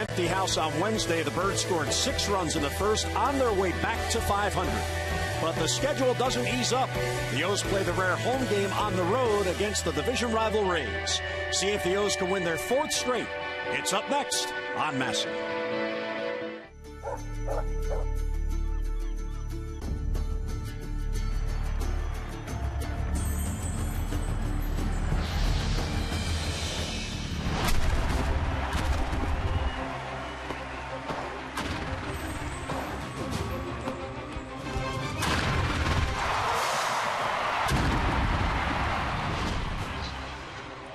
Empty house on Wednesday, the Birds scored 6 runs in the first on their way back to 500. But the schedule doesn't ease up. The O's play the rare home game on the road against the division rival Rays. See if the O's can win their 4th straight. It's up next on Massey.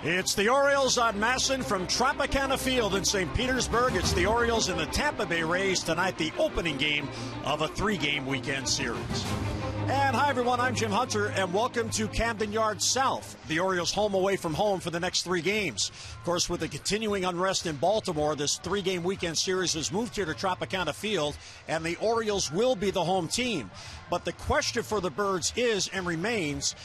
It's the Orioles on Masson from Tropicana Field in St. Petersburg. It's the Orioles and the Tampa Bay Rays tonight, the opening game of a 3-game weekend series. And hi, everyone. I'm Jim Hunter, and welcome to Camden Yards South, the Orioles' home away from home for the next 3 games. Of course, with the continuing unrest in Baltimore, this 3-game weekend series has moved here to Tropicana Field, and the Orioles will be the home team. But the question for the Birds is and remains,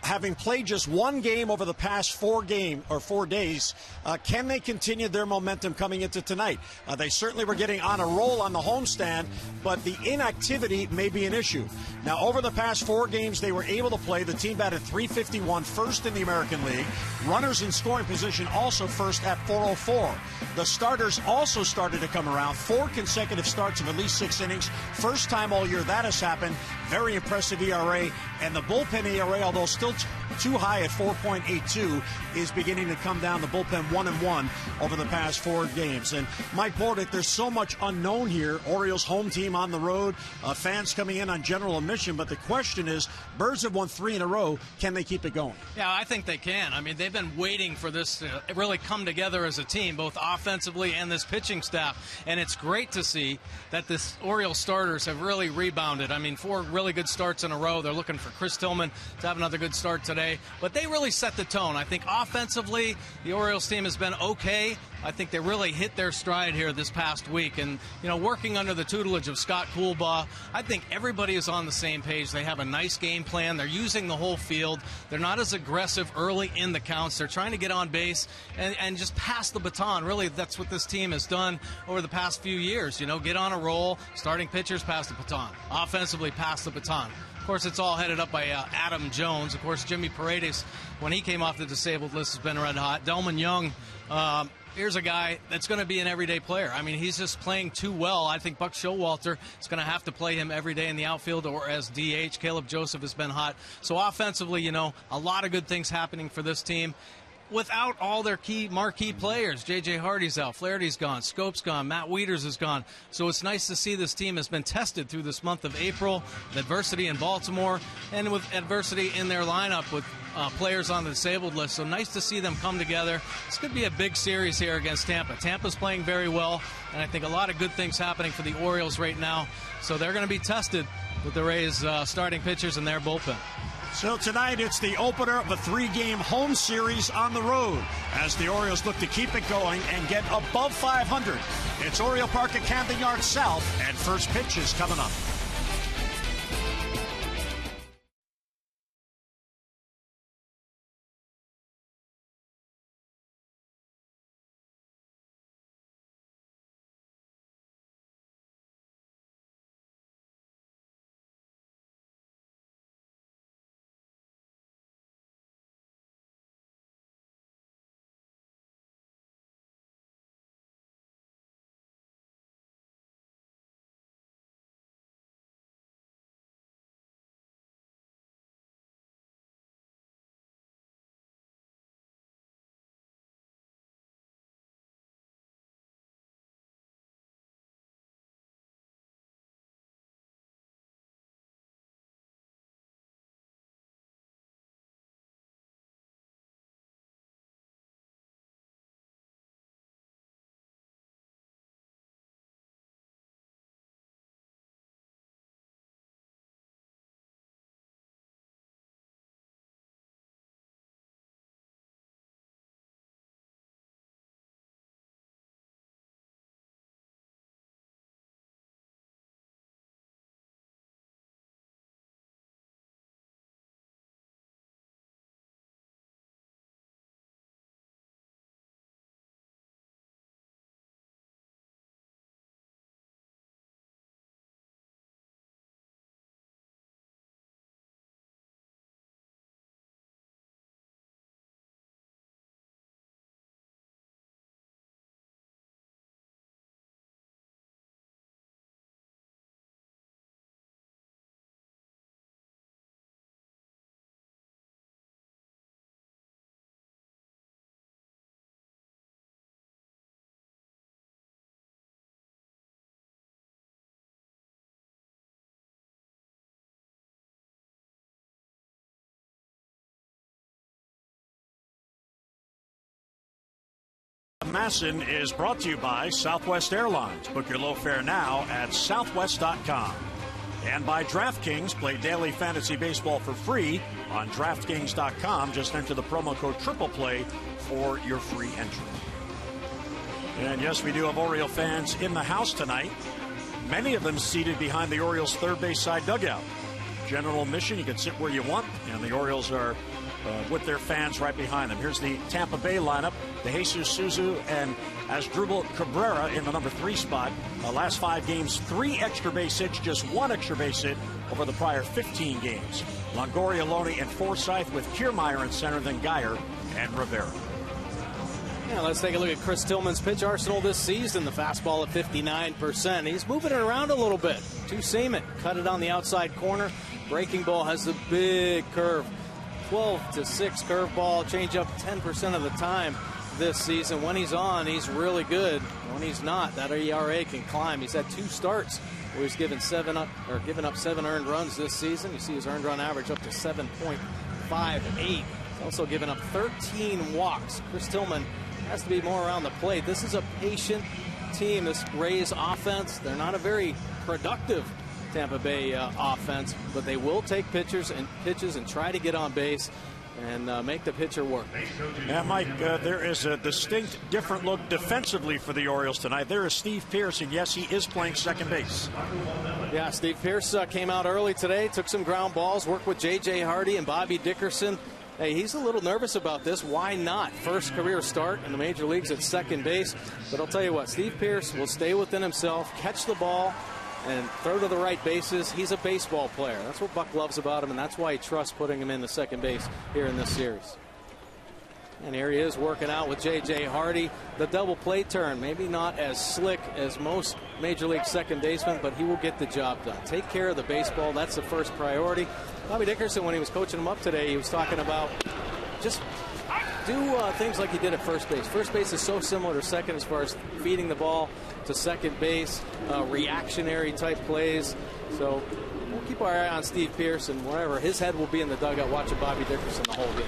having played just 1 game over the past 4 days, can they continue their momentum coming into tonight? They certainly were getting on a roll on the homestand, but the inactivity may be an issue. Now, over the past 4 games they were able to play, the team batted .351, first in the American League. Runners in scoring position also first at .404. The starters also started to come around. 4 consecutive starts of at least 6 innings. First time all year that has happened. Very impressive ERA. And the bullpen ERA, although still too high at 4.82, is beginning to come down. The bullpen 1-1 over the past 4 games. And Mike Bordick, there's so much unknown here. Orioles home team on the road, fans coming in on general admission. But the question is, Birds have won 3 in a row. Can they keep it going? Yeah, I think they can. I mean, they've been waiting for this to really come together as a team, both offensively and this pitching staff. And it's great to see that this Orioles starters have really rebounded. I mean, 4 really good starts in a row. They're looking for Chris Tillman to have another good start today. But they really set the tone. I think offensively, the Orioles team has been okay. I think they really hit their stride here this past week. And, you know, working under the tutelage of Scott Coolbaugh, I think everybody is on the same page. They have a nice game plan. They're using the whole field. They're not as aggressive early in the counts. They're trying to get on base and just pass the baton. Really, that's what this team has done over the past few years. You know, get on a roll, starting pitchers, pass the baton. Offensively, pass the baton. Of course, it's all headed up by Adam Jones. Of course, Jimmy Paredes, when he came off the disabled list, has been red hot. Delman Young, here's a guy that's going to be an everyday player. I mean, he's just playing too well. I think Buck Showalter is going to have to play him every day in the outfield or as DH. Caleb Joseph has been hot. So offensively, you know, a lot of good things happening for this team. Without all their key marquee players, J.J. Hardy's out, Flaherty's gone, Scope's gone, Matt Wieters is gone. So it's nice to see this team has been tested through this month of April, with adversity in Baltimore, and with adversity in their lineup with players on the disabled list. So nice to see them come together. This could be a big series here against Tampa. Tampa's playing very well, and I think a lot of good things happening for the Orioles right now. So they're going to be tested with the Rays starting pitchers and their bullpen. So tonight it's the opener of a 3-game home series on the road as the Orioles look to keep it going and get above 500. It's Oriole Park at Camden Yards South, and first pitch is coming up. Masson is brought to you by Southwest Airlines. Book your low fare now at southwest.com. And by DraftKings. Play daily fantasy baseball for free on DraftKings.com. Just enter the promo code TRIPLEPLAY for your free entry. And yes, we do have Oriole fans in the house tonight. Many of them seated behind the Orioles' third base side dugout. General admission, you can sit where you want, and the Orioles are with their fans right behind them. Here's the Tampa Bay lineup. DeJesus Souza and Asdrubal Cabrera in the number 3 spot. Last 5 games, 3 extra base hits, just 1 extra base hit over the prior 15 games. Longoria, Loney, and Forsythe with Kiermaier in center, then Geyer and Rivera. Yeah, let's take a look at Chris Tillman's pitch arsenal this season. The fastball at 59%. He's moving it around a little bit. To Seaman, cut it on the outside corner. Breaking ball has the big curve. 12-6 curveball, change up 10% of the time this season. When he's on, he's really good. When he's not, that ERA can climb. He's had 2 starts where he's given up 7 earned runs this season. You see his earned run average up to 7.58. He's also given up 13 walks. Chris Tillman has to be more around the plate. This is a patient team, this Rays offense. They're not a very productive Tampa Bay offense, but they will take pitches and try to get on base and make the pitcher work. Yeah, Mike, there is a distinct different look defensively for the Orioles tonight. There is Steve Pearce, and yes, he is playing second base. Yeah, Steve Pearce came out early today, took some ground balls, worked with J.J. Hardy and Bobby Dickerson. Hey, he's a little nervous about this. Why not? First career start in the major leagues at second base. But I'll tell you what, Steve Pearce will stay within himself, catch the ball, and throw to the right bases. He's a baseball player. That's what Buck loves about him, and that's why he trusts putting him in the second base here in this series. And here he is working out with J.J. Hardy. The double play turn, maybe not as slick as most major league second basemen, but he will get the job done. Take care of the baseball. That's the first priority. Bobby Dickerson, when he was coaching him up today, he was talking about just do things like he did at first base. First base is so similar to second as far as feeding the ball to second base, reactionary type plays. So we'll keep our eye on Steve Pearce, and wherever his head will be in the dugout watching Bobby Dickerson the whole game.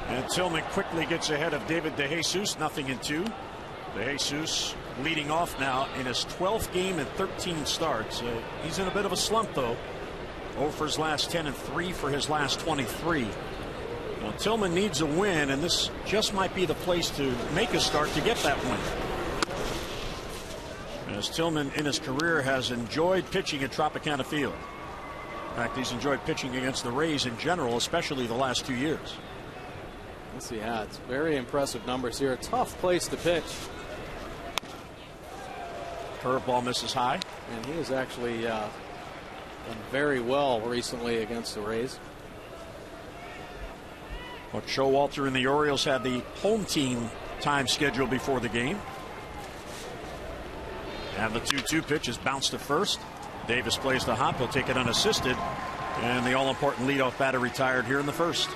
And Tillman quickly gets ahead of David DeJesus, 0-2. DeJesus leading off now in his 12th game and 13 starts. He's in a bit of a slump, though. 0 for his last 10 and 3 for his last 23. Well, Tillman needs a win, and this just might be the place to make a start to get that win. As Tillman in his career has enjoyed pitching at Tropicana Field. In fact, he's enjoyed pitching against the Rays in general, especially the last 2 years. Let's see, yeah, it's very impressive numbers here. A tough place to pitch. Curveball misses high. And he has actually done very well recently against the Rays. Well, Showalter and the Orioles had the home team time schedule before the game. And the 2-2 pitch is bounced to first. Davis plays the hop. He'll take it unassisted. And the all-important leadoff batter retired here in the first.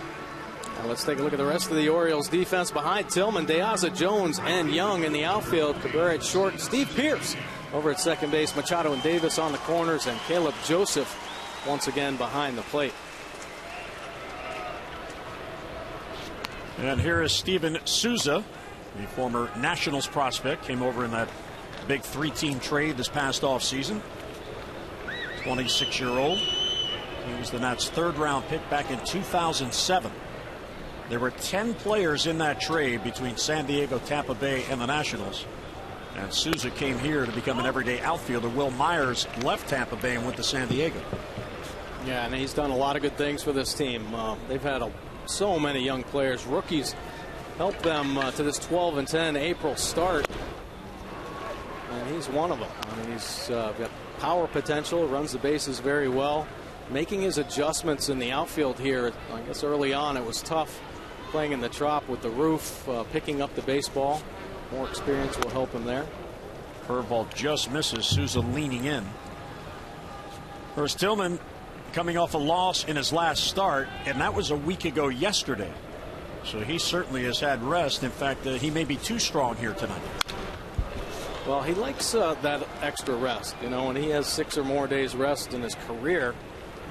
Now let's take a look at the rest of the Orioles defense behind Tillman, DeAza, Jones, and Young in the outfield. Cabrera at short. Steve Pearce over at second base. Machado and Davis on the corners, and Caleb Joseph once again behind the plate. And here is Steven Souza, the former Nationals prospect, came over in that big 3-team trade this past offseason. 26-year-old. He was the Nats' third-round pick back in 2007. There were 10 players in that trade between San Diego, Tampa Bay, and the Nationals. And Souza came here to become an everyday outfielder. Will Myers left Tampa Bay and went to San Diego. Yeah, and he's done a lot of good things for this team. They've had so many young players. Rookies helped them to this 12-10 April start. And he's one of them. I mean, he's got power potential, runs the bases very well. Making his adjustments in the outfield here, I guess early on it was tough playing in the Trop with the roof, picking up the baseball. More experience will help him there. Curveball just misses. Souza leaning in. First, Tillman coming off a loss in his last start, and that was a week ago yesterday. So he certainly has had rest. In fact, he may be too strong here tonight. Well, he likes that extra rest. You know, when he has 6 or more days rest in his career,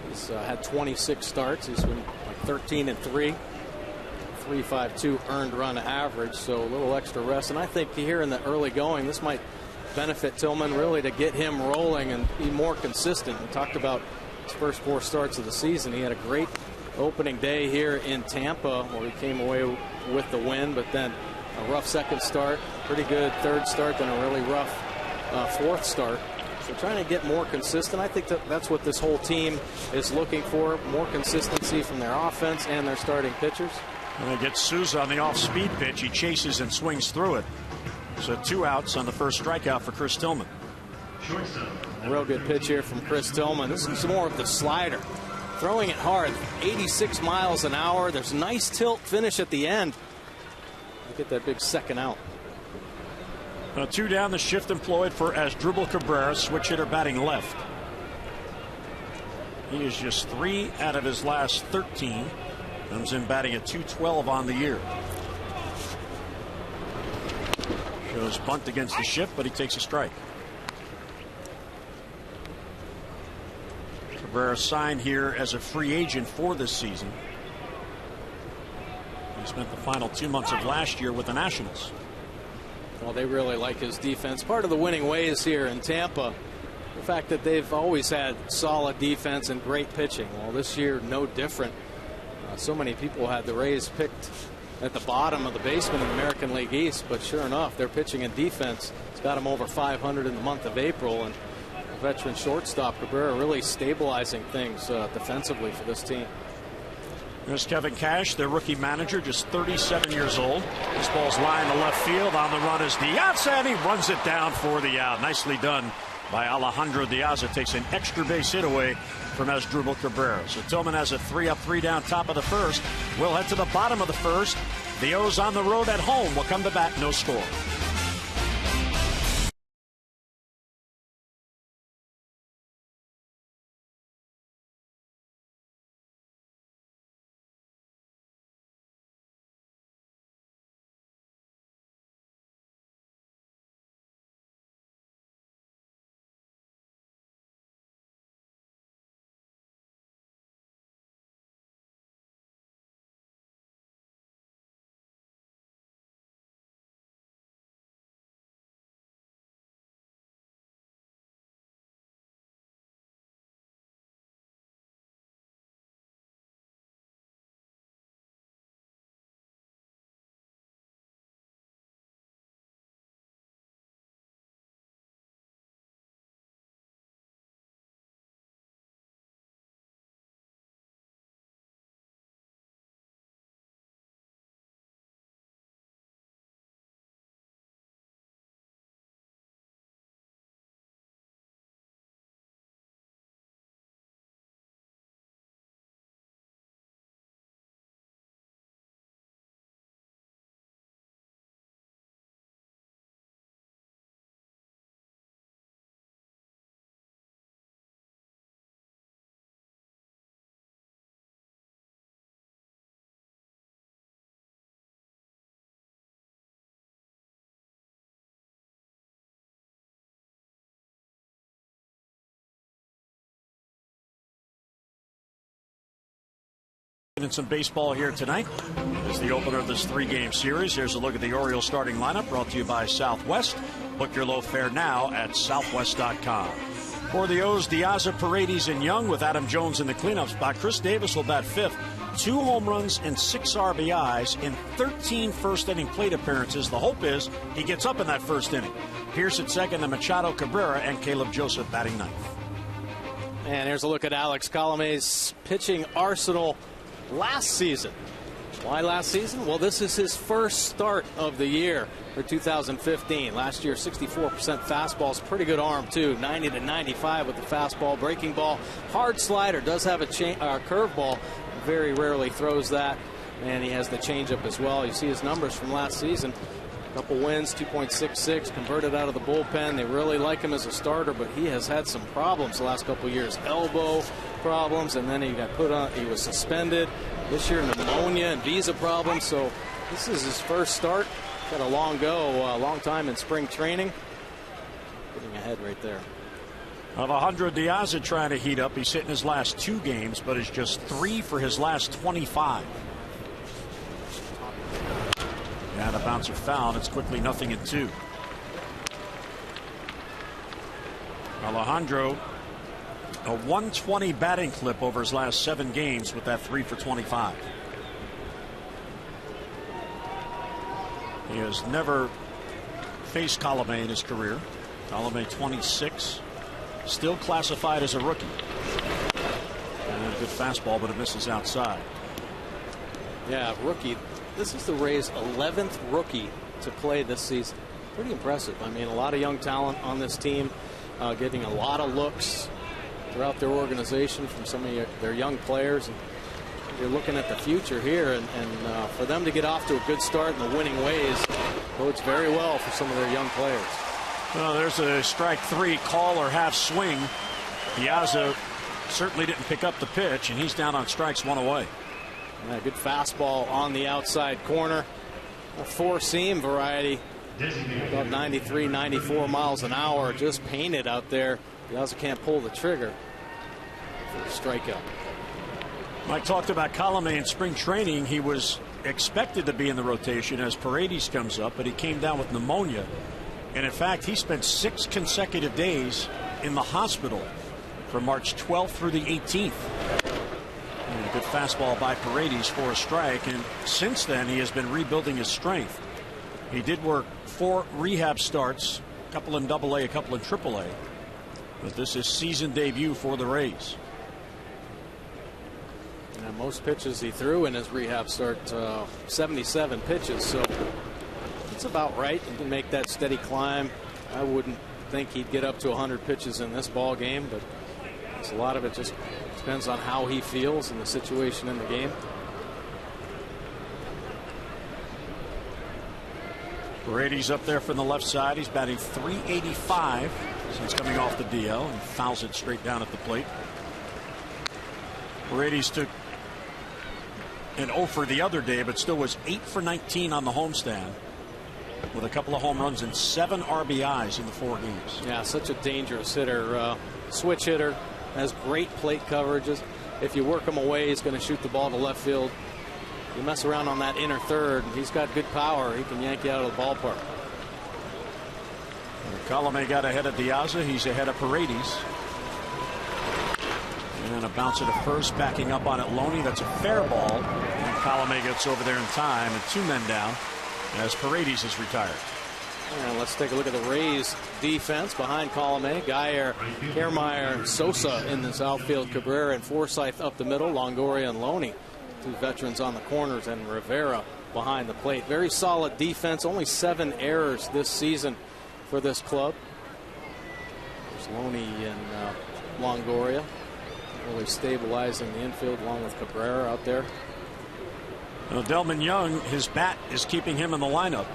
he's had 26 starts. He's been like 13-3. .352 earned run average, so a little extra rest. And I think here in the early going, this might benefit Tillman really to get him rolling and be more consistent. We talked about his first 4 starts of the season. He had a great opening day here in Tampa where he came away with the win, but then a rough second start, pretty good third start, then a really rough fourth start. So trying to get more consistent. I think that's what this whole team is looking for, more consistency from their offense and their starting pitchers. And they get Souza on the off-speed pitch. He chases and swings through it. So 2 outs on the first strikeout for Chris Tillman. A real good pitch here from Chris Tillman. This is more of the slider. Throwing it hard, 86 miles an hour. There's a nice tilt finish at the end. Get that big second out. 2 down, the shift employed for Asdrubal Cabrera, switch hitter batting left. He is just 3 out of his last 13. Comes in batting at .212 on the year. Shows bunt against the shift, but he takes a strike. Cabrera signed here as a free agent for this season. He spent the final 2 months of last year with the Nationals. Well, they really like his defense. Part of the winning ways here in Tampa, the fact that they've always had solid defense and great pitching. Well, this year, no different. So many people had the Rays picked at the bottom of the basement in the American League East, but sure enough, their pitching and defense has got them over 500 in the month of April, and veteran shortstop Cabrera really stabilizing things defensively for this team. There's Kevin Cash, their rookie manager, just 37 years old. This ball's lying to left field. On the run is Diaz, and he runs it down for the out. Nicely done by Alejandro Diaz. It takes an extra base hit away from Asdrubal Cabrera. So Tillman has a 3 up, 3 down, top of the first. We'll head to the bottom of the first. The O's on the road at home will come to bat, no score. In some baseball here tonight is the opener of this 3-game series. Here's a look at the Orioles starting lineup, brought to you by Southwest. Book your low fare now at southwest.com. For the O's, Diaz, Paredes, and Young with Adam Jones in the cleanup spot. Chris Davis will bat 5th. 2 home runs and 6 RBIs in 13 first-inning plate appearances. The hope is he gets up in that first inning. Pierce at second, and Machado, Cabrera, and Caleb Joseph batting 9th. And here's a look at Alex Colame's pitching arsenal last season. Why last season? Well, this is his first start of the year for 2015. Last year, 64% fastballs, pretty good arm too, 90 to 95 with the fastball, breaking ball, hard slider, does have a curveball, very rarely throws that, and he has the changeup as well. You see his numbers from last season. A couple wins, 2.66, converted out of the bullpen. They really like him as a starter, but he has had some problems the last couple years. Elbow problems, and then he got put on, he was suspended. This year, pneumonia and visa problems. So this is his first start. Got a long time in spring training. Getting ahead right there. Of Alejandro Diaz trying to heat up. He's hit in his last 2 games, but is just 3 for his last 25. And a bouncer foul. It's quickly 0-2. Alejandro, a 120 batting clip over his last 7 games with that 3 for 25. He has never faced Colomé in his career. Colomé 26, still classified as a rookie. And a good fastball, but it misses outside. Yeah, rookie. This is the Rays' 11th rookie to play this season. Pretty impressive. I mean, a lot of young talent on this team, getting a lot of looks throughout their organization from some of their young players. And you're looking at the future here, and for them to get off to a good start in the winning ways bodes very well for some of their young players. Well, there's a strike 3 call or half swing. Piazza certainly didn't pick up the pitch, and he's down on strikes 1 away. Yeah, good fastball on the outside corner. A 4-seam variety. About 93, 94 miles an hour. Just painted out there. Piazza can't pull the trigger for a strikeout. Mike talked about Colomé in spring training. He was expected to be in the rotation as Paredes comes up, but he came down with pneumonia. And in fact, he spent 6 consecutive days in the hospital from March 12th through the 18th. And a good fastball by Paredes for a strike. And since then, he has been rebuilding his strength. He did work 4 rehab starts, a couple in AA, a couple in AAA. But this is season debut for the Rays. And most pitches he threw in his rehab start, 77 pitches. So it's about right. He can make that steady climb. I wouldn't think he'd get up to 100 pitches in this ball game, but a lot of it just depends on how he feels and the situation in the game. Paredes up there from the left side. He's batting .385 since coming off the DL and fouls it straight down at the plate. Paredes took an 0 for the other day, but still was 8 for 19 on the homestand with a couple of home runs and 7 RBIs in the 4 games. Yeah, such a dangerous hitter. Switch hitter, has great plate coverages. If you work him away, he's going to shoot the ball to left field. You mess around on that inner third, and he's got good power. He can yank you out of the ballpark. Colomé got ahead of Piazza. He's ahead of Paredes. And a bounce at first, backing up on it Loney. That's a fair ball. And Colomé gets over there in time, and 2 men down as Paredes is retired. And let's take a look at the Rays defense behind Colomé. Geyer, Kiermaier, Sosa in this outfield. Cabrera and Forsythe up the middle. Longoria and Loney, 2 veterans on the corners, and Rivera behind the plate. Very solid defense. Only 7 errors this season for this club. There's Loney and Longoria really stabilizing the infield along with Cabrera out there. Well, Delman Young, his bat is keeping him in the lineup.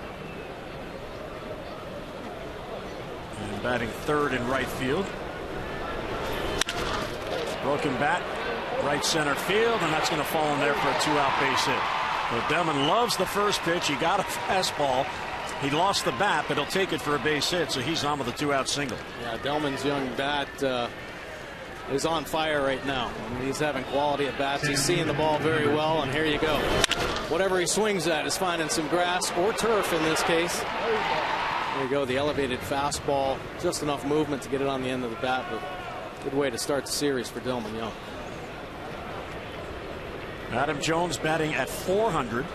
And batting 3rd in right field. Broken bat, right center field, and that's going to fall in there for a 2-out base hit. Well, Delman loves the first pitch. He got a fastball. He lost the bat, but he'll take it for a base hit, so he's on with a 2-out single. Yeah, Delman's young bat is on fire right now. I mean, he's having quality at bats. He's seeing the ball very well, and here you go. Whatever he swings at is finding some grass or turf in this case. There you go, the elevated fastball. Just enough movement to get it on the end of the bat, but good way to start the series for Delman Young. Adam Jones batting at .400.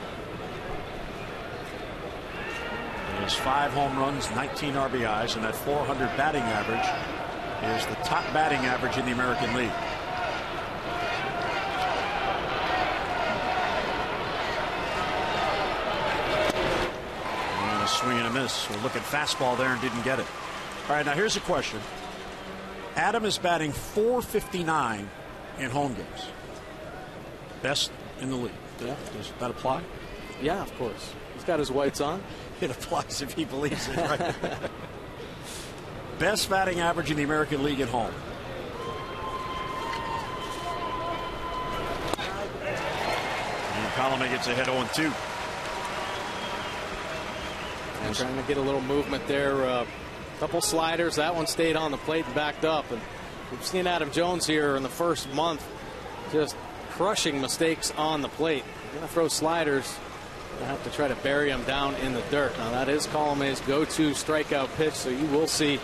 He has 5 home runs, 19 RBIs, and that .400 batting average is the top batting average in the American League. And a swing and a miss. We'll look at fastball there and didn't get it. All right, now here's a question. Adam is batting .459 in home games. Best in the league. Yeah. Does that apply? Yeah, of course. He's got his whites on. It applies if he believes it, right? Best batting average in the American League at home. And Colomé gets ahead 0-2. And trying to get a little movement there. A couple sliders. That one stayed on the plate and backed up. And we've seen Adam Jones here in the first month just crushing mistakes on the plate. Going to throw sliders. I have to try to bury him down in the dirt. Now that is Colome's go-to strikeout pitch, so you will see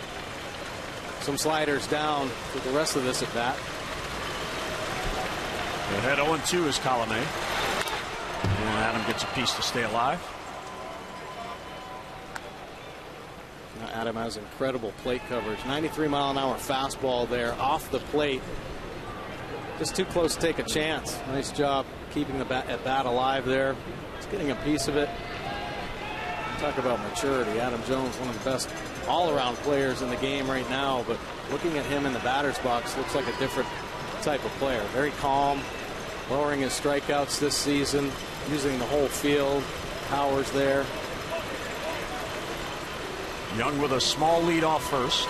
some sliders down for the rest of this at bat. Ahead 0-2 is Colome. And Adam gets a piece to stay alive. Now Adam has incredible plate coverage. 93-mile-an-hour fastball there off the plate. Just too close to take a chance. Nice job keeping the bat alive there. He's getting a piece of it. Talk about maturity. Adam Jones, one of the best all-around players in the game right now, but looking at him in the batter's box looks like a different type of player. Very calm, lowering his strikeouts this season, using the whole field. Power's there. Young with a small lead off first.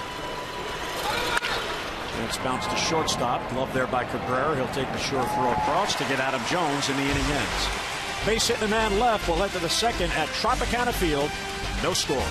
And it's bounced to shortstop. Glove there by Cabrera. He'll take the short throw across to get Adam Jones, and the inning ends. Base hit and a man left. We'll head to the second at Tropicana Field. No score.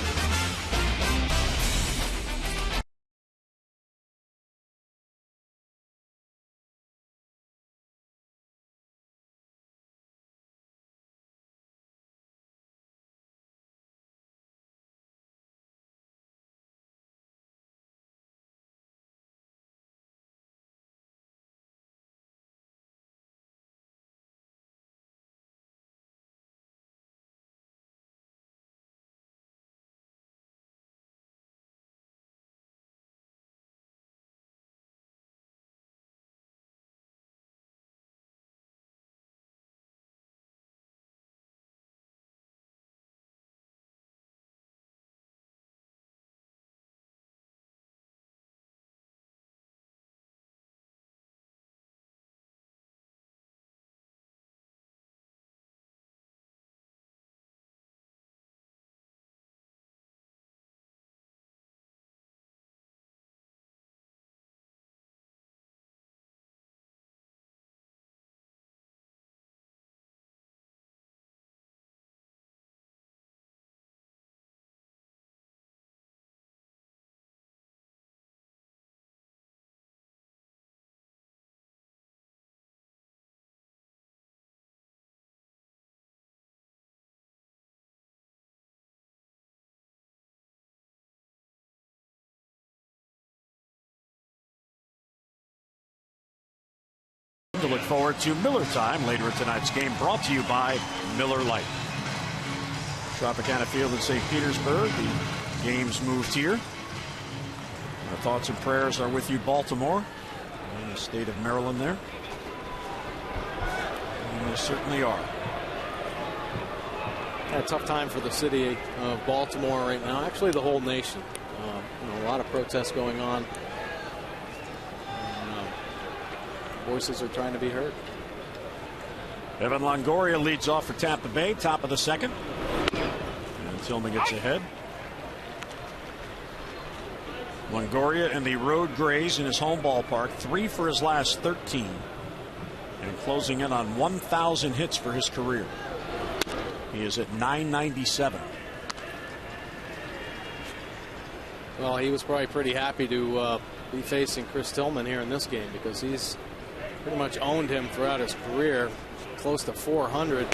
To look forward to Miller time later in tonight's game, brought to you by Miller Lite. Tropicana Field in St. Petersburg. The game's moved here. Our thoughts and prayers are with you, Baltimore, in the state of Maryland there. And they certainly are. A tough time for the city of Baltimore right now. Actually, the whole nation. A lot of protests going on. Voices are trying to be heard. Evan Longoria leads off for Tampa Bay, top of the second. And Tillman gets ahead. Longoria in the road Grays in his home ballpark, 3 for his last 13. And closing in on 1,000 hits for his career. He is at 997. Well, he was probably pretty happy to be facing Chris Tillman here in this game, because he's pretty much owned him throughout his career. Close to 400,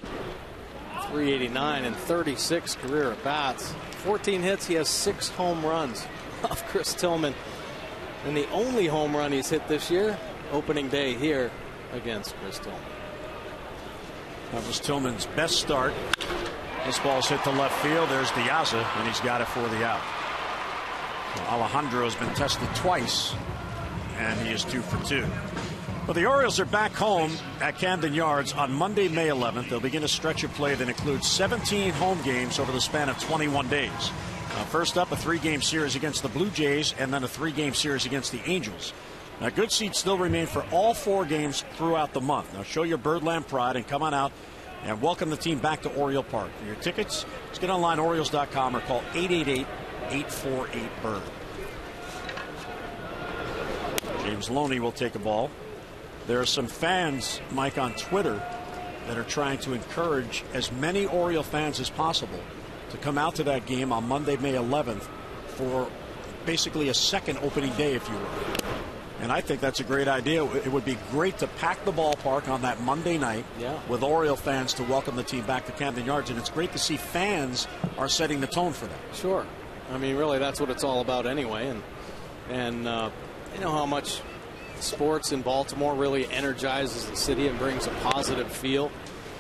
389, and 36 career at bats. 14 hits. He has 6 home runs off Chris Tillman. And the only home run he's hit this year, opening day here against Chris Tillman. That was Tillman's best start. This ball's hit to left field. There's Diaza, and he's got it for the out. Well, Alejandro's been tested twice, and he is 2 for 2. Well, the Orioles are back home at Camden Yards on Monday, May 11th. They'll begin a stretch of play that includes 17 home games over the span of 21 days. First up, a 3-game series against the Blue Jays, and then a 3-game series against the Angels. Now, good seats still remain for all 4 games throughout the month. Now, show your Birdland pride and come on out and welcome the team back to Oriole Park. For your tickets, just get online, Orioles.com, or call 888-848-BIRD. James Loney will take a ball. There are some fans, Mike, on Twitter that are trying to encourage as many Oriole fans as possible to come out to that game on Monday, May 11th for basically a second opening day, if you will. And I think that's a great idea. It would be great to pack the ballpark on that Monday night with Oriole fans to welcome the team back to Camden Yards. And it's great to see fans are setting the tone for that. Sure. I mean, really, that's what it's all about anyway. And you know how much sports in Baltimore really energizes the city and brings a positive feel.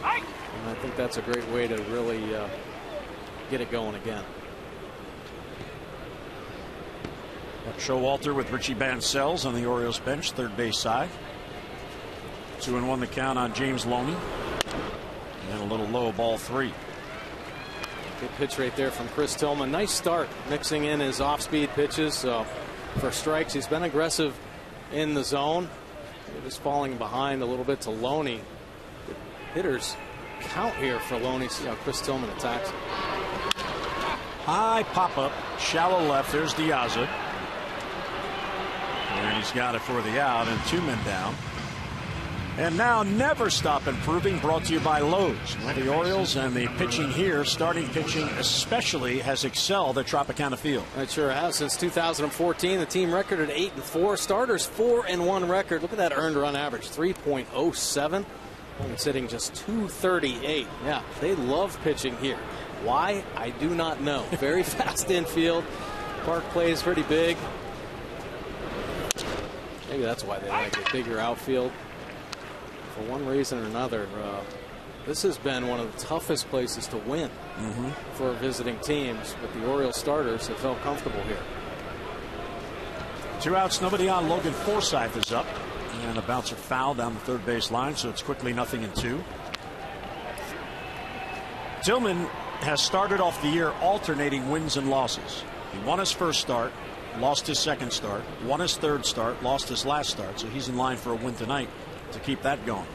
And I think that's a great way to really get it going again. Showalter with Richie Bancells on the Orioles bench, third base side. 2-1 the count on James Loney. And a little low, ball 3. Good pitch right there from Chris Tillman. Nice start mixing in his off-speed pitches for strikes. He's been aggressive in the zone. Just falling behind a little bit to Loney. Good hitters count here for Loney. See how Chris Tillman attacks him. High pop-up, shallow left. There's Diaza. And he's got it for the out, and 2 men down. And now Never Stop Improving, brought to you by Lowe's. The Orioles and the pitching here, starting pitching especially, has excelled at Tropicana Field. It sure has. Since 2014, the team record at 8-4. Starters 4-1 record. Look at that earned run average, 3.07. And sitting just 238. Yeah, they love pitching here. Why? I do not know. Very fast infield. Park plays pretty big. Maybe that's why they like a bigger outfield. For one reason or another, this has been one of the toughest places to win for visiting teams, but the Orioles starters have felt comfortable here. 2 outs, nobody on. Logan Forsythe is up, and a bouncer foul down the third base line, so it's quickly 0-2. Tillman has started off the year alternating wins and losses. He won his first start, lost his second start, won his third start, lost his last start, so he's in line for a win tonight to keep that going.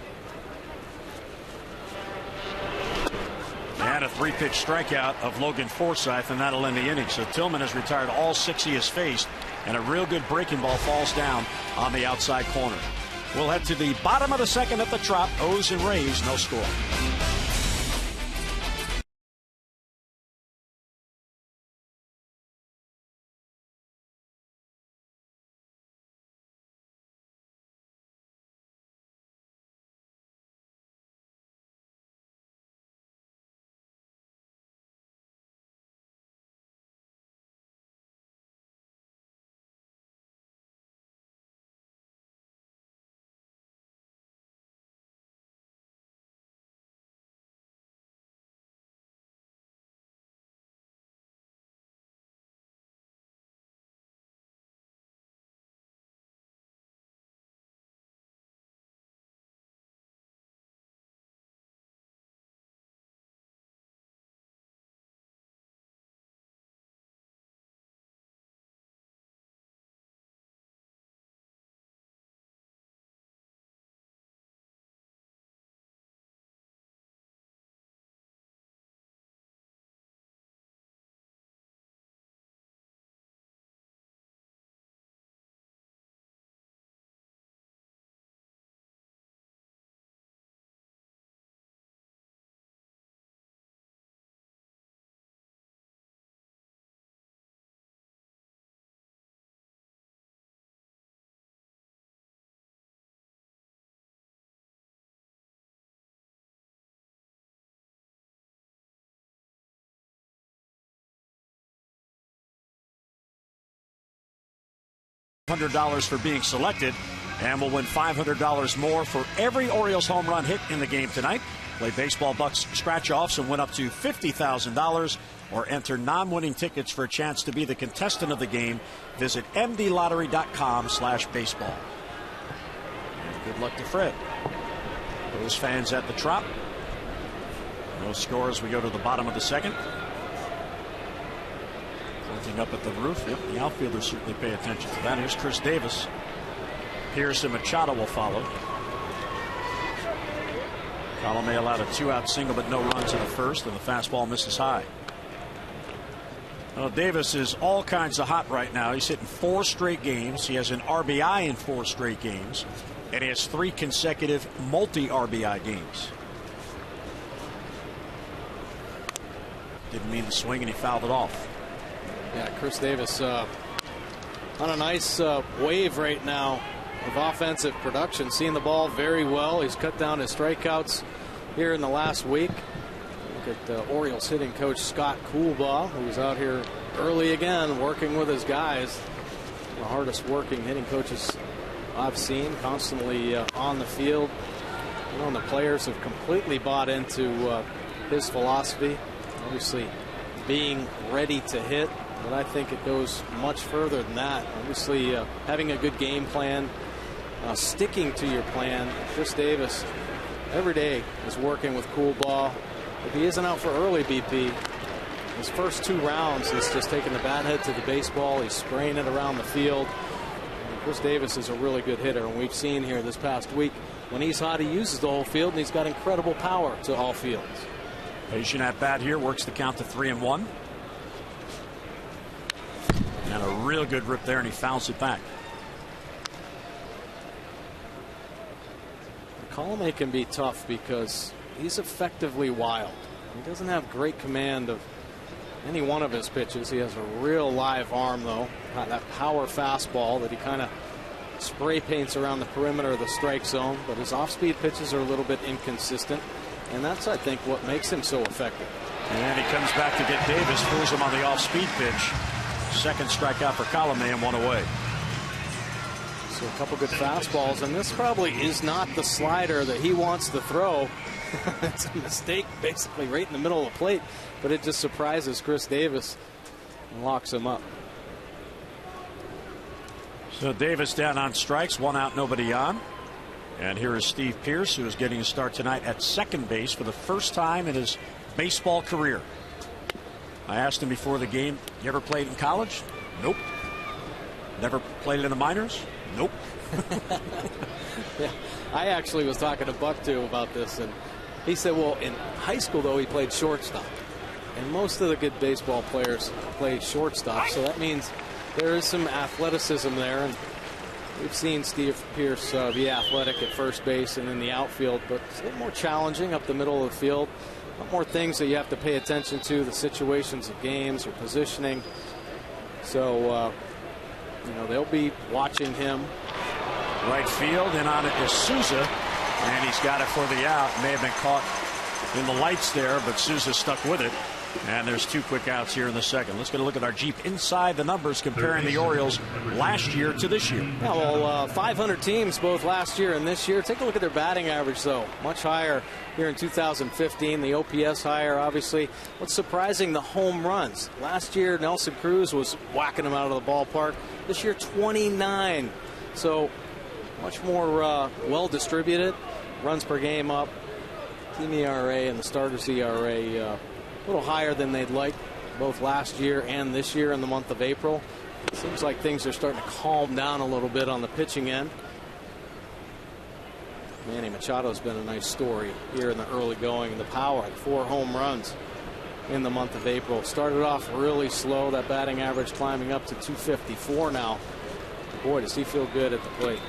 And a 3-pitch strikeout of Logan Forsythe, and that'll end the inning. So Tillman has retired all 6 he has faced, and a real good breaking ball falls down on the outside corner. We'll head to the bottom of the second at the Trop. O's and Rays, no score. $100 for being selected, and we'll win $500 more for every Orioles home run hit in the game tonight. Play Baseball Bucks scratch-offs and win up to $50,000, or enter non-winning tickets for a chance to be the contestant of the game. Visit mdlottery.com/baseball. Good luck to Fred. Those fans at the Trop. No score as we go to the bottom of the second. Looking up at the roof. Yep, the outfielders certainly pay attention to that. Here's Chris Davis. Pierce and Machado will follow. Colomé allowed a 2-out single, but no runs in the first, and the fastball misses high. Well, Davis is all kinds of hot right now. He's hitting 4 straight games. He has an RBI in 4 straight games, and he has 3 consecutive multi-RBI games. Didn't mean to swing, and he fouled it off. Yeah, Chris Davis on a nice wave right now of offensive production, seeing the ball very well. He's cut down his strikeouts here in the last week. Look at the Orioles hitting coach Scott Coolbaugh, who's out here early again working with his guys. The hardest working hitting coaches I've seen, constantly on the field. You know, and the players have completely bought into his philosophy. Obviously being ready to hit, but I think it goes much further than that. Obviously having a good game plan, sticking to your plan. Chris Davis every day is working with Coolbaugh. If he isn't out for early BP, his first 2 rounds he's just taking the bat head to the baseball. He's spraying it around the field. And Chris Davis is a really good hitter, and we've seen here this past week when he's hot he uses the whole field, and he's got incredible power to all fields. Patient at bat here, works the count to 3-1. And a real good rip there, and he fouls it back. Colome can be tough because he's effectively wild. He doesn't have great command of any one of his pitches. He has a real live arm, though. That power fastball that he kind of spray paints around the perimeter of the strike zone. But his off-speed pitches are a little bit inconsistent. And that's, I think, what makes him so effective. And he comes back to get Davis, fools him on the off-speed pitch. Second strikeout for Colome and 1 away. So a couple good fastballs, and this probably is not the slider that he wants to throw. It's a mistake basically right in the middle of the plate, but it just surprises Chris Davis and locks him up. So Davis down on strikes, 1 out, nobody on. And here is Steve Pearce, who is getting a start tonight at second base for the first time in his baseball career. I asked him before the game, you ever played in college? Nope. Never played in the minors? Nope. Yeah, I actually was talking to Buck too about this, and he said, well, in high school though he played shortstop, and most of the good baseball players play shortstop, so that means there is some athleticism there, and we've seen Steve Pearce be athletic at first base and in the outfield, but it's a little more challenging up the middle of the field. A lot more things that you have to pay attention to, the situations of games or positioning. So you know, they'll be watching him. Right field, and on it is Souza, and he's got it for the out. May have been caught in the lights there, but Souza stuck with it. And there's 2 quick outs here in the second. Let's get a look at our Jeep inside the numbers, comparing the Orioles last year to this year. Yeah, well, 500 teams both last year and this year. Take a look at their batting average, though. Much higher here in 2015. The OPS higher, obviously. What's surprising, the home runs. Last year, Nelson Cruz was whacking them out of the ballpark. This year, 29. So much more well distributed. Runs per game up. Team ERA and the starters ERA a little higher than they'd like, both last year and this year in the month of April. It seems like things are starting to calm down a little bit on the pitching end. Manny Machado's been a nice story here in the early going. The power, 4 home runs in the month of April. Started off really slow. That batting average climbing up to 254 now. Boy, does he feel good at the plate.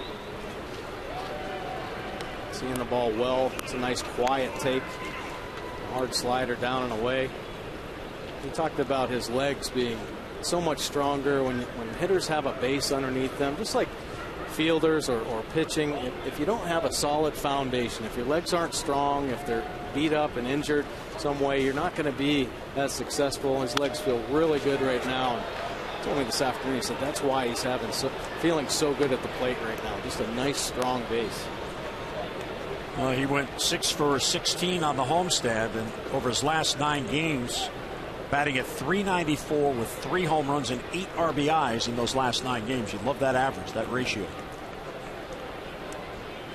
Seeing the ball well. It's a nice quiet take. Hard slider down and away. He talked about his legs being so much stronger when hitters have a base underneath them, just like fielders or pitching. If you don't have a solid foundation, if your legs aren't strong, if they're beat up and injured some way, you're not going to be as successful. His legs feel really good right now. And he told me this afternoon, he said that's why he's feeling so good at the plate right now. Just a nice, strong base. Well, he went 6 for 16 on the homestand, and over his last 9 games, batting at .394 with 3 home runs and 8 RBIs in those last 9 games. You'd love that average, that ratio.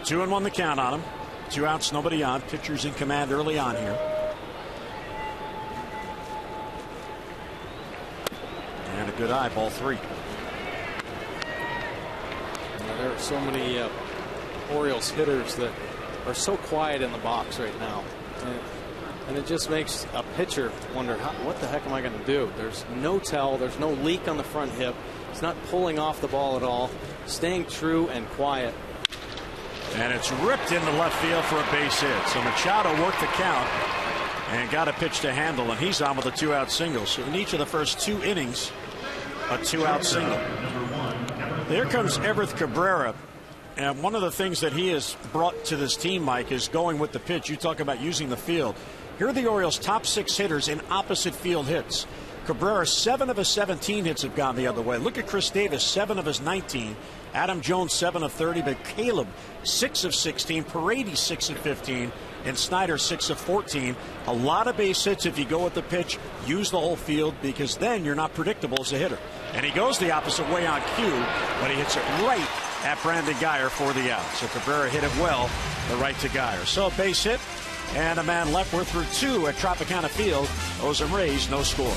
2-1 the count on him. 2 outs, nobody on. Pitcher's in command early on here. And a good eye, ball 3. There are so many Orioles hitters that are so quiet in the box right now, and it just makes a pitcher wonder, what the heck am I going to do? There's no tell, there's no leak on the front hip. It's not pulling off the ball at all, staying true and quiet. And it's ripped into left field for a base hit. So Machado worked the count and got a pitch to handle, and he's on with a 2-out single. So in each of the first 2 innings, a 2-out single. There comes Everth Cabrera, And one of the things that he has brought to this team, Mike, is going with the pitch. You talk about using the field. Here are the Orioles' top 6 hitters in opposite field hits. Cabrera, 7 of his 17 hits have gone the other way. Look at Chris Davis, 7 of his 19. Adam Jones, 7 of 30. But Caleb, 6 of 16. Paredes, 6 of 15. And Snyder, 6 of 14. A lot of base hits if you go with the pitch. Use the whole field, because then you're not predictable as a hitter. And he goes the opposite way on cue, but he hits it right at Brandon Guyer for the out. So Cabrera hit it well, the right to Guyer. So a base hit and a man left. We're through 2 at Tropicana Field. O's and Rays, no score.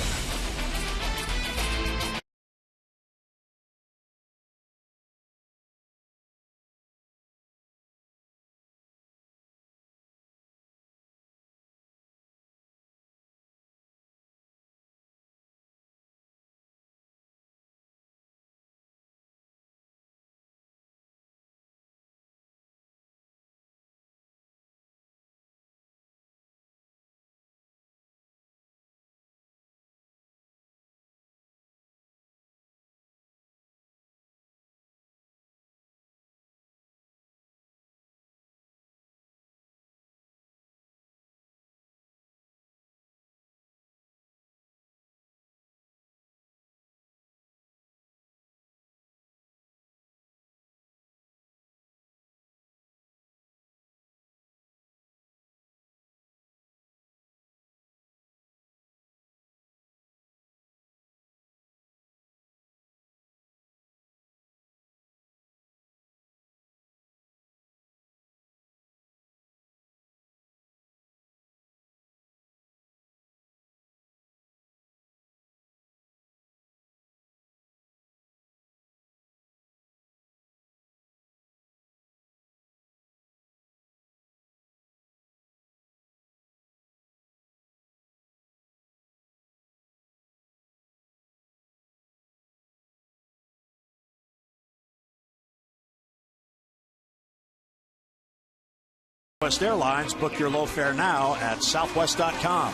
Southwest Airlines. Book your low fare now at southwest.com.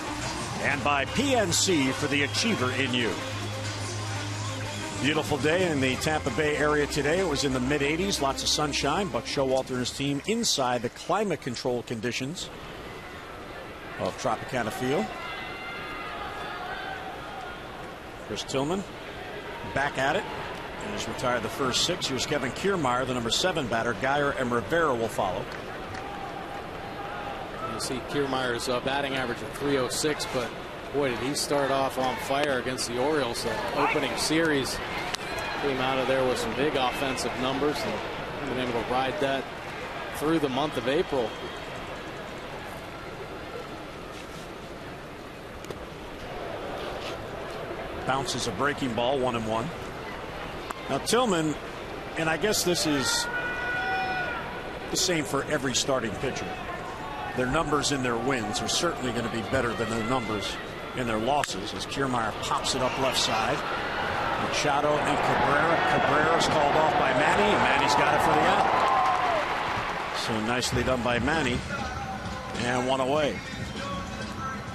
And by PNC for the achiever in you. Beautiful day in the Tampa Bay area today. It was in the mid-80s, lots of sunshine. Buck Showalter and his team inside the climate control conditions of Tropicana Field. Chris Tillman back at it. And he's retired the first 6. Here's Kevin Kiermaier, the number 7 batter. Guyer and Rivera will follow. You see Kiermaier's batting average of 306, but boy, did he start off on fire against the Orioles. The opening series came out of there with some big offensive numbers, and been able to ride that through the month of April. Bounces a breaking ball, 1-1. Now Tillman, and I guess this is the same for every starting pitcher. Their numbers in their wins are certainly going to be better than their numbers in their losses, as Kiermaier pops it up left side. Machado and Cabrera's called off by Manny, and Manny's got it for the out. So nicely done by Manny, and 1 away.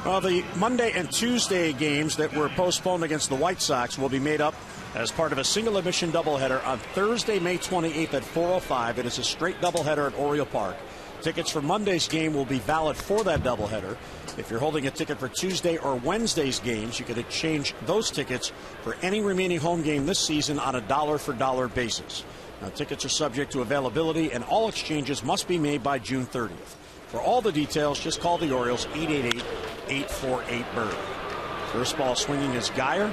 Well, the Monday and Tuesday games that were postponed against the White Sox will be made up as part of a single admission doubleheader on Thursday, May 28th at 4:05. It is a straight doubleheader at Oriole Park. Tickets for Monday's game will be valid for that doubleheader. If you're holding a ticket for Tuesday or Wednesday's games, you can exchange those tickets for any remaining home game this season on a dollar-for-dollar basis. Now, tickets are subject to availability, and all exchanges must be made by June 30th. For all the details, just call the Orioles, 888-848-BIRD. First ball swinging is Guyer.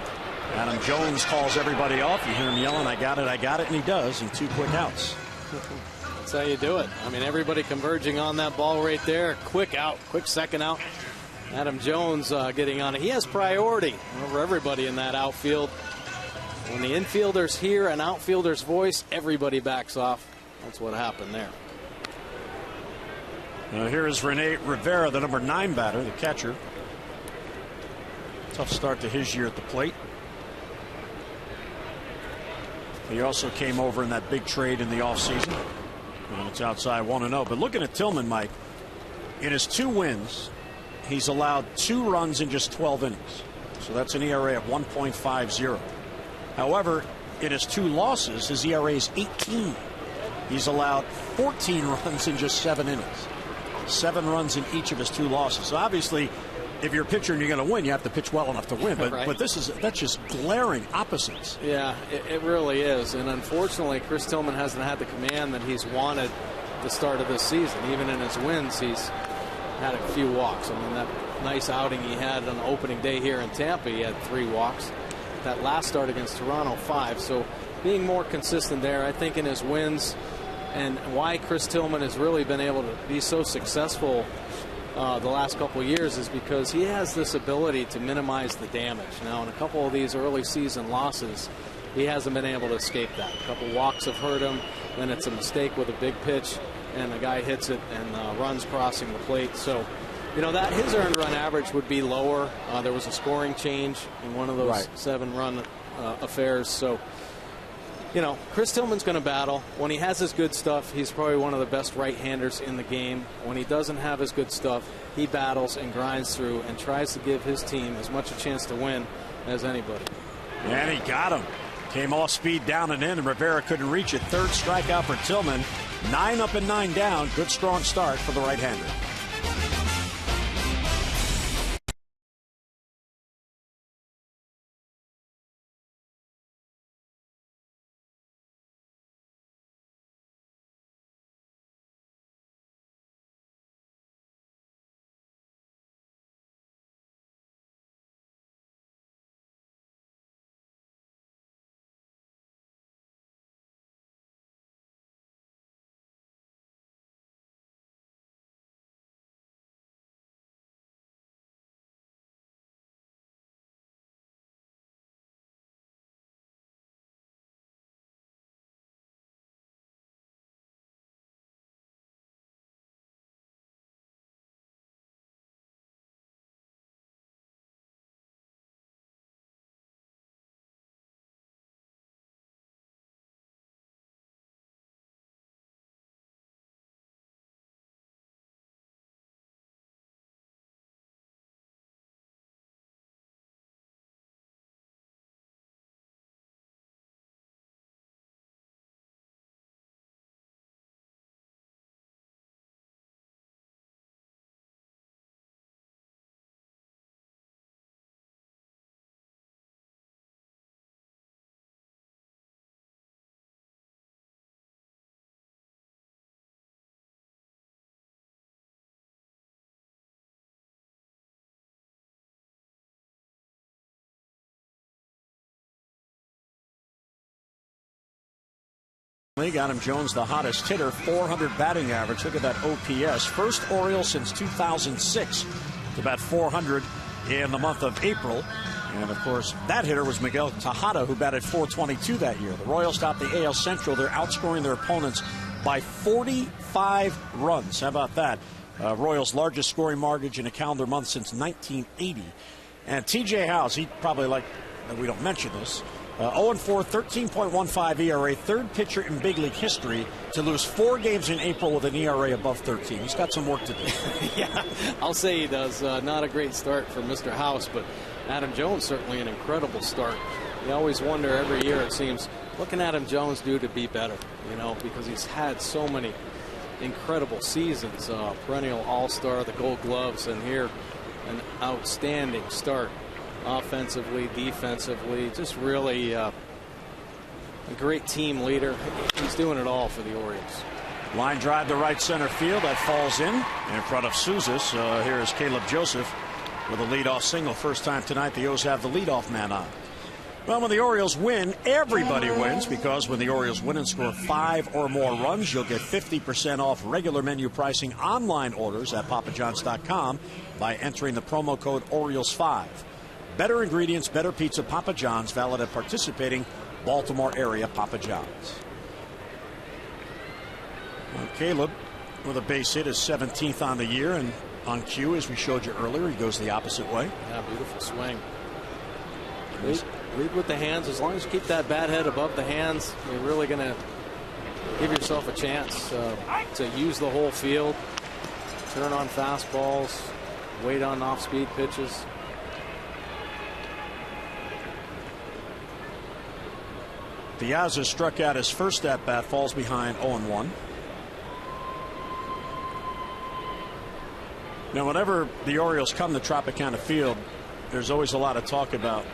Adam Jones calls everybody off. You hear him yelling, I got it, and he does in 2 quick outs. That's how you do it. I mean, everybody converging on that ball right there. Quick out, quick second out. Adam Jones getting on it. He has priority over everybody in that outfield. When the infielders hear an outfielder's voice, everybody backs off. That's what happened there. Here is Rene Rivera, the number 9 batter, the catcher. Tough start to his year at the plate. He also came over in that big trade in the offseason. And it's outside 1-0. But looking at Tillman, Mike, in his 2 wins, he's allowed 2 runs in just 12 innings. So that's an ERA of 1.50. However, in his 2 losses, his ERA is 18. He's allowed 14 runs in just 7 innings. 7 runs in each of his 2 losses. So obviously, if you're a pitcher and you're going to win, you have to pitch well enough to win. But right. but that's just glaring opposites. Yeah, it really is. And unfortunately, Chris Tillman hasn't had the command that he's wanted the start of this season. Even in his wins, he's had a few walks. I mean, that nice outing he had on the opening day here in Tampa, he had 3 walks. That last start against Toronto, 5. So being more consistent there, I think, in his wins, and why Chris Tillman has really been able to be so successful the last couple of years is because he has this ability to minimize the damage. Now, in a couple of these early season losses, he hasn't been able to escape that. A couple walks have hurt him, then it's a mistake with a big pitch, and the guy hits it and runs crossing the plate. So, you know, that his earned run average would be lower. There was a scoring change in one of those 7-run affairs. So, you know, Chris Tillman's going to battle. When he has his good stuff, he's probably one of the best right-handers in the game. When he doesn't have his good stuff, he battles and grinds through and tries to give his team as much a chance to win as anybody. And he got him. Came off speed down and in, and Rivera couldn't reach it. 3rd strikeout for Tillman. 9 up and 9 down. Good strong start for the right-hander. Adam Jones, the hottest hitter, 400 batting average. Look at that OPS. First Orioles since 2006 to bat 400 in the month of April. And, of course, that hitter was Miguel Tejada, who batted 422 that year. The Royals topped the AL Central. They're outscoring their opponents by 45 runs. How about that? Royals' largest scoring margin in a calendar month since 1980. And T.J. House, he probably like that we don't mention this. 0-4, 13.15 ERA, 3rd pitcher in big league history to lose 4 games in April with an ERA above 13. He's got some work to do. Yeah, I'll say he does. Not a great start for Mr. House, but Adam Jones certainly an incredible start. You always wonder every year, it seems, what can Adam Jones do to be better? You know, because he's had so many incredible seasons. Perennial All-Star, the Gold Gloves, and here an outstanding start. Offensively, defensively, just really a great team leader. He's doing it all for the Orioles. Line drive to right center field. That falls in front of Souzas. Here is Caleb Joseph with a leadoff single. First time tonight the O's have the leadoff man on. Well, when the Orioles win, everybody wins, because when the Orioles win and score 5 or more runs, you'll get 50% off regular menu pricing online orders at papajohns.com by entering the promo code Orioles5. Better ingredients, better pizza, Papa John's, valid at participating Baltimore area Papa John's. Well, Caleb with a base hit is 17th on the year, and on cue, as we showed you earlier, he goes the opposite way. Yeah, beautiful swing. Lead with the hands. As long as you keep that bat head above the hands, you're really going to give yourself a chance to use the whole field, turn on fastballs, wait on off-speed pitches. Diaz struck out his first at bat, falls behind 0-1. Now, whenever the Orioles come to Tropicana Field, there's always a lot of talk about,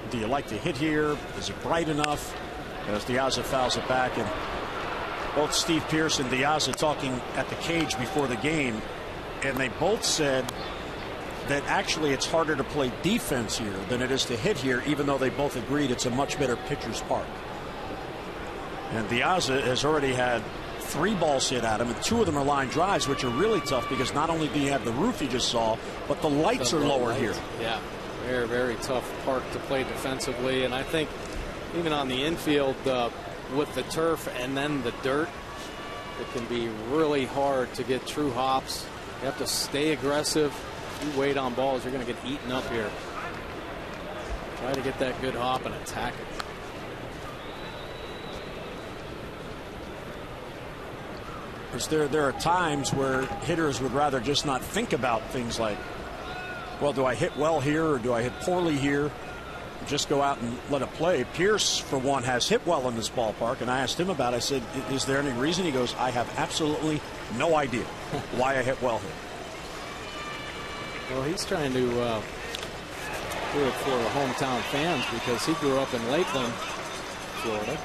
do you like to hit here? Is it bright enough? As Diaz fouls it back, and both Steve Pearce and Diaz talking at the cage before the game, and they both said that actually it's harder to play defense here than it is to hit here, even though they both agreed it's a much better pitcher's park. And Diaz has already had 3 balls hit at him, and 2 of them are line drives, which are really tough because not only do you have the roof you just saw, but the lights are lower here. Yeah, very, very tough park to play defensively. And I think even on the infield with the turf and then the dirt, it can be really hard to get true hops. You have to stay aggressive. If you wait on balls, you're going to get eaten up here. Try to get that good hop and attack it. There are times where hitters would rather just not think about things like, well, do I hit well here or do I hit poorly here? Just go out and let it play. Pearce, for one, has hit well in this ballpark, and I asked him about it. I said, is there any reason? He goes, I have absolutely no idea why I hit well here. Well, he's trying to do it for the hometown fans because he grew up in Lakeland, Florida.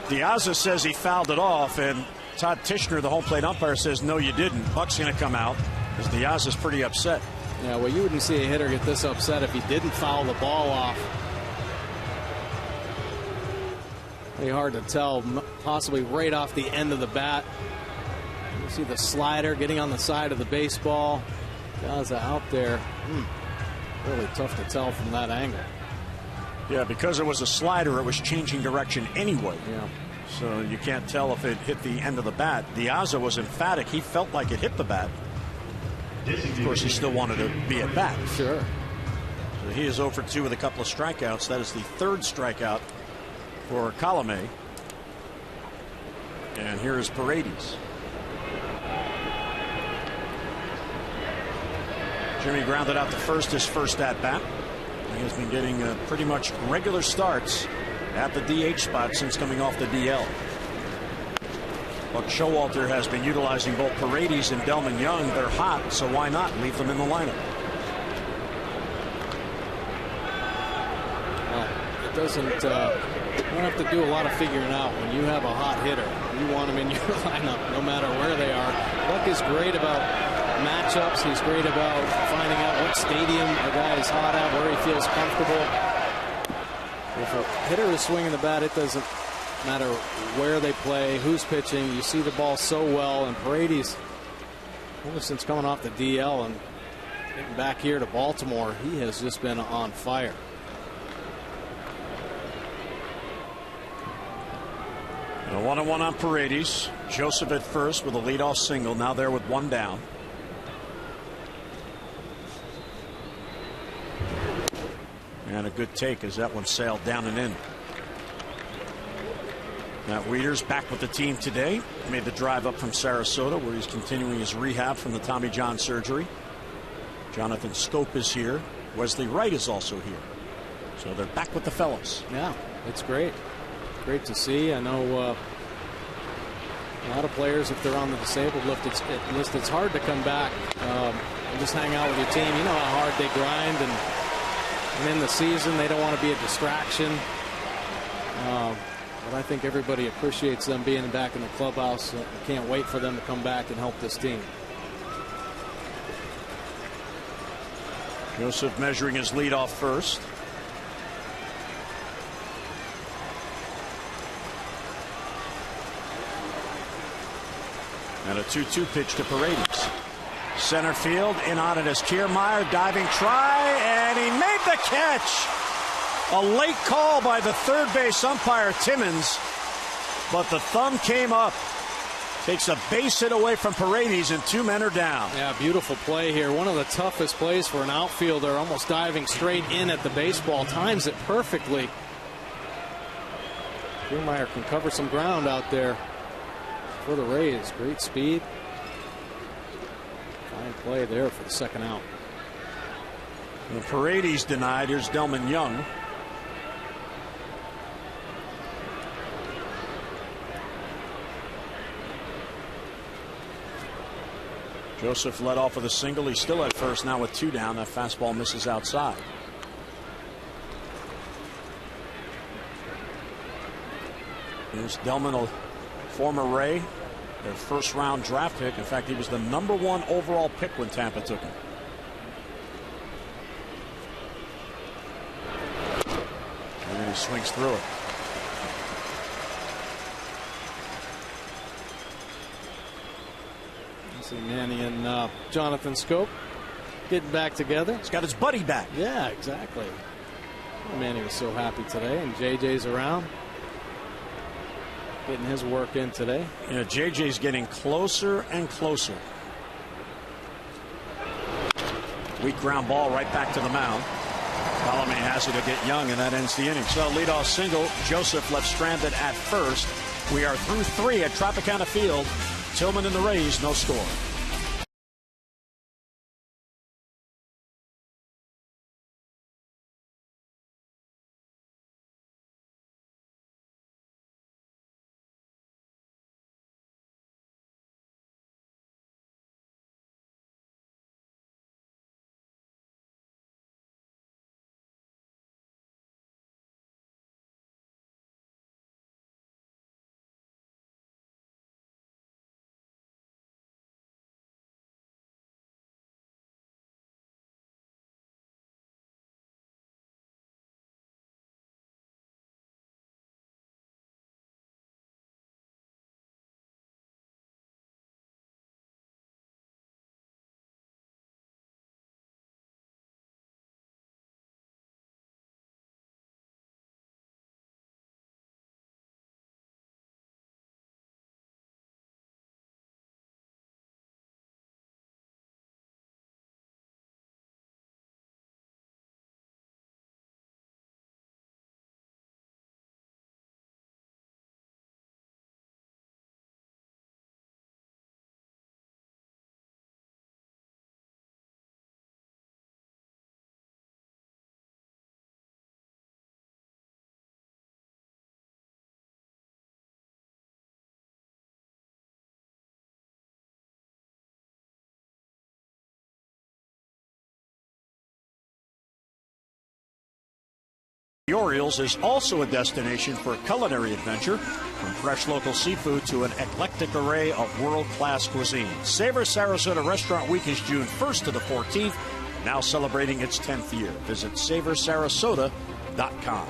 Diaz says he fouled it off, and Todd Tishner, the home plate umpire, says, no, you didn't. Buck's going to come out because Diaz is pretty upset. Yeah, well, you wouldn't see a hitter get this upset if he didn't foul the ball off. Pretty hard to tell, possibly right off the end of the bat. You see the slider getting on the side of the baseball. Gaza out there. Really tough to tell from that angle. Yeah, because it was a slider, it was changing direction anyway. Yeah. So you can't tell if it hit the end of the bat. Diaz was emphatic. He felt like it hit the bat. Of course, he still wanted to be at bat. Sure. So he is 0 for 2 with a couple of strikeouts. That is the 3rd strikeout for Colome. And here is Paredes. Jimmy grounded out the first, his first at bat. He has been getting pretty much regular starts at the DH spot since coming off the DL. Buck Showalter has been utilizing both Paredes and Delman Young. They're hot, so why not leave them in the lineup? Well, it doesn't. You don't have to do a lot of figuring out. When you have a hot hitter, you want them in your lineup no matter where they are. Buck is great about matchups. He's great about finding out what stadium a guy is hot at, where he feels comfortable. If a hitter is swinging the bat, it doesn't matter where they play, who's pitching. You see the ball so well, and Paredes, ever since coming off the DL and getting back here to Baltimore, he has just been on fire. And a 1-1 on Paredes. Joseph at first with a leadoff single. Now there with 1 down. And a good take as that one sailed down and in. Matt Wieters back with the team today. Made the drive up from Sarasota, where he's continuing his rehab from the Tommy John surgery. Jonathan Schoop is here. Wesley Wright is also here. So they're back with the fellows. Yeah, it's great. Great to see. I know a lot of players, if they're on the disabled list, it's hard to come back and just hang out with your team. You know how hard they grind, and in the season they don't want to be a distraction. But I think everybody appreciates them being back in the clubhouse. Can't wait for them to come back and help this team. Joseph measuring his leadoff first. And a 2-2 pitch to Paredes. Center field, in on it is Kiermaier, diving try, and he made the catch. A late call by the third base umpire Timmons, but the thumb came up. Takes a base hit away from Paredes, and 2 men are down. Yeah, beautiful play here. One of the toughest plays for an outfielder, almost diving straight in at the baseball. Times it perfectly. Kiermaier can cover some ground out there for the Rays. Great speed. Fine play there for the second out. And Paredes denied. Here's Delman Young. Joseph led off with a single. He's still at first now with 2 down. That fastball misses outside. Here's Delman, a former Ray, their first-round draft pick. In fact, he was the #1 overall pick when Tampa took him. And he swings through it. See Manny and Jonathan Scope getting back together. He's got his buddy back. Yeah, exactly. Manny was so happy today, and JJ's around, getting his work in today. Yeah, JJ's getting closer and closer. Weak ground ball right back to the mound. Colomé has it to get Young, and that ends the inning. So leadoff single. Joseph left stranded at first. We are through 3 at Tropicana Field. Tillman and the Rays, no score. The Orioles is also a destination for culinary adventure, from fresh local seafood to an eclectic array of world-class cuisine. Savor Sarasota Restaurant Week is June 1st to the 14th, now celebrating its 10th year. Visit savorsarasota.com.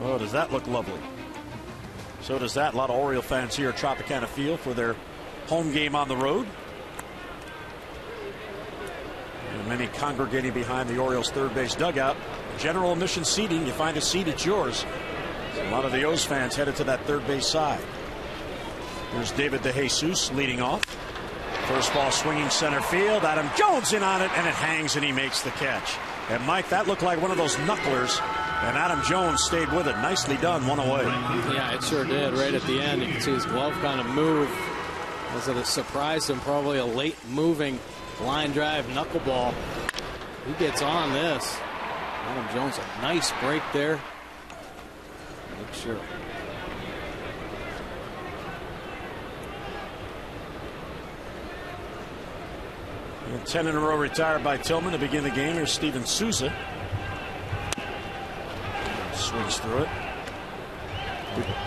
Oh, does that look lovely? So does that. A lot of Oriole fans here at Tropicana Field for their home game on the road. And many congregating behind the Orioles' third base dugout. General admission seating. You find a seat, it's yours. So a lot of the O's fans headed to that third base side. There's David DeJesus leading off. First ball swinging center field. Adam Jones in on it, and it hangs, and he makes the catch. And Mike, that looked like one of those knucklers, and Adam Jones stayed with it. Nicely done, one away. Yeah, it sure did. Right at the end, you can see his glove kind of move as it surprised him. Probably a late moving line drive knuckleball. He gets on this. Adam Jones, a nice break there. Make sure. And 10 in a row retired by Tillman to begin the game. Here's Steven Souza. Swings through it.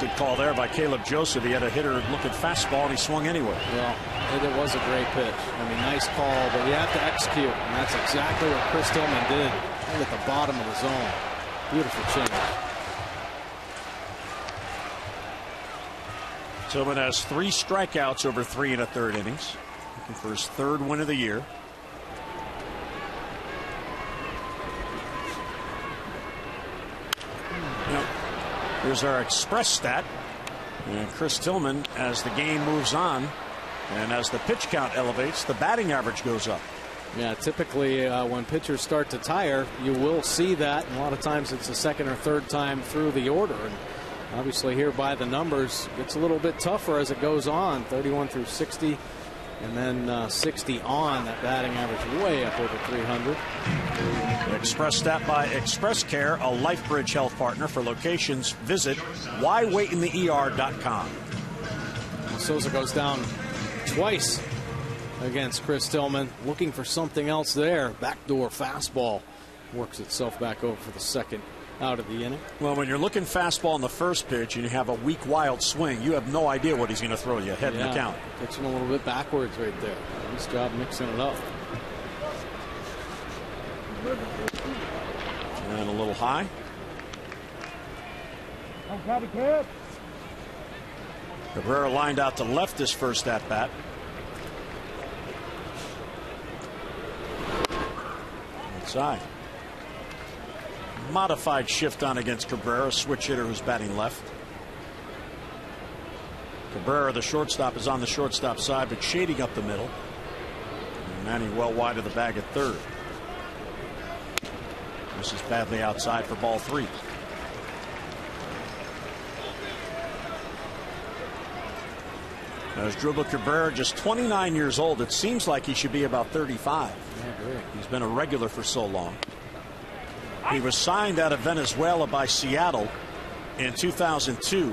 Good call there by Caleb Joseph. He had a hitter looking fastball, and he swung anyway. Well, it was a great pitch. I mean, nice call, but you have to execute, and that's exactly what Chris Tillman did. Right at the bottom of the zone. Beautiful change. Tillman has 3 strikeouts over 3 1/3 innings. Looking for his 3rd win of the year. Here's our express stat. And Chris Tillman, as the game moves on and as the pitch count elevates, the batting average goes up. Yeah, typically when pitchers start to tire, you will see that. And a lot of times it's the 2nd or 3rd time through the order. And obviously here by the numbers, it's a little bit tougher as it goes on. 31 through 60 and then 60 on. That batting average way up over 300. Express stat by Express Care, a LifeBridge health partner. For locations, visit whywaitintheer.com. Souza goes down twice against Chris Tillman. Looking for something else there. Backdoor fastball works itself back over for the second out of the inning. Well, when you're looking fastball in the first pitch and you have a weak, wild swing, you have no idea what he's going to throw you ahead in the count. Pitching a little bit backwards right there. Nice job mixing it up. And a little high. Cabrera lined out to left this first at bat. Inside. Modified shift on against Cabrera, switch hitter who's batting left. Cabrera, the shortstop, is on the shortstop side, but shading up the middle. And Manny well wide of the bag at third. This is badly outside for ball 3. As Dribble Cabrera, just 29 years old, it seems like he should be about 35. He's been a regular for so long. He was signed out of Venezuela by Seattle in 2002.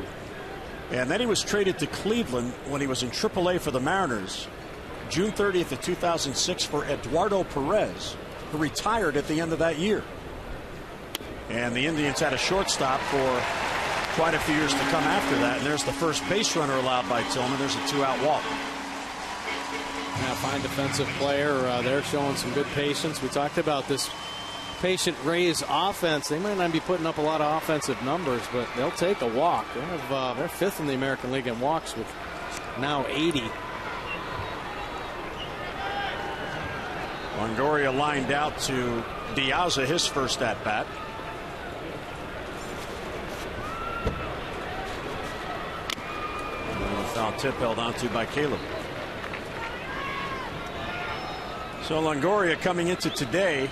And then he was traded to Cleveland when he was in AAA for the Mariners, June 30th of 2006, for Eduardo Perez, who retired at the end of that year. And the Indians had a shortstop for quite a few years to come after that. And there's the first base runner allowed by Tillman. There's a 2-out walk. Yeah, fine defensive player. They're showing some good patience. We talked about this patient Rays offense. They might not be putting up a lot of offensive numbers, but they'll take a walk. They have, they're 5th in the American League in walks with now 80. Longoria lined out to Diaza, his first at bat. Foul tip held onto by Caleb. So Longoria coming into today,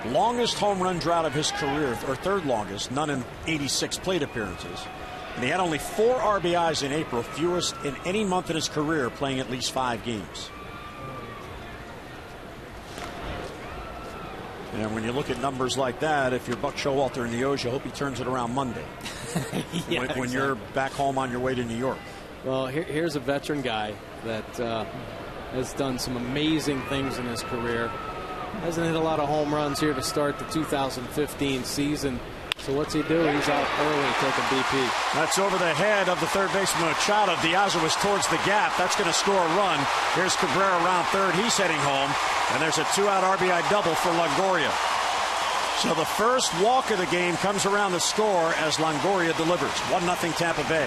longest home run drought of his career, or third longest, none in 86 plate appearances. And he had only 4 RBIs in April, fewest in any month in his career, playing at least 5 games. And when you look at numbers like that, if you're Buck Showalter in the O's, you hope he turns it around Monday. when you're back home on your way to New York. Well, here's a veteran guy that has done some amazing things in his career. Hasn't hit a lot of home runs here to start the 2015 season. So what's he do? He's out early taking BP. That's over the head of the third baseman Machado. Diaza was towards the gap. That's going to score a run. Here's Cabrera around third. He's heading home. And there's a 2-out RBI double for Longoria. So the first walk of the game comes around the score as Longoria delivers. 1-0 Tampa Bay.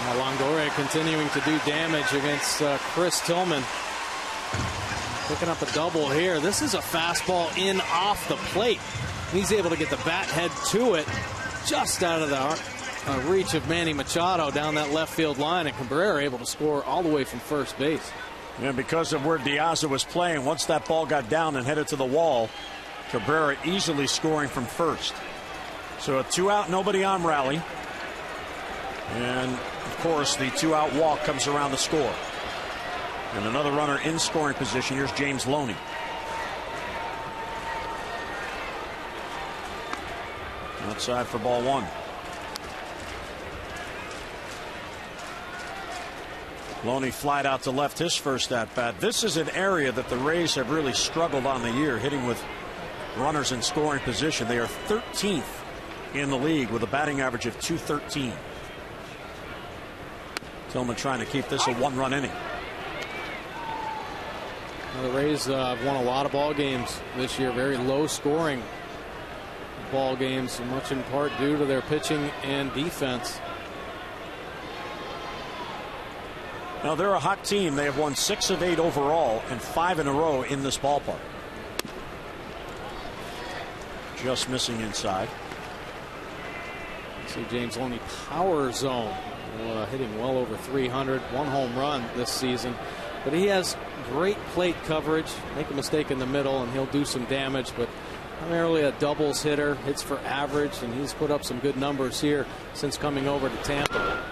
Now Longoria continuing to do damage against Chris Tillman. Picking up a double here. This is a fastball in off the plate. He's able to get the bat head to it just out of the reach of Manny Machado down that left field line, and Cabrera able to score all the way from first base. And because of where Diaza was playing, once that ball got down and headed to the wall, Cabrera easily scoring from first. So a 2-out, nobody on rally. And of course the 2-out walk comes around the score. And another runner in scoring position. Here's James Loney. Outside for ball 1. Loney flied out to left his first at bat. This is an area that the Rays have really struggled on the year, hitting with runners in scoring position. They are 13th in the league with a batting average of .213. Tillman trying to keep this a 1-run inning. Now the Rays have won a lot of ball games this year, very low scoring ball games, much in part due to their pitching and defense. Now they're a hot team. They have won 6 of 8 overall and 5 in a row in this ballpark. Just missing inside. See James Loney power zone, hitting well over 300, 1 home run this season. But he has great plate coverage. Make a mistake in the middle and he'll do some damage, but primarily a doubles hitter, hits for average, and he's put up some good numbers here since coming over to Tampa.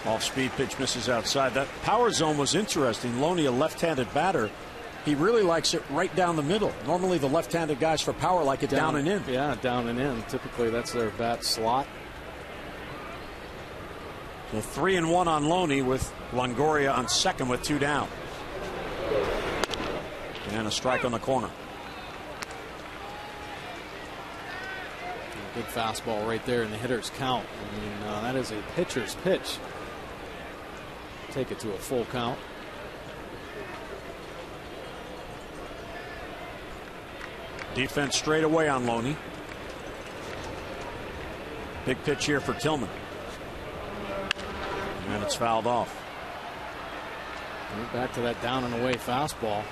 Off-speed pitch misses outside. That power zone was interesting. Loney, a left-handed batter, he really likes it right down the middle. Normally the left-handed guys for power like it down and in. Yeah, down and in. Typically that's their bat slot. The 3-1 on Loney with Longoria on second with 2 down. And a strike on the corner. Good fastball right there in the hitter's count. I mean, that is a pitcher's pitch. Take it to a full count. Defense straight away on Loney. Big pitch here for Tillman. And it's fouled off. Back to that down and away fastball.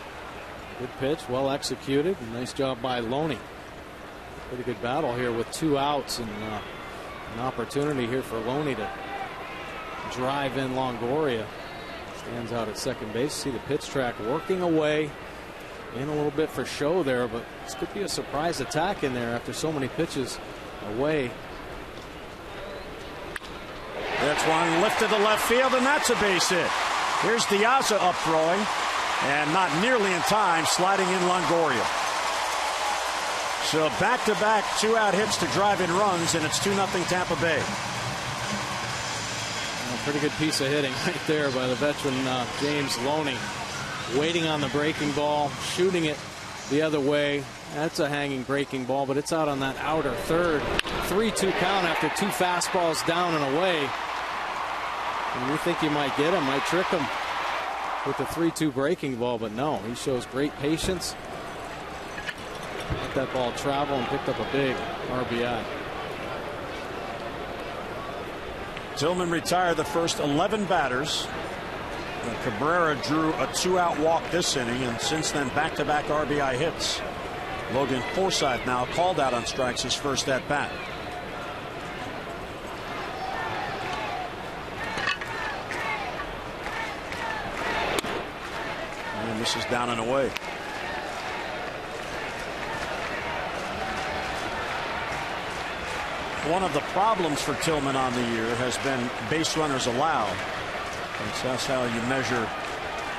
Good pitch, well executed. Nice job by Loney. Pretty good battle here with 2 outs and an opportunity here for Loney to drive in Longoria. Stands out at second base. See the pitch track working away. In a little bit for show there, but this could be a surprise attack in there after so many pitches away. That's one lifted to left field, and that's a base hit. Here's Diaza up throwing, and not nearly in time, sliding in Longoria. So back-to-back 2-out hits to drive in runs, and it's 2-0 Tampa Bay. A pretty good piece of hitting right there by the veteran James Loney. Waiting on the breaking ball, shooting it the other way. That's a hanging breaking ball, but it's out on that outer third. 3-2 count after 2 fastballs down and away. And you think you might get him, might trick him with the 3-2 breaking ball, but no, he shows great patience. Let that ball travel and picked up a big RBI. Tillman retired the first 11 batters. Cabrera drew a 2-out walk this inning, and since then back-to-back RBI hits. Logan Forsythe now called out on strikes his first at bat. And this is down and away. One of the problems for Tillman on the year has been base runners allowed. That's how you measure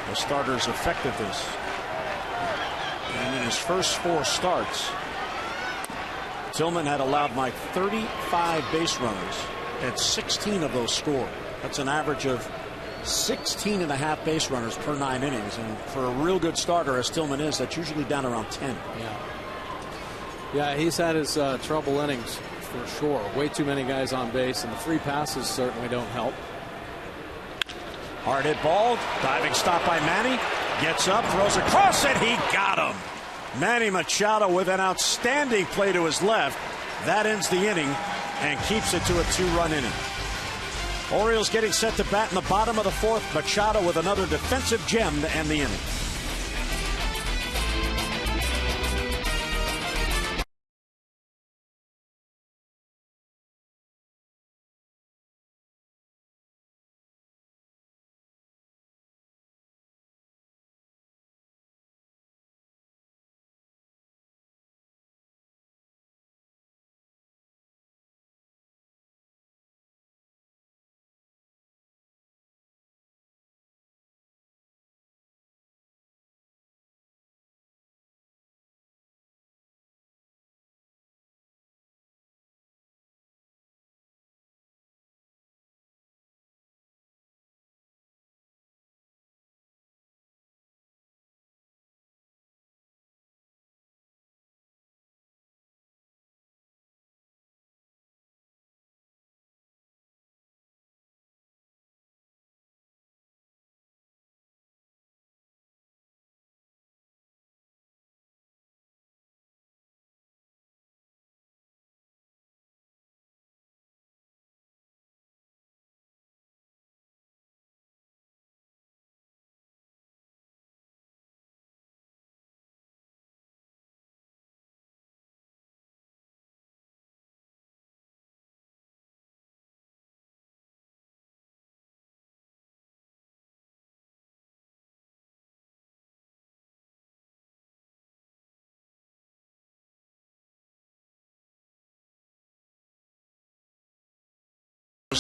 the starter's effectiveness. And in his first 4 starts, Tillman had allowed Mike 35 base runners, and 16 of those scored. That's an average of 16.5 base runners per 9 innings. And for a real good starter, as Tillman is, that's usually down around 10. Yeah, he's had his trouble innings for sure. Way too many guys on base, and the free passes certainly don't help. Hard hit ball, diving stop by Manny, gets up, throws across it, he got him. Manny Machado with an outstanding play to his left. That ends the inning and keeps it to a 2-run inning. Orioles getting set to bat in the bottom of the 4th. Machado with another defensive gem to end the inning.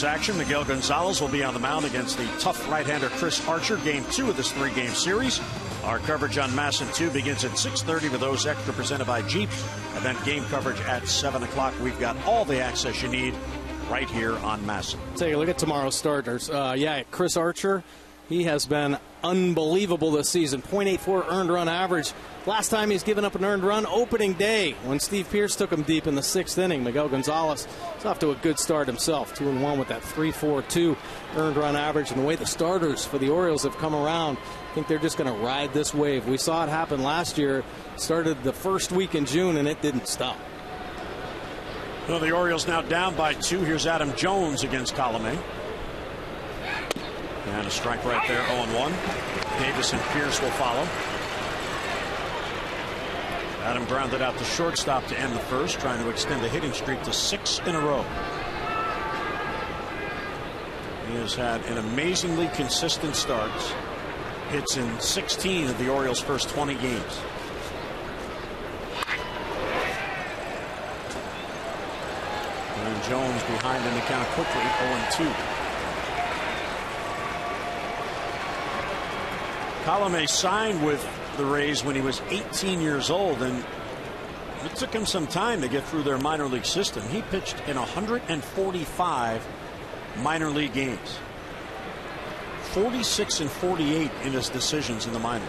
Action. Miguel Gonzalez will be on the mound against the tough right-hander Chris Archer. Game 2 of this 3-game series. Our coverage on MASN 2 begins at 6:30 with those extra presented by Jeep. And then game coverage at 7 o'clock. We've got all the access you need right here on Masson. Take a look at tomorrow's starters. Chris Archer, he has been unbelievable this season. .84 earned run average. Last time he's given up an earned run, opening day, when Steve Pearce took him deep in the 6th inning. Miguel Gonzalez is off to a good start himself. 2-1 with that 3.42 earned run average. And the way the starters for the Orioles have come around, I think they're just going to ride this wave. We saw it happen last year. Started the first week in June, and it didn't stop. Well, the Orioles now down by 2. Here's Adam Jones against Colomé. And a strike right there, 0-1. Davis and Pearce will follow. Adam grounded out the shortstop to end the first, trying to extend a hitting streak to 6 in a row. He has had an amazingly consistent start. Hits in 16 of the Orioles' first 20 games. And Jones behind in the count quickly, 0-2. Colomé signed with the Rays when he was 18 years old, and it took him some time to get through their minor league system. He pitched in 145 minor league games. 46 and 48 in his decisions in the minors.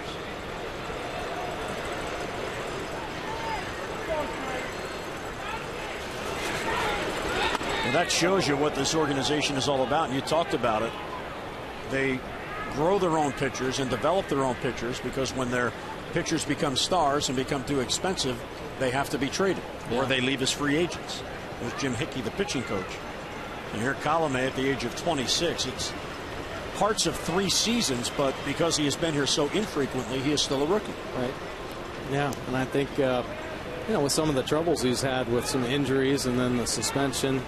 And that shows you what this organization is all about, and you talked about it. They grow their own pitchers and develop their own pitchers, because when their pitchers become stars and become too expensive, they have to be traded, or they leave as free agents. There's Jim Hickey, the pitching coach. And here Colomé at the age of 26. It's parts of 3 seasons, but because he has been here so infrequently, he is still a rookie. Right. Yeah, and I think with some of the troubles he's had with some injuries and then the suspension,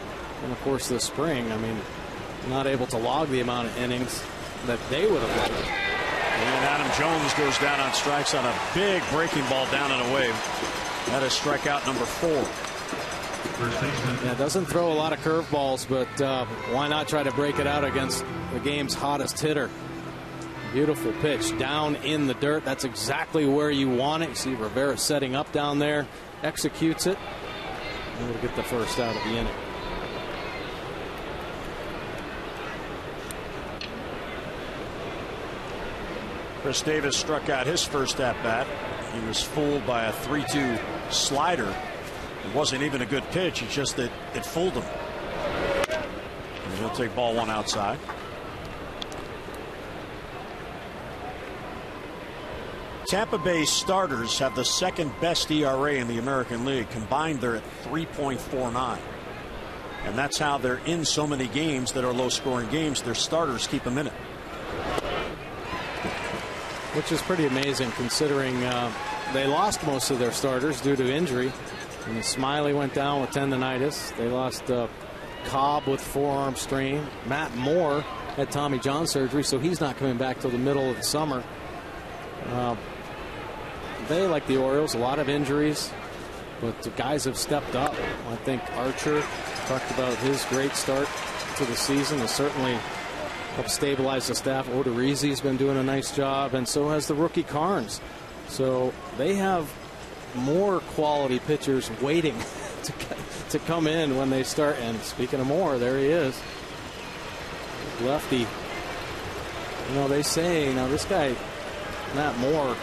and of course this spring, not able to log the amount of innings that they would have liked. And Adam Jones goes down on strikes on a big breaking ball down and away. That is strikeout number 4. Yeah, doesn't throw a lot of curveballs, but why not try to break it out against the game's hottest hitter? Beautiful pitch down in the dirt. That's exactly where you want it. You see Rivera setting up down there, executes it, and we'll get the first out of the inning. Chris Davis struck out his first at bat. He was fooled by a 3-2 slider. It wasn't even a good pitch. It's just that it fooled him. And he'll take ball 1 outside. Tampa Bay starters have the second best ERA in the American League. Combined, they're at 3.49. And that's how they're in so many games that are low scoring games. Their starters keep them in it. Which is pretty amazing, considering they lost most of their starters due to injury. And Smiley went down with tendonitis. They lost Cobb with forearm strain. Matt Moore had Tommy John surgery, so he's not coming back till the middle of the summer. They, like the Orioles, a lot of injuries, but the guys have stepped up. I think Archer talked about his great start to the season. Has certainly helped stabilize the staff. Odorizzi's been doing a nice job, and so has the rookie Carnes. So they have more quality pitchers waiting to come in when they start. And speaking of Moore, there he is, lefty. They say this guy Matt Moore,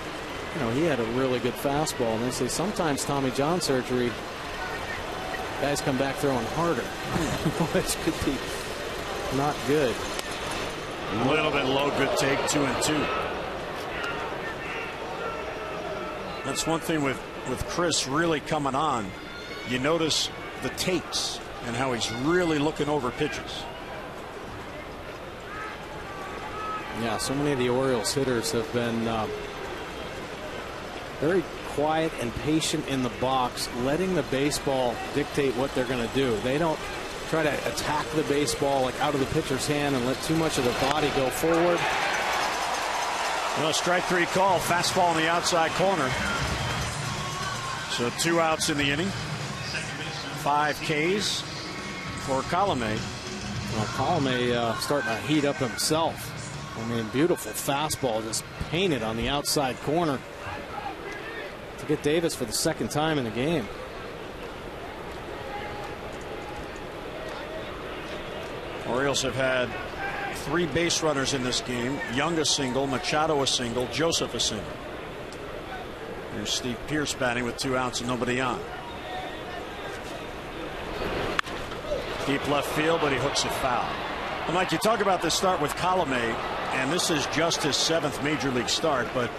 he had a really good fastball, and they say sometimes Tommy John surgery, guys come back throwing harder, which could be not good. A little bit low, good take, 2-2. That's one thing with Chris really coming on. You notice the takes and how he's really looking over pitches. Yeah, so many of the Orioles hitters have been very quiet and patient in the box, letting the baseball dictate what they're going to do. They don't try to attack the baseball out of the pitcher's hand and let too much of their body go forward. Well, strike 3 call, fastball in the outside corner. So 2 outs in the inning. 5 Ks for Colomé. Well, Colomé starting to heat up himself. Beautiful fastball just painted on the outside corner to get Davis for the second time in the game. Orioles have had 3 base runners in this game. Young a single, Machado a single, Joseph a single. Here's Steve Pearce batting with 2 outs and nobody on. Deep left field, but he hooks it foul. And Mike, you talk about this start with Colomé, and this is just his 7th major league start, but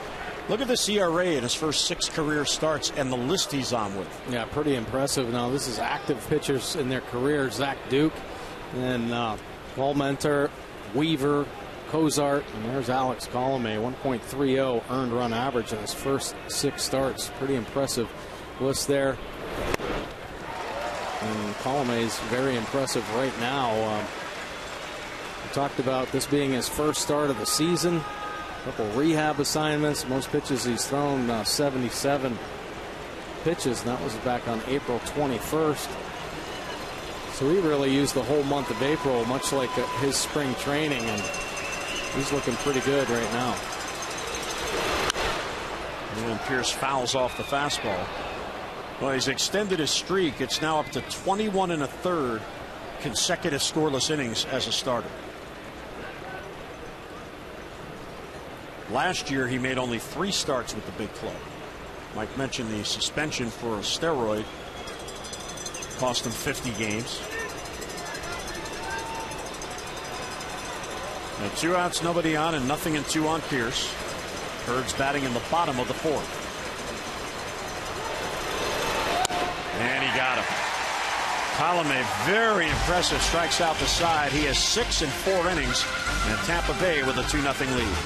look at this ERA in his first 6 career starts and the list he's on with. Yeah, pretty impressive. Now, this is active pitchers in their career. Zach Duke, and Paul Mentor, Weaver, Cozart, and there's Alex Colomé. 1.30 earned run average in his first 6 starts. Pretty impressive list there. And Colomé is very impressive right now. We talked about this being his first start of the season. A couple rehab assignments. Most pitches he's thrown 77 pitches, and that was back on April 21st. So he really used the whole month of April, much like his spring training, and he's looking pretty good right now. And Pearce fouls off the fastball. Well, he's extended his streak. It's now up to 21 1/3 consecutive scoreless innings as a starter. Last year, he made only 3 starts with the big club. Mike mentioned the suspension for a steroid cost him 50 games. Now 2 outs, nobody on, and nothing in 2 on Pearce. Bird's batting in the bottom of the 4th. And he got him. Colomé, very impressive, strikes out the side. He has 6 in 4 innings, and Tampa Bay with a 2-0 lead.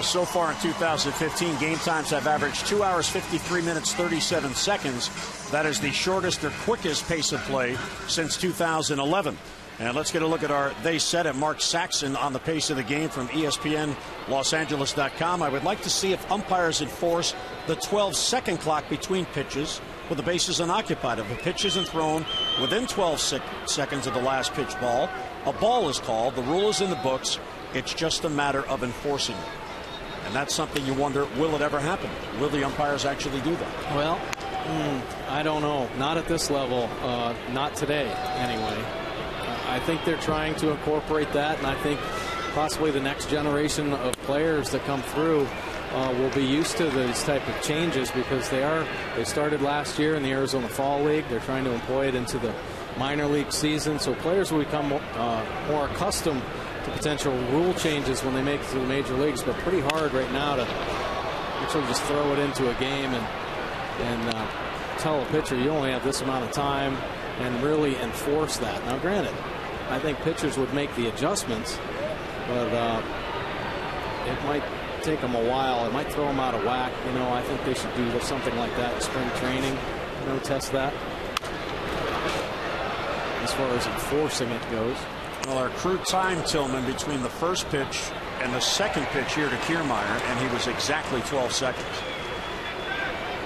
So far in 2015, game times have averaged 2 hours, 53 minutes, 37 seconds. That is the shortest or quickest pace of play since 2011. And let's get a look at our They Said It. Mark Saxon on the pace of the game from ESPN LosAngeles.com. I would like to see if umpires enforce the 12-second clock between pitches with the bases unoccupied. If a pitch isn't thrown within 12 seconds of the last pitch ball, a ball is called. The rule is in the books. It's just a matter of enforcing it. And that's something you wonder, will it ever happen? Will the umpires actually do that? Well, I don't know. Not at this level. Not today, anyway. I think they're trying to incorporate that, and I think possibly the next generation of players that come through will be used to these type of changes, because they started last year in the Arizona Fall League. They're trying to employ it into the minor league season, so players will become more accustomed to potential rule changes when they make it to the major leagues. But pretty hard right now to actually just throw it into a game and tell a pitcher you only have this amount of time and really enforce that. Now granted, I think pitchers would make the adjustments, but it might take them a while. It might throw them out of whack. I think they should do something like that in spring training. Test that as far as enforcing it goes. Well, our crew time, Tillman, between the first pitch And the second pitch here to Kiermaier, and he was exactly 12 seconds.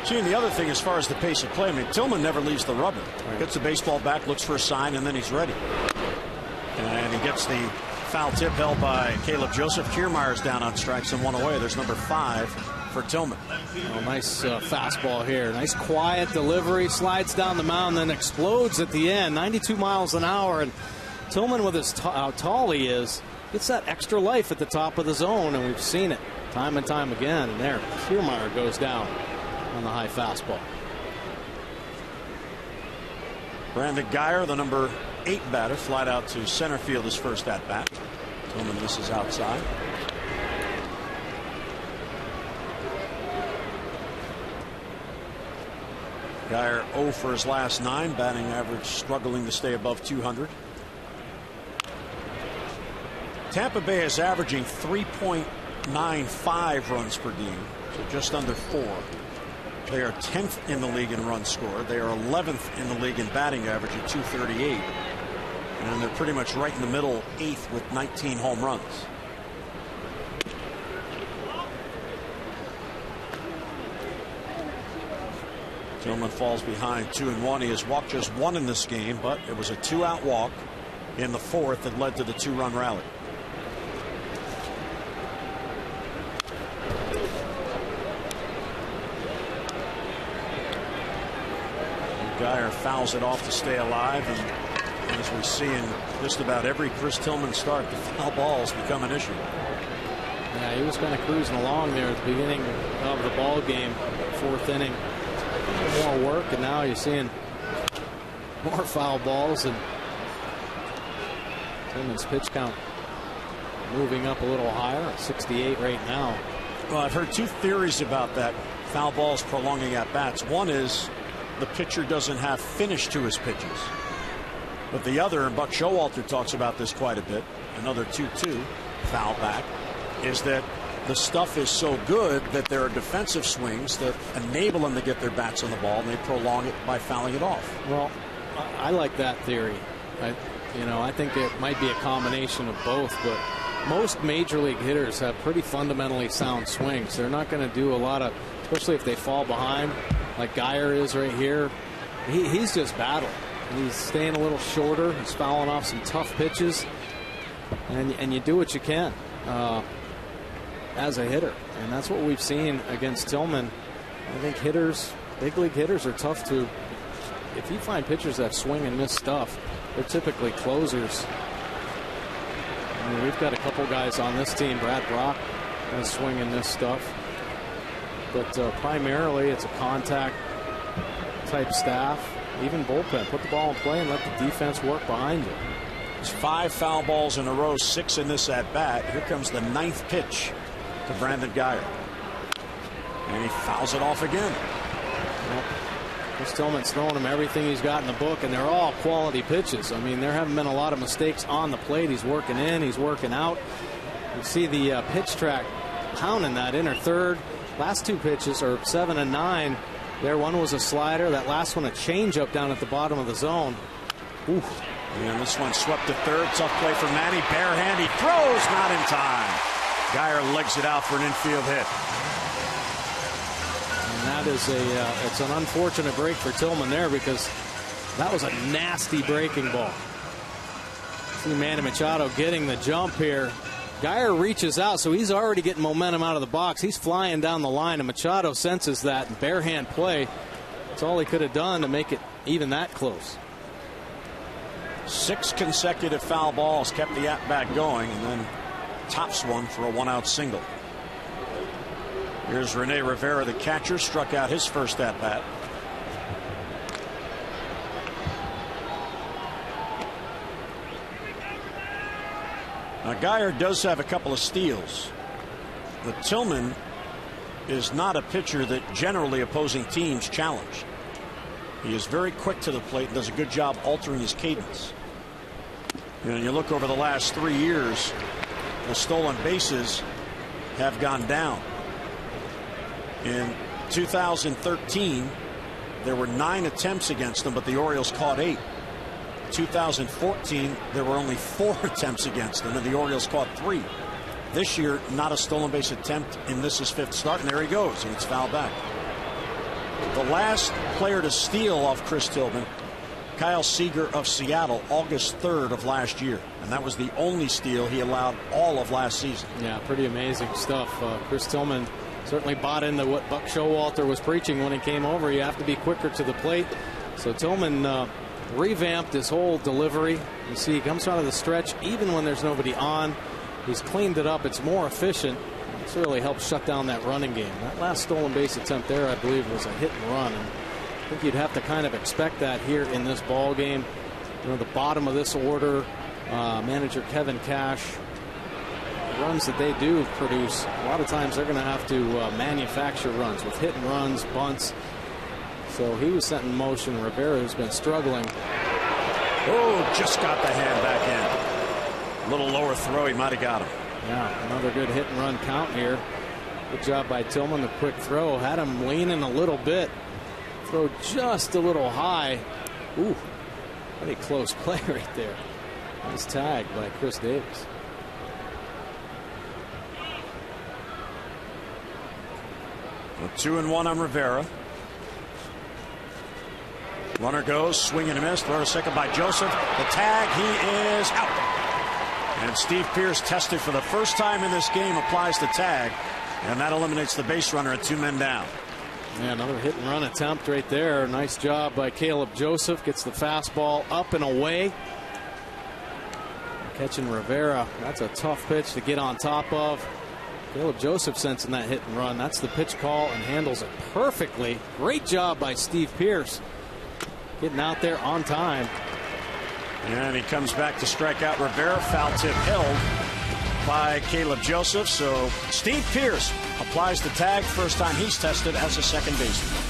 See, and the other thing as far as the pace of play, I mean, Tillman never leaves the rubber. Gets the baseball back, looks for a sign, and then he's ready. And he gets the foul tip held by Caleb Joseph. Kiermaier's down on strikes and one away. There's number 5 for Tillman. Oh, nice fastball here. Nice quiet delivery. Slides down the mound, then explodes at the end. 92 miles an hour. And Tillman, with how tall he is, gets that extra life at the top of the zone, and we've seen it time and time again. And there, Kiermaier goes down on the high fastball. Brandon Guyer, the number 8 batter, flied out to center field his first at bat. Tillman misses outside. Guyer 0 for his last 9, batting average struggling to stay above 200. Tampa Bay is averaging 3.95 runs per game, so just under 4. They are 10th in the league in runs scored. They are 11th in the league in batting average at 238. And they're pretty much right in the middle, 8th with 19 home runs. Tillman falls behind 2-1. He has walked just 1 in this game, but it was a 2-out walk in the 4th that led to the 2-run rally. Guyer fouls it off to stay alive, and as we see in just about every Chris Tillman start, the foul balls become an issue. Yeah, he was kind of cruising along there at the beginning of the ball game, 4th inning. More work, and now you're seeing more foul balls, and Tillman's pitch count moving up a little higher, 68 right now. Well, I've heard 2 theories about that. Foul balls prolonging at bats. One is the pitcher doesn't have finish to his pitches. But the other, and Buck Showalter talks about this quite a bit, another 2-2 foul back, is that the stuff is so good that there are defensive swings that enable them to get their bats on the ball, and they prolong it by fouling it off. Well, I like that theory. I think it might be a combination of both, but most major league hitters have pretty fundamentally sound swings. They're not going to do a lot of, especially if they fall behind, like Guyer is right here. He's just battling. He's staying a little shorter. He's fouling off some tough pitches, and you do what you can as a hitter, and that's what we've seen against Tillman. I think hitters, big league hitters, are tough to. If you find pitchers that swing and miss stuff, they're typically closers. I mean, we've got a couple guys on this team. Brad Brock has swing and miss stuff. But primarily it's a contact type staff, even bullpen. Put the ball in play and let the defense work behind you. There's 5 foul balls in a row, 6 in this at bat. Here comes the 9th pitch to Brandon Guyer, and he fouls it off again. Well, Chris Tillman's throwing him everything he's got in the book, and they're all quality pitches. I mean, there haven't been a lot of mistakes on the plate. He's working in, he's working out. You see the pitch track pounding that inner third. Last 2 pitches are 7 and 9. There, one was a slider. That last one a changeup down at the bottom of the zone. Oof. And this one swept to third. Tough play for Manny. Bare hand. He throws, not in time. Guyer legs it out for an infield hit. And that is it's an unfortunate break for Tillman there, because that was a nasty breaking ball. See Manny Machado getting the jump here. Guyer reaches out, so he's already getting momentum out of the box. He's flying down the line, and Machado senses that. And bare hand play. That's all he could have done to make it even that close. 6 consecutive foul balls kept the at-bat going, and then tops one for a 1-out single. Here's Rene Rivera, the catcher, struck out his first at-bat. Now, Guyer does have a couple of steals, but Tillman is not a pitcher that generally opposing teams challenge. He is very quick to the plate and does a good job altering his cadence. And you look over the last 3 years, the stolen bases have gone down. In 2013, there were 9 attempts against them, but the Orioles caught 8. 2014, there were only 4 attempts against them, and the Orioles caught 3. This year, not a stolen base attempt in this his 5th start, and there he goes. He gets fouled back. The last player to steal off Chris Tillman, Kyle Seager of Seattle, August 3rd of last year, and that was the only steal he allowed all of last season. Yeah, pretty amazing stuff. Chris Tillman certainly bought into what Buck Showalter was preaching when he came over. You have to be quicker to the plate. So Tillman revamped his whole delivery. You see, he comes out of the stretch even when there's nobody on. He's cleaned it up. It's more efficient. It's really helped shut down that running game. That last stolen base attempt there, I believe, was a hit and run. And I think you'd have to kind of expect that here in this ball game. You know, the bottom of this order, manager Kevin Cash, the runs that they do produce, a lot of times they're going to have to manufacture runs with hit and runs, bunts. So he was set in motion. Rivera, who's been struggling. Oh, just got the hand back in. A little lower throw, he might have got him. Yeah, another good hit and run count here. Good job by Tillman. The quick throw had him leaning a little bit. Throw just a little high. Ooh, pretty close play right there. Nice tag by Chris Davis. A 2-1 on Rivera. Runner goes, swing and a miss. Throw to second by Joseph. The tag, he is out. And Steve Pearce, tested for the first time in this game, applies the tag, and that eliminates the base runner at 2 men down. Yeah, another hit and run attempt right there. Nice job by Caleb Joseph. Gets the fastball up and away. Catching Rivera. That's a tough pitch to get on top of. Caleb Joseph sensing that hit and run. That's the pitch call and handles it perfectly. Great job by Steve Pearce. Getting out there on time. And he comes back to strike out Rivera. Foul tip held by Caleb Joseph. So Steve Pearce applies the tag. First time he's tested as a second baseman.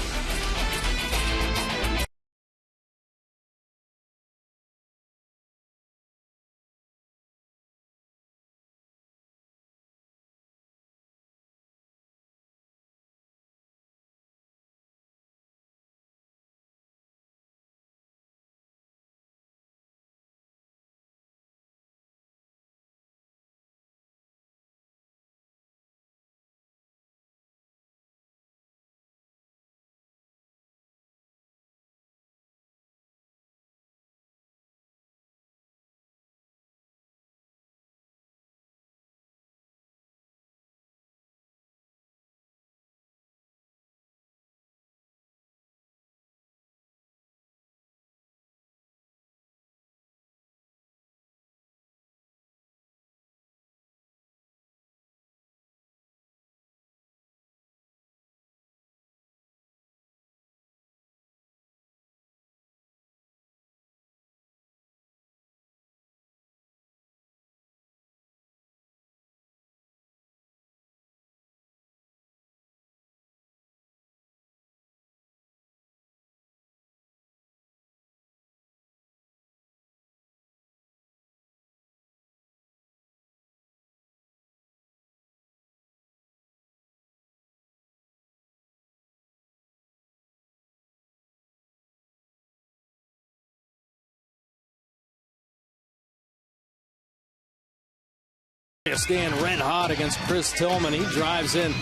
Staying red hot against Chris Tillman. He drives in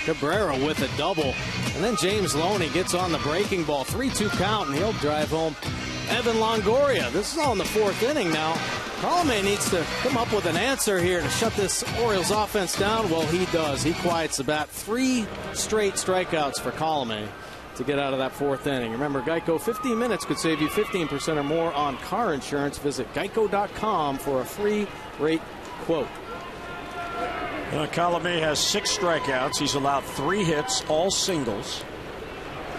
Cabrera with a double. And then James Loney gets on the breaking ball. 3-2 count, and he'll drive home Evan Longoria. This is all in the 4th inning now. Colomé needs to come up with an answer here to shut this Orioles offense down. Well, he does. He quiets the bat. 3 straight strikeouts for Colomé to get out of that 4th inning. Remember, Geico, 15 minutes could save you 15% or more on car insurance. Visit geico.com for a free rate quote. Colomé has 6 strikeouts. He's allowed 3 hits, all singles.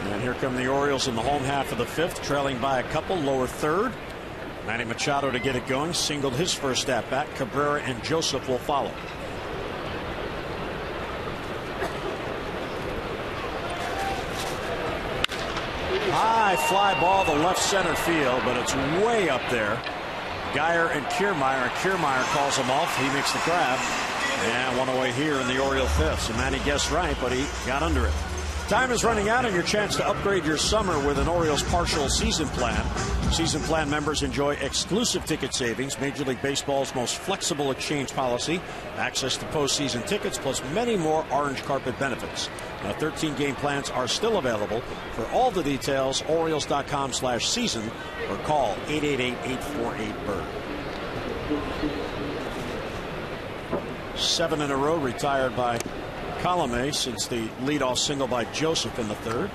And here come the Orioles in the home half of the 5th, trailing by a couple, lower 3rd. Manny Machado to get it going, singled his first at bat. Cabrera and Joseph will follow. High fly ball to left center field, but it's way up there. Geyer and Kiermaier calls him off. He makes the grab. And one away here in the Oriole 5th. So Manny guessed right, but he got under it. Time is running out and your chance to upgrade your summer with an Orioles partial season plan. Season plan members enjoy exclusive ticket savings, Major League Baseball's most flexible exchange policy, access to postseason tickets, plus many more orange carpet benefits. Now, 13-game plans are still available. For all the details, Orioles.com/season or call 888-848-BIRD. 7 in a row retired by Colomé since the leadoff single by Joseph in the third.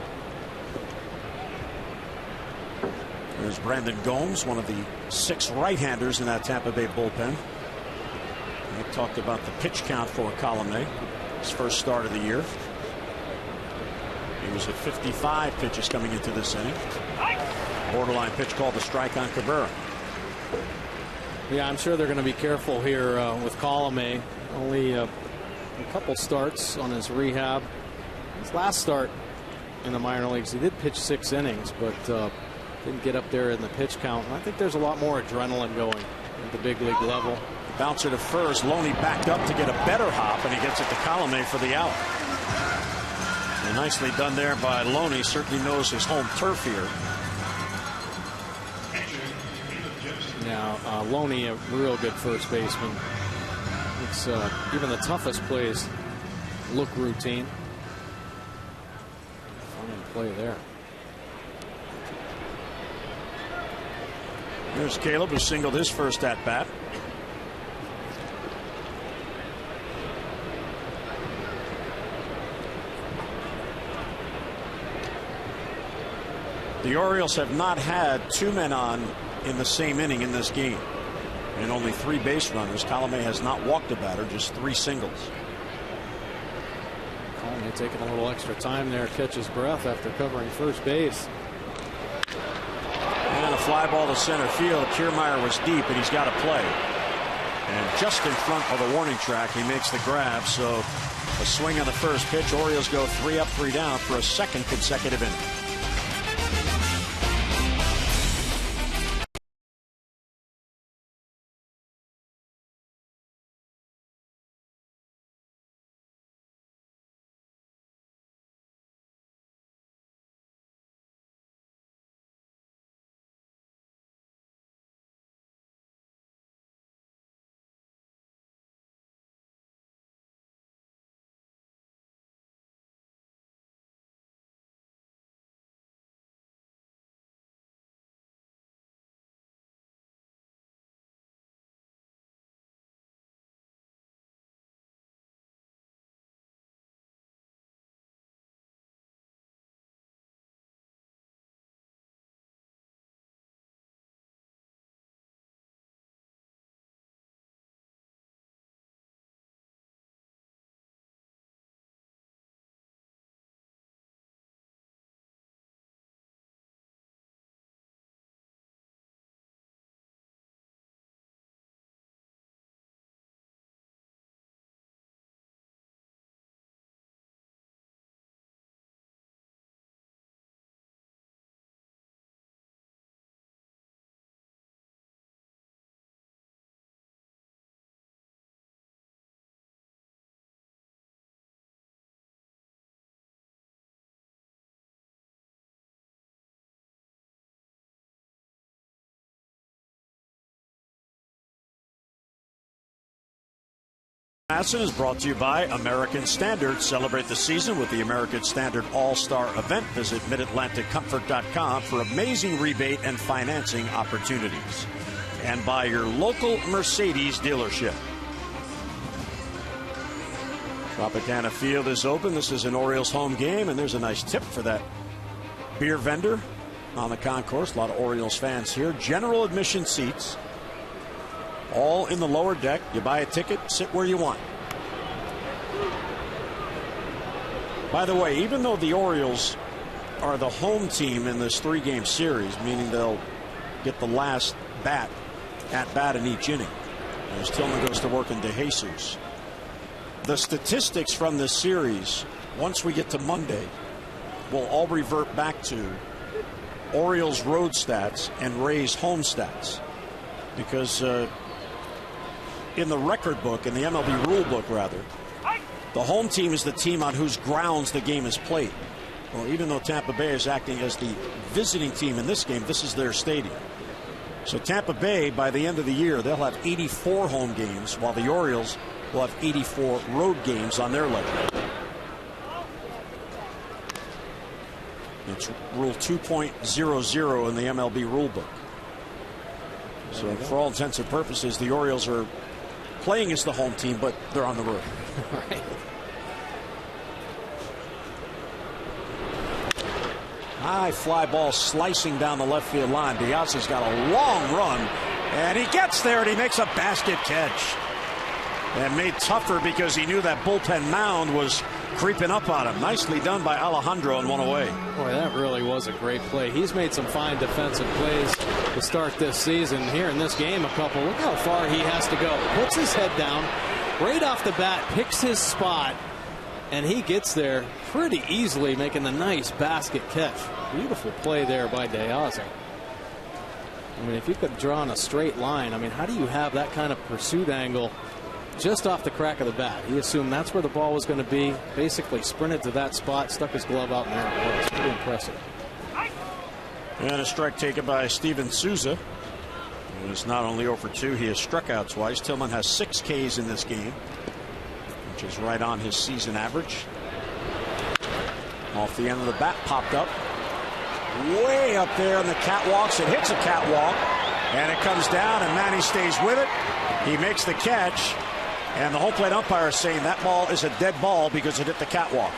There's Brandon Gomes, one of the 6 right-handers in that Tampa Bay bullpen. We talked about the pitch count for Colomé, his first start of the year. He was at 55 pitches coming into this inning. Borderline pitch called a strike on Cabrera. Yeah, I'm sure they're going to be careful here with Colomé. Only a couple starts on his rehab. His last start in the minor leagues, he did pitch 6 innings, but didn't get up there in the pitch count. And I think there's a lot more adrenaline going at the big league level. Bouncer to first. Loney backed up to get a better hop, and he gets it to Colomé for the out. And nicely done there by Loney. Certainly knows his home turf here. Now, Loney, a real good first baseman. It's even the toughest plays look routine. Fine play there. There's Caleb, who singled his first at bat. The Orioles have not had 2 men on in the same inning in this game, and only 3 base runners. Colomé has not walked a batter, just 3 singles. Colomé taking a little extra time there, catch his breath after covering first base. And a fly ball to center field. Kiermaier was deep, and he's got to play. And just in front of the warning track, he makes the grab. So a swing on the first pitch. Orioles go 3 up, 3 down for a second consecutive inning. Masson is brought to you by American Standard. Celebrate the season with the American Standard All-Star event. Visit MidAtlanticComfort.com for amazing rebate and financing opportunities. And by your local Mercedes dealership. Tropicana Field is open. This is an Orioles home game, and there's a nice tip for that beer vendor on the concourse. A lot of Orioles fans here. General admission seats. All in the lower deck. You buy a ticket, sit where you want. By the way, even though the Orioles are the home team in this 3-game series, meaning they'll get the last at bat in each inning, as Tillman goes to work in DeJesus. The statistics from this series, once we get to Monday, will all revert back to Orioles road stats and Rays home stats, because in the record book, in the MLB rule book rather, the home team is the team on whose grounds the game is played. Well, even though Tampa Bay is acting as the visiting team in this game, this is their stadium. So Tampa Bay, by the end of the year, they'll have 84 home games, while the Orioles will have 84 road games on their level. It's Rule 2.00 in the MLB rulebook. So for all intents and purposes, the Orioles are playing as the home team, but they're on the road. Right. High fly ball slicing down the left field line. Diaz's got a long run, and he gets there, and he makes a basket catch. And made tougher because he knew that bullpen mound was creeping up on him. Nicely done by Alejandro and one away. Boy, that really was a great play. He's made some fine defensive plays to start this season. Here in this game, a couple. Look how far he has to go. Puts his head down right off the bat, picks his spot, and he gets there pretty easily, making the nice basket catch. Beautiful play there by Diaz. I mean, if you could draw on a straight line, I mean, how do you have that kind of pursuit angle just off the crack of the bat? He assumed that's where the ball was going to be, basically sprinted to that spot, stuck his glove out, and there it was. Pretty impressive. And a strike taken by Steven Souza. He's not only 0 for 2, he has struck out twice. Tillman has 6 Ks in this game, which is right on his season average. Off the end of the bat, popped up. Way up there on the catwalks. It hits a catwalk, and it comes down, and Manny stays with it. He makes the catch, and the home plate umpire is saying that ball is a dead ball because it hit the catwalk.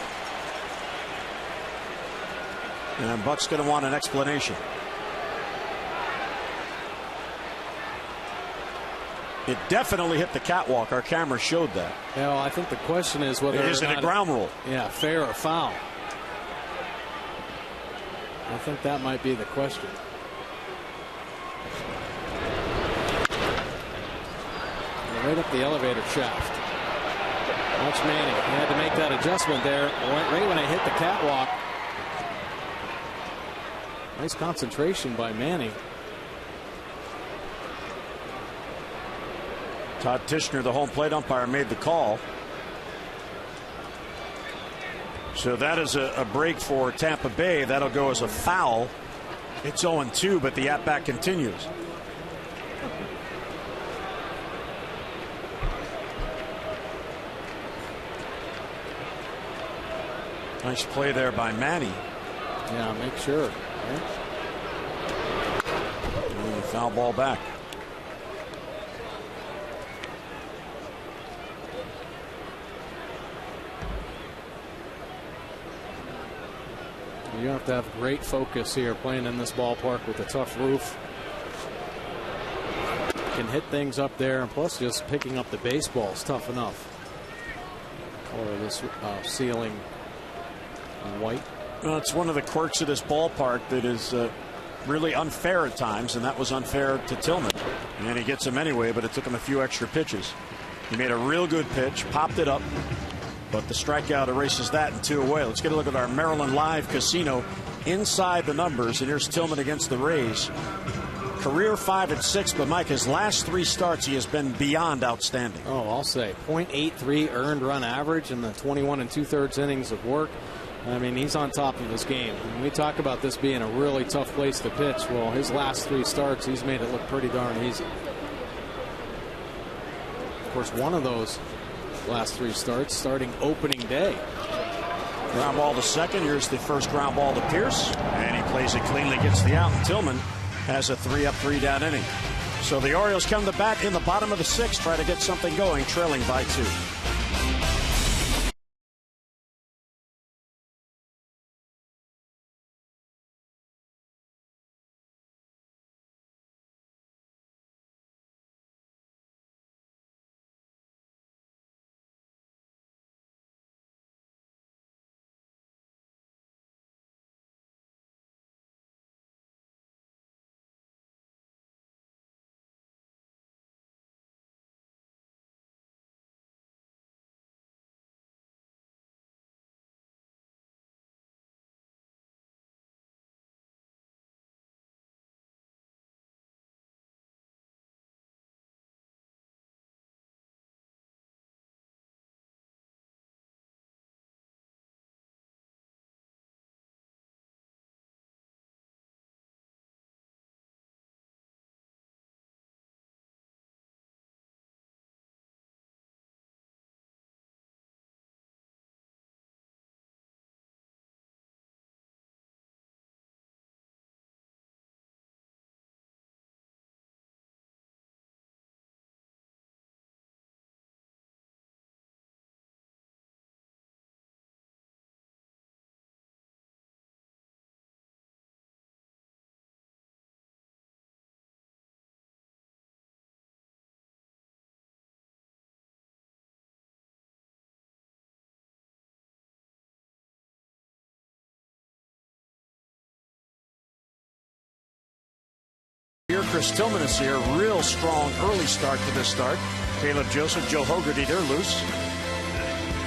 And Buck's going to want an explanation. It definitely hit the catwalk. Our camera showed that. Yeah, well, I think the question is whether is it a ground rule? Yeah, fair or foul. I think that might be the question. Right up the elevator shaft. Watch Manning. He had to make that adjustment there right when it hit the catwalk. Nice concentration by Manning. Todd Tishner, the home plate umpire, made the call. So that is a break for Tampa Bay. That'll go as a foul. It's 0-2, but the at-bat continues. Nice play there by Manny. Yeah, make sure. Right? And the foul ball back. You have to have great focus here playing in this ballpark with a tough roof. Can hit things up there, and plus just picking up the baseball is tough enough. Color this ceiling in white. Well, it's one of the quirks of this ballpark that is really unfair at times, and that was unfair to Tillman. And he gets him anyway, but it took him a few extra pitches. He made a real good pitch, popped it up, but the strikeout erases that and 2 away. Let's get a look at our Maryland Live Casino inside the numbers. And here's Tillman against the Rays. Career 5 and 6, but Mike, his last 3 starts, he has been beyond outstanding. Oh, I'll say 0.83 earned run average in the 21 2/3 innings of work. I mean, he's on top of his game. When we talk about this being a really tough place to pitch, well, his last 3 starts, he's made it look pretty darn easy. Of course, one of those last 3 starts starting opening day. Ground ball to second. Here's the first ground ball to Pierce, and he plays it cleanly, gets the out. And Tillman has a 3-up, 3-down inning. So the Orioles come to bat in the bottom of the 6th, try to get something going, trailing by 2. here. Chris Tillman is here. Real strong early start to this start. Caleb Joseph, Joe Hogarty, they're loose.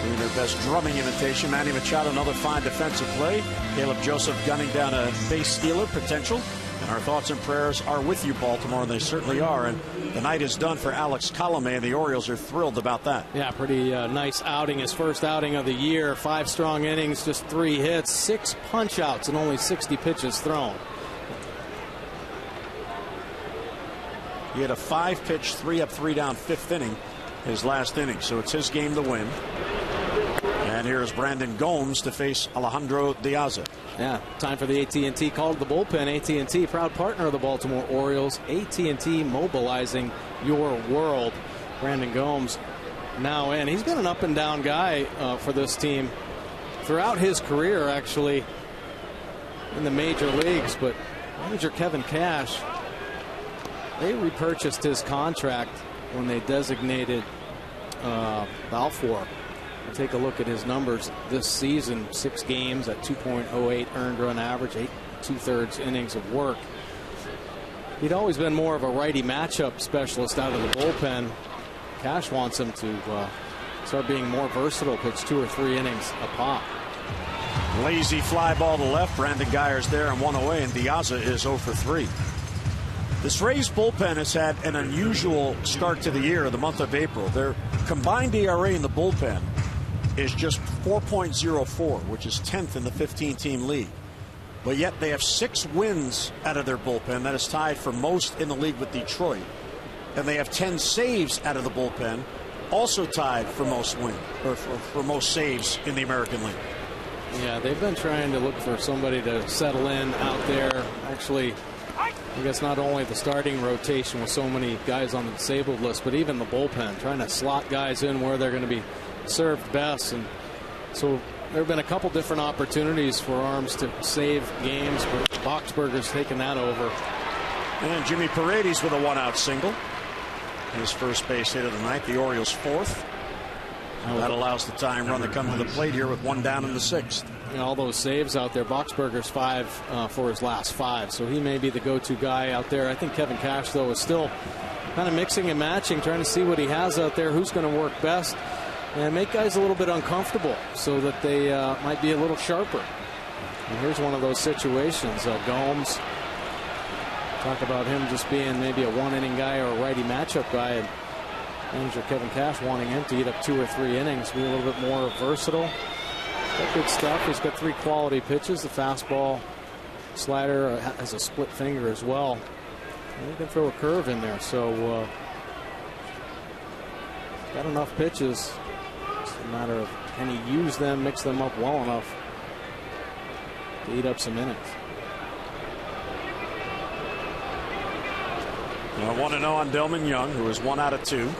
Doing their best drumming imitation. Manny Machado, another fine defensive play. Caleb Joseph gunning down a base stealer potential. And our thoughts and prayers are with you, Baltimore, and they certainly are. And the night is done for Alex Colomé, and the Orioles are thrilled about that. Yeah, pretty nice outing. His first outing of the year. 5 strong innings, just 3 hits, 6 punch-outs, and only 60 pitches thrown. He had a 5-pitch, 3 up, 3 down, 5th inning, his last inning. So it's his game to win. And here's Brandon Gomes to face Alejandro Diaz. Yeah, time for the AT&T call to the bullpen. AT&T, proud partner of the Baltimore Orioles. AT&T mobilizing your world. Brandon Gomes now in. He's been an up and down guy for this team throughout his career, actually, in the major leagues. But manager Kevin Cash, they repurchased his contract when they designated Balfour. Take a look at his numbers this season. 6 games at 2.08 earned run average, 8 2/3 innings of work. He'd always been more of a righty matchup specialist out of the bullpen. Cash wants him to start being more versatile, pitch 2 or 3 innings a pop. Lazy fly ball to left. Brandon Guyer's there and 1 away, and Diaz is 0 for 3. This Rays bullpen has had an unusual start to the year, the month of April. Their combined ERA in the bullpen is just 4.04, which is 10th in the 15-team league. But yet they have 6 wins out of their bullpen. That is tied for most in the league with Detroit. And they have 10 saves out of the bullpen, also tied for most wins, or for most saves in the American League. Yeah, they've been trying to look for somebody to settle in out there. Actually, I guess not only the starting rotation with so many guys on the disabled list, but even the bullpen, trying to slot guys in where they're going to be served best. And so there have been a couple different opportunities for Arms to save games, but Boxberger's taken that over. And Jimmy Paredes with a 1-out single. His first base hit of the night, the Orioles' 4th. That allows the tying run to come to the plate here with 1 down in the 6th. You know, all those saves out there. Boxberger's 5 for his last 5, so he may be the go-to guy out there. I think Kevin Cash, though, is still kind of mixing and matching, trying to see what he has out there, who's going to work best, and make guys a little bit uncomfortable so that they might be a little sharper. And here's one of those situations. Gomes, talk about him just being maybe a 1-inning guy or a righty matchup guy. And manager Kevin Cash wanting him to eat up 2 or 3 innings, be a little bit more versatile. Got good stuff. He's got 3 quality pitches. The fastball, slider, has a split finger as well. And he can throw a curve in there. So got enough pitches. It's a matter of can he use them, mix them up well enough to eat up some innings. I want to know on Delman Young, who is 1 out of 2.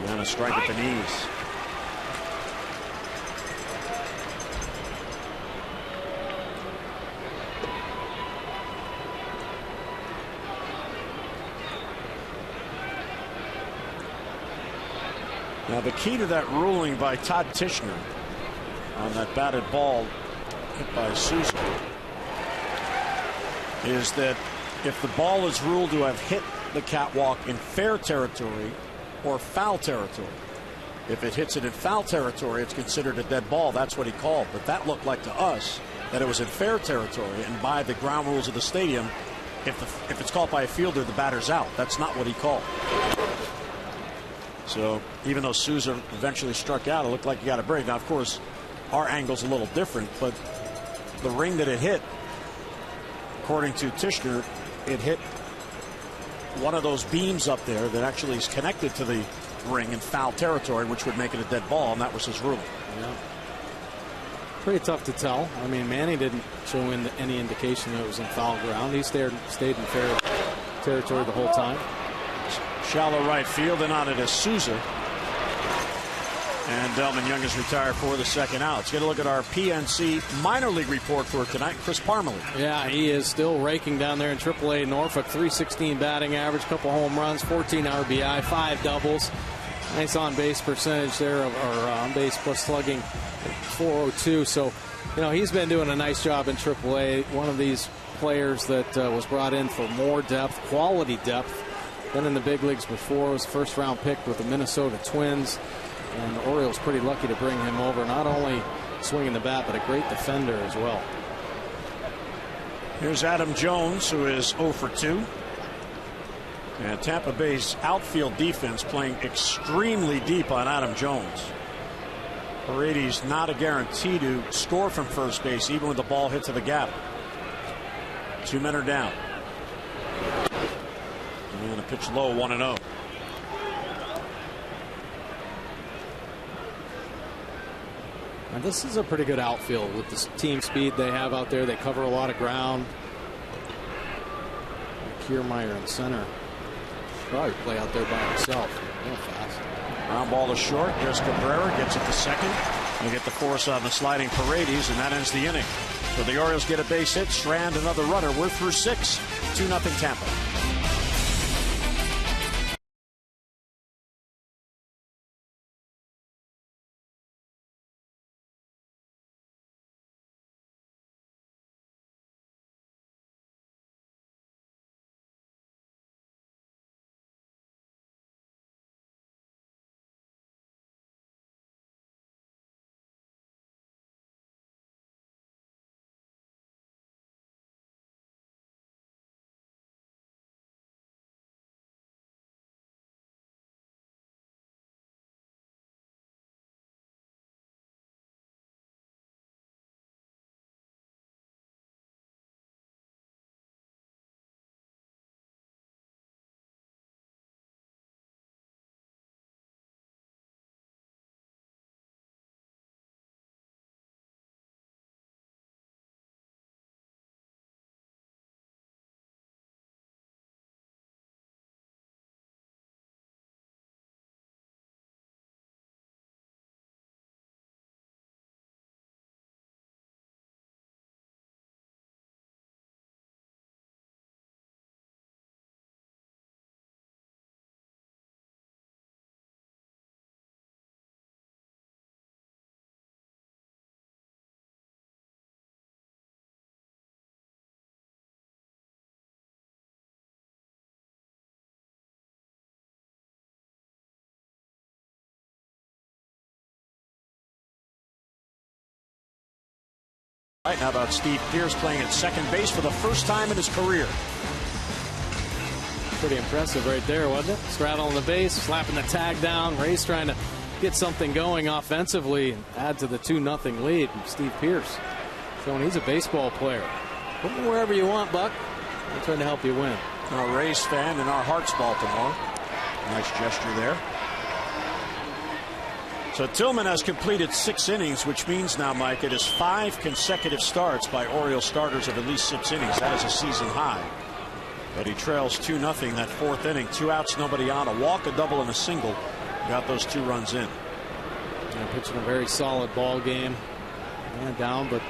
And a strike at the knees. Now the key to that ruling by Todd Tishner on that batted ball hit by Souza is that if the ball is ruled to have hit the catwalk in fair territory or foul territory. If it hits it in foul territory, it's considered a dead ball. That's what he called. But that looked like to us that it was in fair territory, and by the ground rules of the stadium, if it's called by a fielder, the batter's out. That's not what he called. So even though Souza eventually struck out, it looked like he got a break. Now, of course, our angle's a little different, but the ring that it hit, according to Tishner, it hit one of those beams up there that actually is connected to the ring in foul territory, which would make it a dead ball, and that was his ruling. Yeah. Pretty tough to tell. I mean, Manny didn't show any indication that it was in foul ground. He stayed in fair territory the whole time. Shallow right field, and on it is Souza. And Delman Young is retired for the 2nd out. Let's get a look at our PNC minor league report for tonight. Chris Parmalee. Yeah, he is still raking down there in AAA Norfolk. .316 batting average, couple home runs, 14 RBI, 5 doubles. Nice on-base percentage there, or on-base plus slugging, 402. So, he's been doing a nice job in AAA. One of these players that was brought in for more depth, quality depth. Been in the big leagues before. Was first-round pick with the Minnesota Twins. And the Orioles pretty lucky to bring him over. Not only swinging the bat, but a great defender as well. Here's Adam Jones, who is 0 for 2. And Tampa Bay's outfield defense playing extremely deep on Adam Jones. Paredes not a guarantee to score from first base, even with the ball hit to the gap. 2 men are down. And a pitch low, 1-0. And this is a pretty good outfield with the team speed they have out there. They cover a lot of ground. Kiermaier in center. Probably play out there by himself. Real fast. Ground ball to short. There's Cabrera. Gets it to second. You get the force on the sliding Paredes, and that ends the inning. So the Orioles get a base hit. Strand another runner. We're through 6. 2-0 Tampa. Right now about Steve Pearce playing at second base for the first time in his career. Pretty impressive right there, wasn't it? Straddling the base, slapping the tag down. Ray's trying to get something going offensively and add to the 2-0 lead. And Steve Pearce showing he's a baseball player. Put me wherever you want, Buck. I'm trying to help you win. A Rays fan in our hearts, Baltimore. Nice gesture there. So Tillman has completed 6 innings, which means now, Mike, it is 5 consecutive starts by Orioles starters of at least 6 innings. That is a season high. But he trails 2-0 that 4th inning. 2 outs, nobody on. A walk, a double, and a single. Got those 2 runs in. And pitching a very solid ball game. And down, but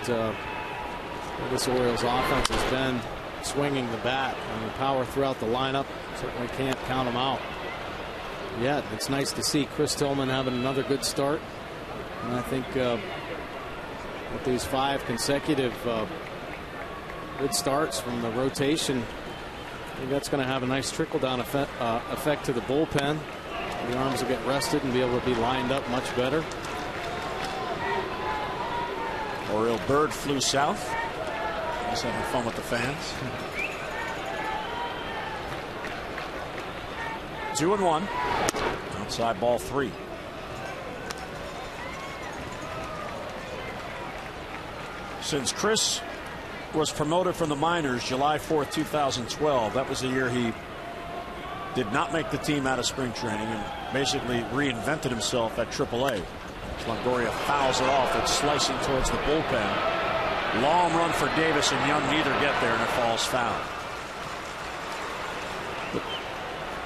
this Orioles offense has been swinging the bat and the power throughout the lineup. Certainly can't count them out. Yeah, it's nice to see Chris Tillman having another good start. And I think with these 5 consecutive good starts from the rotation, I think that's going to have a nice trickle-down effect to the bullpen. The arms will get rested and be able to be lined up much better. Oriole bird flew south. He's having fun with the fans. 2-1. Outside ball 3. Since Chris was promoted from the minors July 4th, 2012, that was the year he did not make the team out of spring training and basically reinvented himself at AAA. Longoria fouls it off. It's slicing towards the bullpen. Long run for Davis and Young, neither get there, and it falls foul.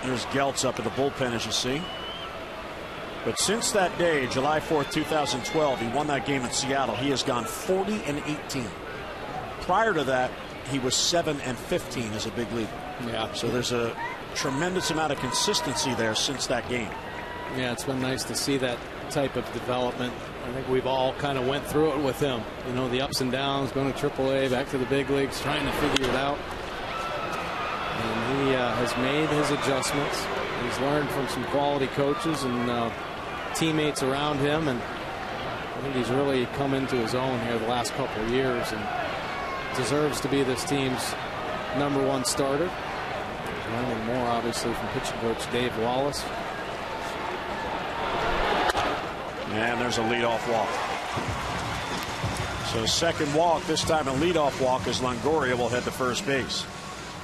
There's Geltz up in the bullpen, as you see. But since that day, July 4th, 2012, he won that game in Seattle. He has gone 40-18. Prior to that, he was 7-15 as a big leaguer. Yeah. So there's a tremendous amount of consistency there since that game. Yeah, it's been nice to see that type of development. I think we've all kind of went through it with him. You know, the ups and downs, going to AAA, back to the big leagues, trying to figure it out. And he has made his adjustments. He's learned from some quality coaches and teammates around him, and I think he's really come into his own here the last couple of years and deserves to be this team's #1 starter. Learning more, obviously, from pitching coach Dave Wallace. And there's a leadoff walk. So second walk, this time a leadoff walk, as Longoria will head to first base.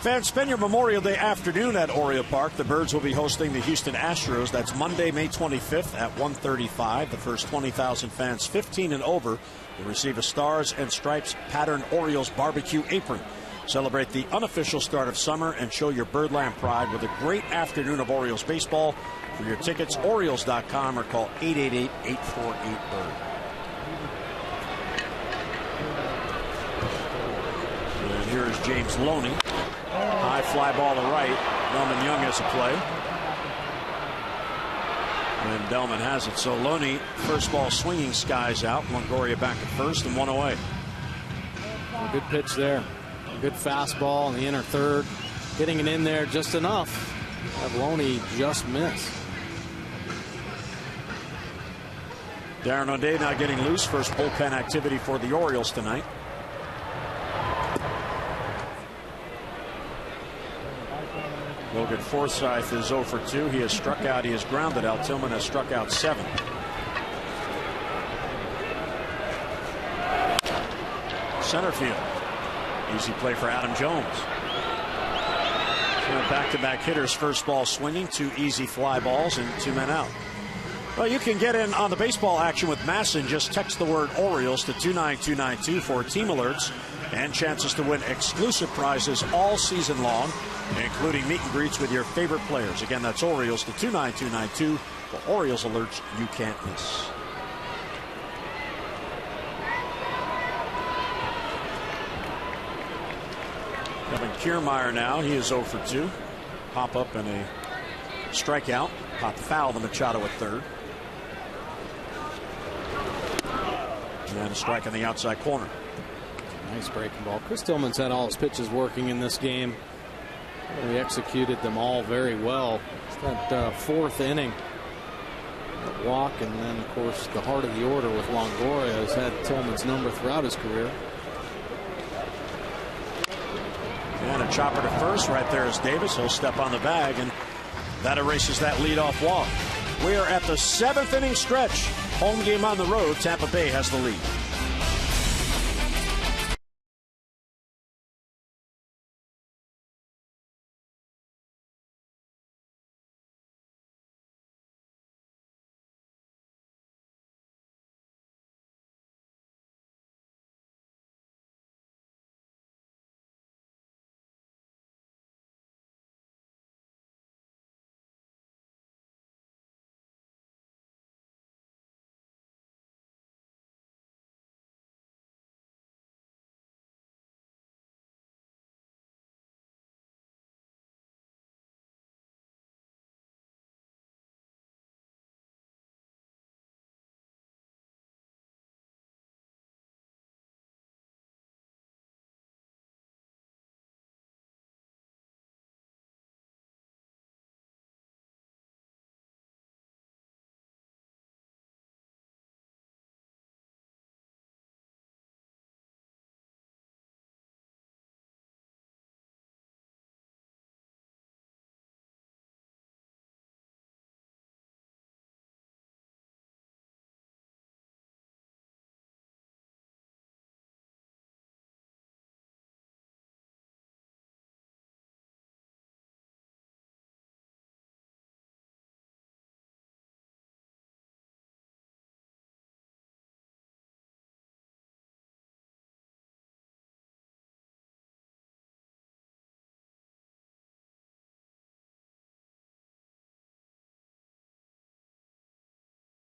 Fans, spend your Memorial Day afternoon at Oriole Park. The Birds will be hosting the Houston Astros. That's Monday, May 25th at 1:35. The first 20,000 fans 15 and over will receive a Stars and Stripes patterned Orioles barbecue apron. Celebrate the unofficial start of summer and show your Birdland pride with a great afternoon of Orioles baseball. For your tickets, Orioles.com or call 888-848-BIRD. And here is James Loney. High fly ball to right. Delman Young has a play. And Delman has it. So Loney, first ball swinging, skies out. Longoria back at first and one away. A good pitch there. A good fastball in the inner third. Getting it in there just enough. Have Loney just miss. Darren O'Day now getting loose. First bullpen activity for the Orioles tonight. Logan Forsythe is 0 for 2. He has struck out. He has grounded out. Tillman has struck out 7. Center field. Easy play for Adam Jones. Back-to-back hitters. First ball swinging. 2 easy fly balls and 2 men out. Well, you can get in on the baseball action with Masson. Just text the word Orioles to 29292 for team alerts and chances to win exclusive prizes all season long, including meet and greets with your favorite players. Again, that's Orioles to 29292 for Orioles alerts you can't miss. Kevin Kiermaier now. He is 0 for 2. Pop up and a strikeout. Popped foul to Machado at third. And a strike on the outside corner. Nice breaking ball. Chris Tillman's had all his pitches working in this game. He executed them all very well. It's that fourth inning. That walk, and then, of course, the heart of the order with Longoria has had Tillman's number throughout his career. And a chopper to first. Right there is Davis. He'll step on the bag, and that erases that leadoff walk. We are at the 7th inning stretch. Home game on the road. Tampa Bay has the lead.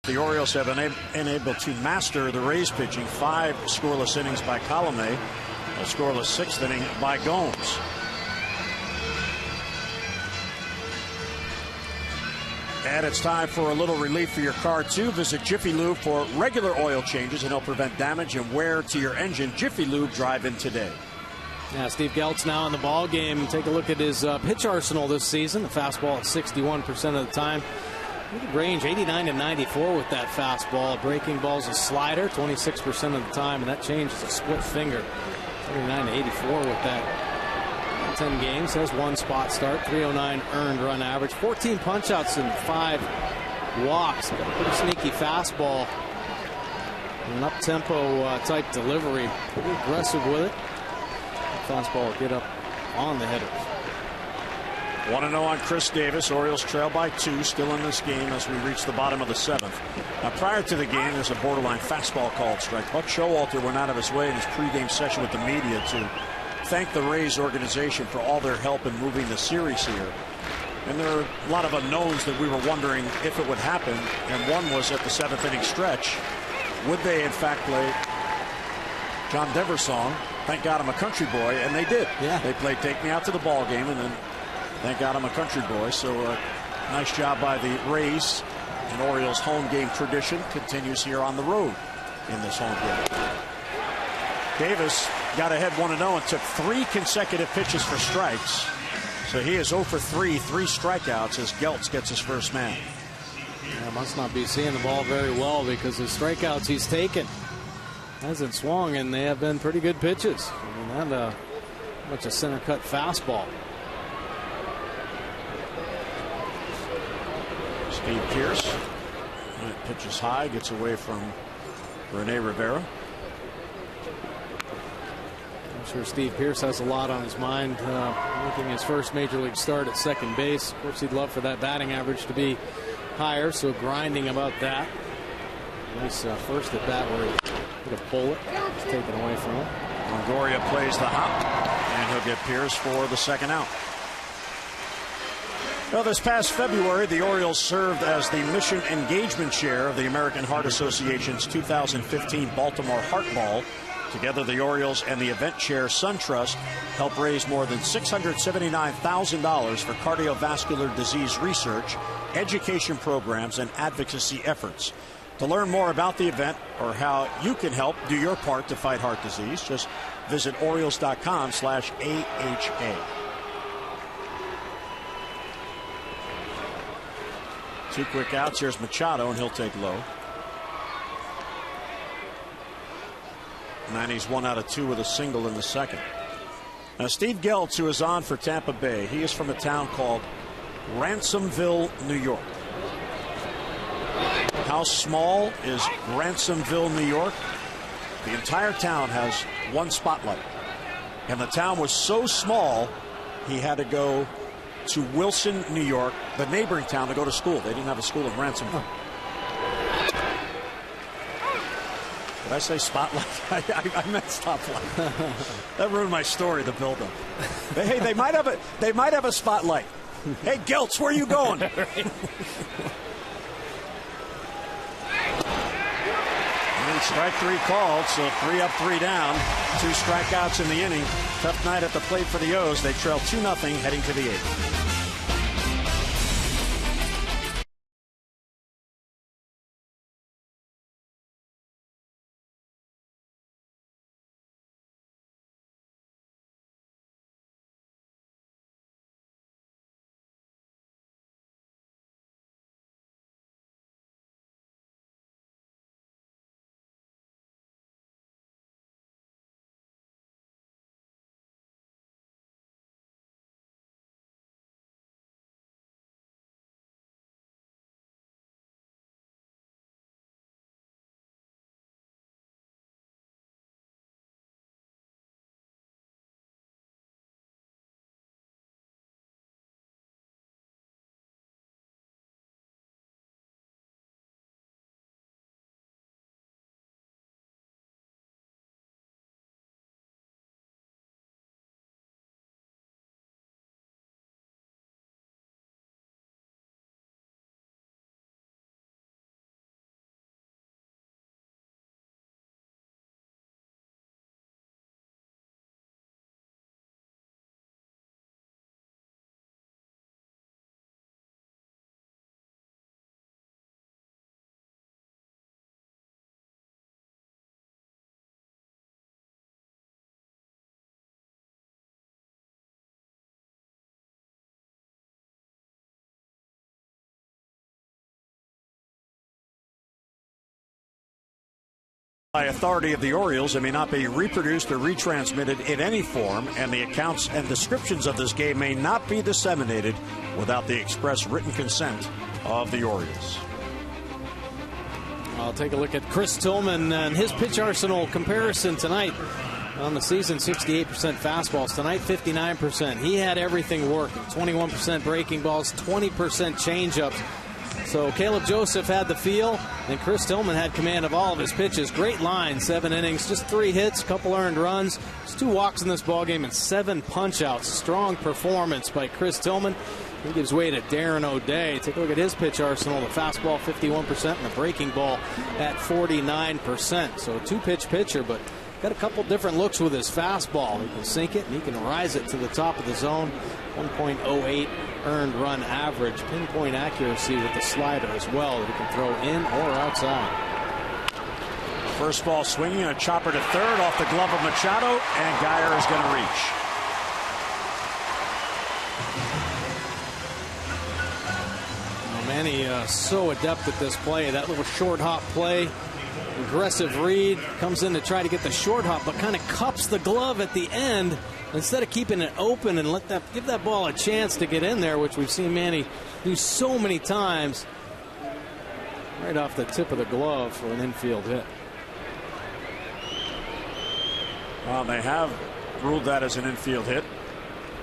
The Orioles have been unable to master the Rays pitching. 5 scoreless innings by Colomé, a scoreless 6th inning by Gomes. And it's time for a little relief for your car, too. Visit Jiffy Lube for regular oil changes and help prevent damage and wear to your engine. Jiffy Lube, drive in today. Yeah, Steve Geltz now in the ball game. Take a look at his pitch arsenal this season. The fastball at 61% of the time. Range 89 to 94 with that fastball. Breaking ball's a slider 26% of the time, and that changes a split finger. 79 to 84 with that. 10 games, has one spot start, 309 earned run average, 14 punchouts and 5 walks. Got a pretty sneaky fastball. An up-tempo type delivery. Pretty aggressive with it. Fastball will get up on the hitters. 1-0 on Chris Davis. Orioles trail by 2, still in this game as we reach the bottom of the 7th. Now, prior to the game, there's a borderline fastball called strike. Buck Showalter went out of his way in his pregame session with the media to thank the Rays organization for all their help in moving the series here. And there are a lot of unknowns that we were wondering if it would happen. And one was at the 7th inning stretch. Would they, in fact, play John Denver's song, Thank God I'm a Country Boy? And they did. Yeah. They played Take Me Out to the Ball Game, and then Thank God I'm a Country Boy. So nice job by the Rays. And Orioles home game tradition continues here on the road in this home game. Davis got ahead 1-0 and took 3 consecutive pitches for strikes. So he is 0 for 3, 3 strikeouts as Geltz gets his first man. Yeah, must not be seeing the ball very well because the strikeouts he's taken hasn't swung, and they have been pretty good pitches. I mean, that much a center cut fastball. Steve Pearce pitches high, gets away from Rene Rivera. I'm sure Steve Pearce has a lot on his mind, making his first major league start at second base. Of course, he'd love for that batting average to be higher, so grinding about that. Nice first at bat where he hit a bullet. It's taken away from him. Longoria plays the hop, and he'll get Pearce for the second out. Well, this past February, the Orioles served as the mission engagement chair of the American Heart Association's 2015 Baltimore Heart Ball. Together, the Orioles and the event chair, SunTrust, helped raise more than $679,000 for cardiovascular disease research, education programs, and advocacy efforts. To learn more about the event or how you can help do your part to fight heart disease, just visit Orioles.com/AHA. 2 quick outs. Here's Machado, and he'll take low. And he's 1 out of 2 with a single in the second. Now, Steve Geltz, who is on for Tampa Bay, he is from a town called Ransomville, New York. How small is Ransomville, New York? The entire town has 1 spotlight. And the town was so small, he had to go to Wilson, New York, the neighboring town, to go to school. They didn't have a school in Ransomville. Did I say spotlight? I meant stoplight. That ruined my story, the buildup. Hey, they might have a spotlight. Hey, Geltz, where are you going? Strike 3 called, so 3 up, 3 down. 2 strikeouts in the inning. Tough night at the plate for the O's. They trail 2-0 heading to the 8th. By authority of the Orioles, it may not be reproduced or retransmitted in any form, and the accounts and descriptions of this game may not be disseminated without the express written consent of the Orioles. I'll take a look at Chris Tillman and his pitch arsenal comparison tonight. On the season, 68% fastballs. Tonight, 59%. He had everything working. 21% breaking balls, 20% changeups. So Caleb Joseph had the feel, and Chris Tillman had command of all of his pitches. Great line, 7 innings, just 3 hits, couple earned runs, just 2 walks in this ballgame, and 7 punch-outs. Strong performance by Chris Tillman. He gives way to Darren O'Day. Take a look at his pitch arsenal. The fastball, 51%, and the breaking ball at 49%. So a 2-pitch pitcher, but got a couple different looks with his fastball. He can sink it, and he can rise it to the top of the zone. 1.08 earned run average. Pinpoint accuracy with the slider as well that he can throw in or outside. First ball swinging, a chopper to third off the glove of Machado, and Geyer is going to reach. Manny so adept at this play. That little short hop play. Aggressive read. Comes in to try to get the short hop, but kind of cups the glove at the end instead of keeping it open and give that ball a chance to get in there, which we've seen Manny do so many times. Right off the tip of the glove for an infield hit. Well, they have ruled that as an infield hit.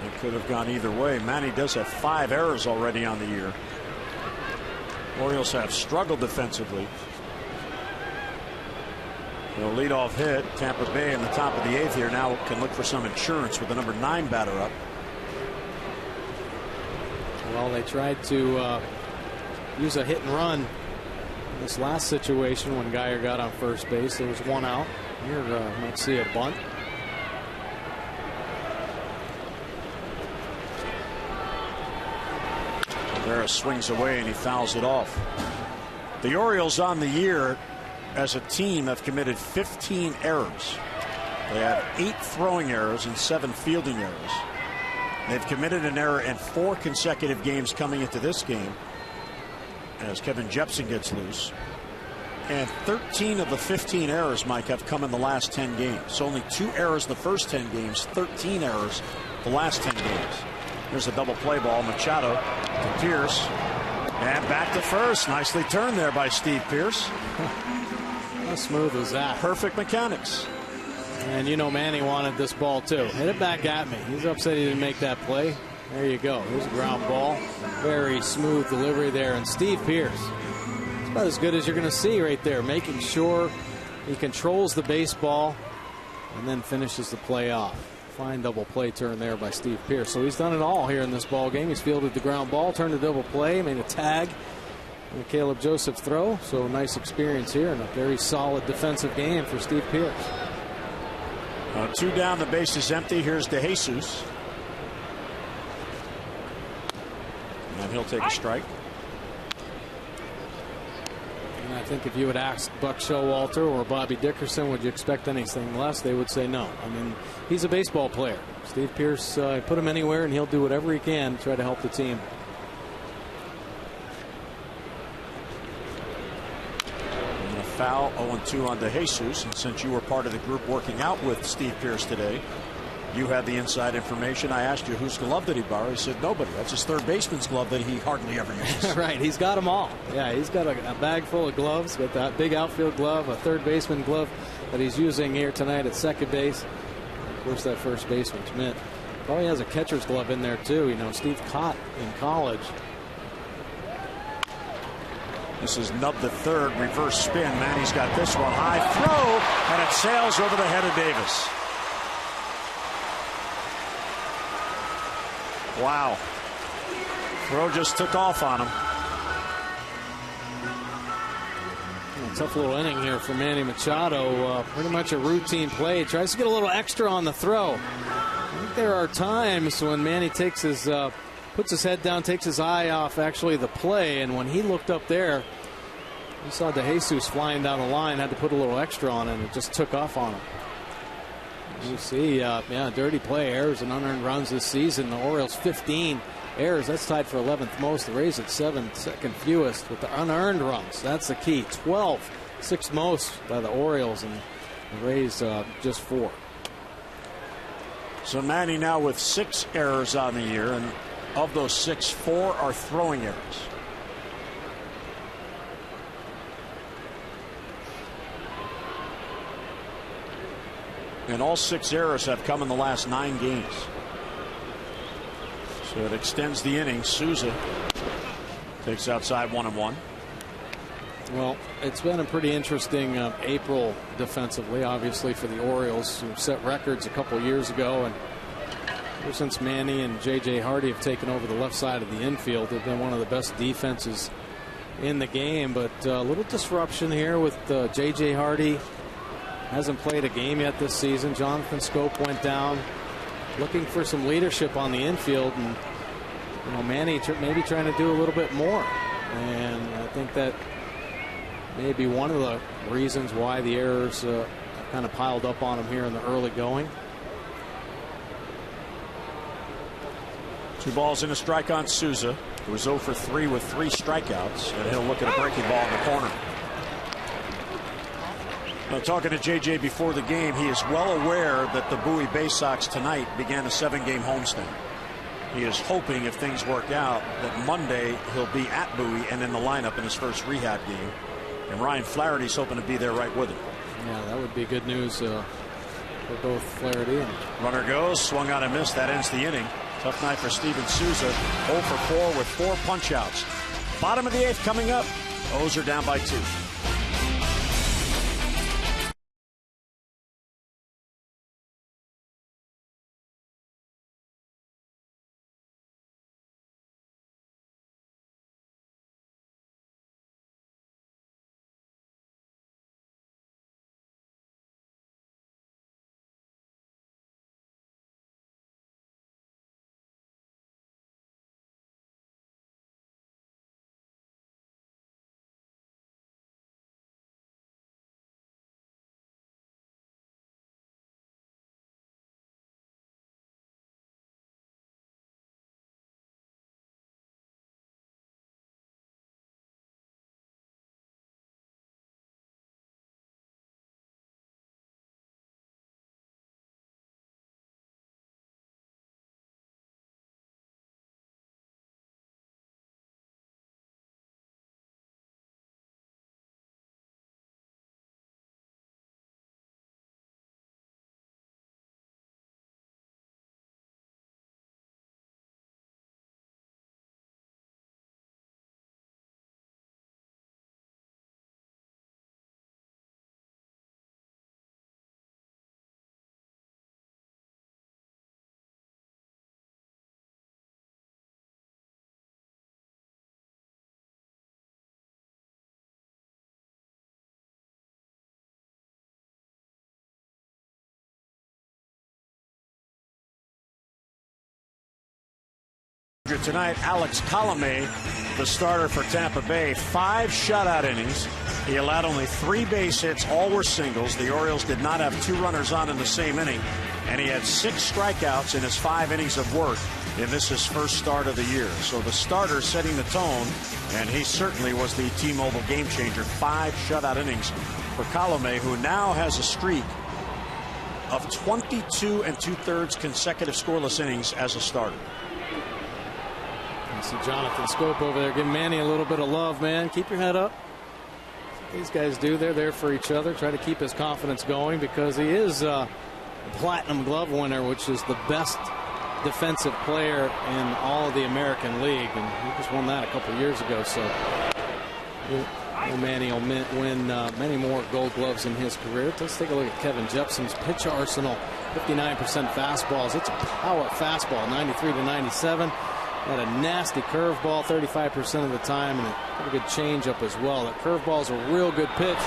It could have gone either way. Manny does have 5 errors already on the year. Orioles have struggled defensively. The leadoff hit. Tampa Bay in the top of the 8th here now can look for some insurance with the number 9 batter up. Well, they tried to use a hit and run in this last situation when Geyer got on first base. There was 1 out. Here might see a bunt. Rivera swings away and he fouls it off. The Orioles on the year as a team have committed 15 errors. They have 8 throwing errors and 7 fielding errors. They've committed an error in 4 consecutive games coming into this game as Kevin Jepsen gets loose. And 13 of the 15 errors, Mike, have come in the last 10 games. So only 2 errors in the first 10 games, 13 errors the last 10 games. Here's a double play ball. Machado to Pierce. And back to first. Nicely turned there by Steve Pierce. How smooth was that? Perfect mechanics. And you know Manny wanted this ball too. Hit it back at me. He's upset he didn't make that play. There you go. Here's a ground ball. Very smooth delivery there. And Steve Pierce, it's about as good as you're going to see right there. Making sure he controls the baseball and then finishes the play off. Fine double play turn there by Steve Pierce. So he's done it all here in this ball game. He's fielded the ground ball, turned a double play, made a tag, and a Caleb Joseph throw. So nice experience here and a very solid defensive game for Steve Pierce. 2 down, the base is empty. Here's DeJesus. And he'll take a strike. And I think if you would ask Buck Showalter or Bobby Dickerson, would you expect anything less, they would say no. I mean, he's a baseball player. Steve Pierce, put him anywhere and he'll do whatever he can to try to help the team. And a foul, 0-2 on DeJesus. And since you were part of the group working out with Steve Pierce today, you had the inside information. I asked you whose glove did he borrow. He said nobody. That's his third baseman's glove that he hardly ever uses. Right, he's got them all. Yeah, he's got a bag full of gloves. Got that big outfield glove, a third baseman glove that he's using here tonight at second base. Of course, that first baseman's mitt. Probably has a catcher's glove in there too. You know, Steve caught in college. This is nubbed to third, reverse spin. Manny's got this one. High throw, and it sails over the head of Davis. Wow. Throw just took off on him. A tough little inning here for Manny Machado. Pretty much a routine play. Tries to get a little extra on the throw. I think there are times when Manny takes his puts his head down, takes his eye off actually the play, and when he looked up there, he saw DeJesus flying down the line, had to put a little extra on it, and it just took off on him. You see, dirty play, errors and unearned runs this season. The Orioles 15 errors. That's tied for 11th most. The Rays at 7th, second fewest with the unearned runs. That's the key. 12 sixth most by the Orioles, and the Rays just 4. So Manny now with 6 errors on the year, and of those 6, 4 are throwing errors. And all 6 errors have come in the last 9 games. So it extends the inning. Souza takes outside 1-1. Well, it's been a pretty interesting April defensively, obviously, for the Orioles, who set records a couple years ago. And ever since Manny and J.J. Hardy have taken over the left side of the infield, they've been one of the best defenses in the game. But a little disruption here with J.J. Hardy. Hasn't played a game yet this season. Jonathan Scope went down, looking for some leadership on the infield, and Manny maybe trying to do a little bit more. And I think that may be one of the reasons why the errors kind of piled up on him here in the early going. 2 balls and a strike on Souza, who was 0 for 3 with 3 strikeouts, and he'll look at a breaking ball in the corner. Now, talking to JJ before the game, he is well aware that the Bowie Bay Sox tonight began a 7-game homestand. He is hoping, if things work out, that Monday he'll be at Bowie and in the lineup in his first rehab game. And Ryan Flaherty's hoping to be there right with him. Yeah, that would be good news for both Flaherty and... Runner goes, swung on and missed. That ends the inning. Tough night for Steven Souza. 0 for 4 with 4 punch-outs. Bottom of the 8th coming up. O's are down by 2. Tonight, Alex Colomé, the starter for Tampa Bay, 5 shutout innings. He allowed only 3 base hits. All were singles. The Orioles did not have 2 runners on in the same inning, and he had 6 strikeouts in his 5 innings of work in this his first start of the year. So the starter setting the tone, and he certainly was the T-Mobile game changer. 5 shutout innings for Colomé, who now has a streak of 22 2/3 consecutive scoreless innings as a starter. You see Jonathan Scope over there giving Manny a little bit of love, man. Keep your head up. These guys do. They're there for each other. Try to keep his confidence going because he is a Platinum Glove winner, which is the best defensive player in all of the American League. And he just won that a couple years ago. So Manny will win many more Gold Gloves in his career. Let's take a look at Kevin Jepson's pitch arsenal. 59% fastballs. It's a power fastball, 93 to 97. Had a nasty curveball 35% of the time, and a pretty good changeup as well. That curveball's a real good pitch.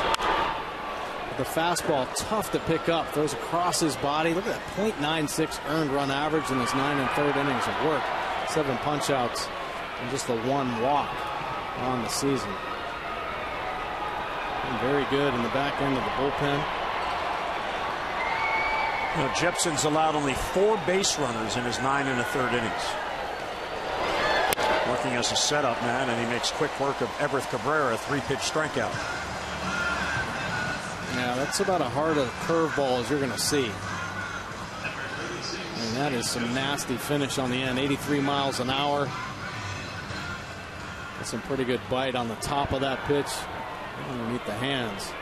But the fastball, tough to pick up. Throws across his body. Look at that, .96 earned run average in his 9 1/3 innings of work. 7 punch-outs and just the 1 walk on the season. And very good in the back end of the bullpen. Now, Jepson's allowed only 4 base runners in his 9 1/3 innings. Working as a setup man, and he makes quick work of Everett Cabrera, a 3-pitch strikeout. Yeah, that's about as hard a curveball as you're going to see. And that is some nasty finish on the end. 83 miles an hour. That's some pretty good bite on the top of that pitch. Underneath the hands.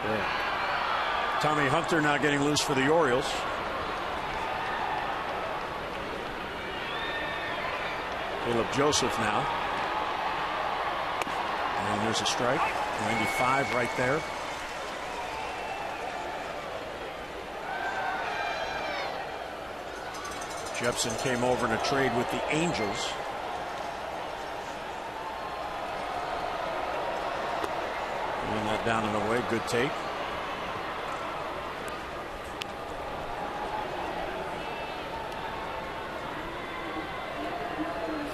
Yeah. Tommy Hunter now getting loose for the Orioles. Caleb Joseph now. And there's a strike. 95 right there. Jepson came over in a trade with the Angels. Laying that down and away. Good take.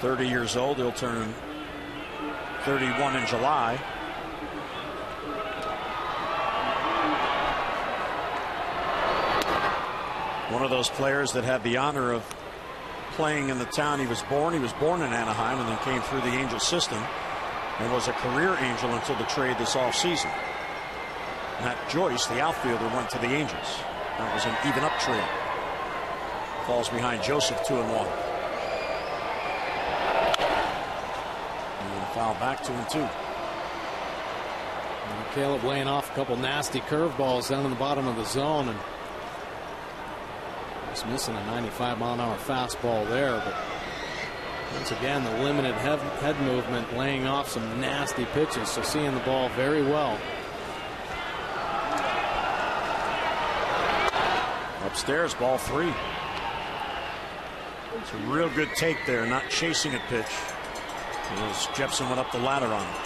"30 years old. He'll turn 31 in July. One of those players that had the honor of playing in the town he was born. He was born in Anaheim and then came through the Angel system and was a career Angel until the trade this offseason. Matt Joyce, the outfielder, went to the Angels. That was an even up trade. Falls behind Joseph 2-1. And foul back 2-2. And Caleb laying off a couple nasty curveballs down in the bottom of the zone, and just missing a 95-mile-an-hour fastball there. But once again, the limited head movement, laying off some nasty pitches, so seeing the ball very well. Upstairs, ball 3. It's a real good take there, not chasing a pitch. As Jepson went up the ladder on it.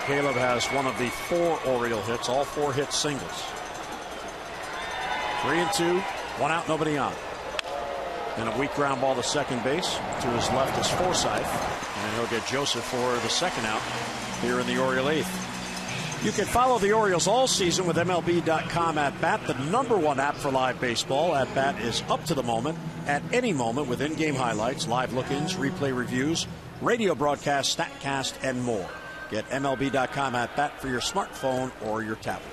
Caleb has one of the 4 Oriole hits, all 4 hits singles. 3-2, 1 out, nobody on. And a weak ground ball to second base. To his left is Forsythe, and he'll get Joseph for the second out here in the Oriole 8th. You can follow the Orioles all season with MLB.com At Bat, the #1 app for live baseball. At Bat is up to the moment, at any moment, with in-game highlights, live look-ins, replay reviews, radio broadcasts, StatCast, and more. Get MLB.com At Bat for your smartphone or your tablet.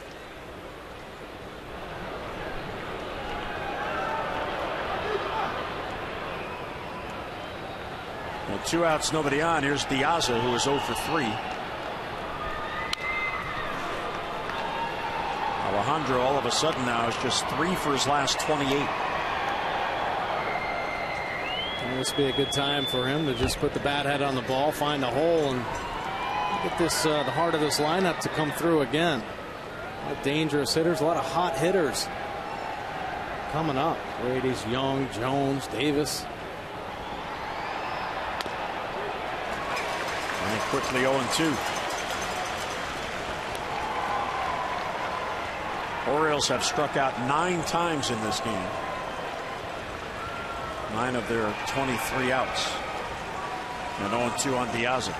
Well, 2 outs, nobody on. Here's Diaza, who is 0 for 3. Alejandro, all of a sudden now, is just 3 for his last 28. And this would be a good time for him to just put the bat head on the ball, find a hole, and get this the heart of this lineup to come through again. A lot of dangerous hitters, a lot of hot hitters coming up. Brady's, Young, Jones, Davis. And quickly 0-2. Orioles have struck out 9 times in this game. 9 of their 23 outs. And 0-2 on Diaza.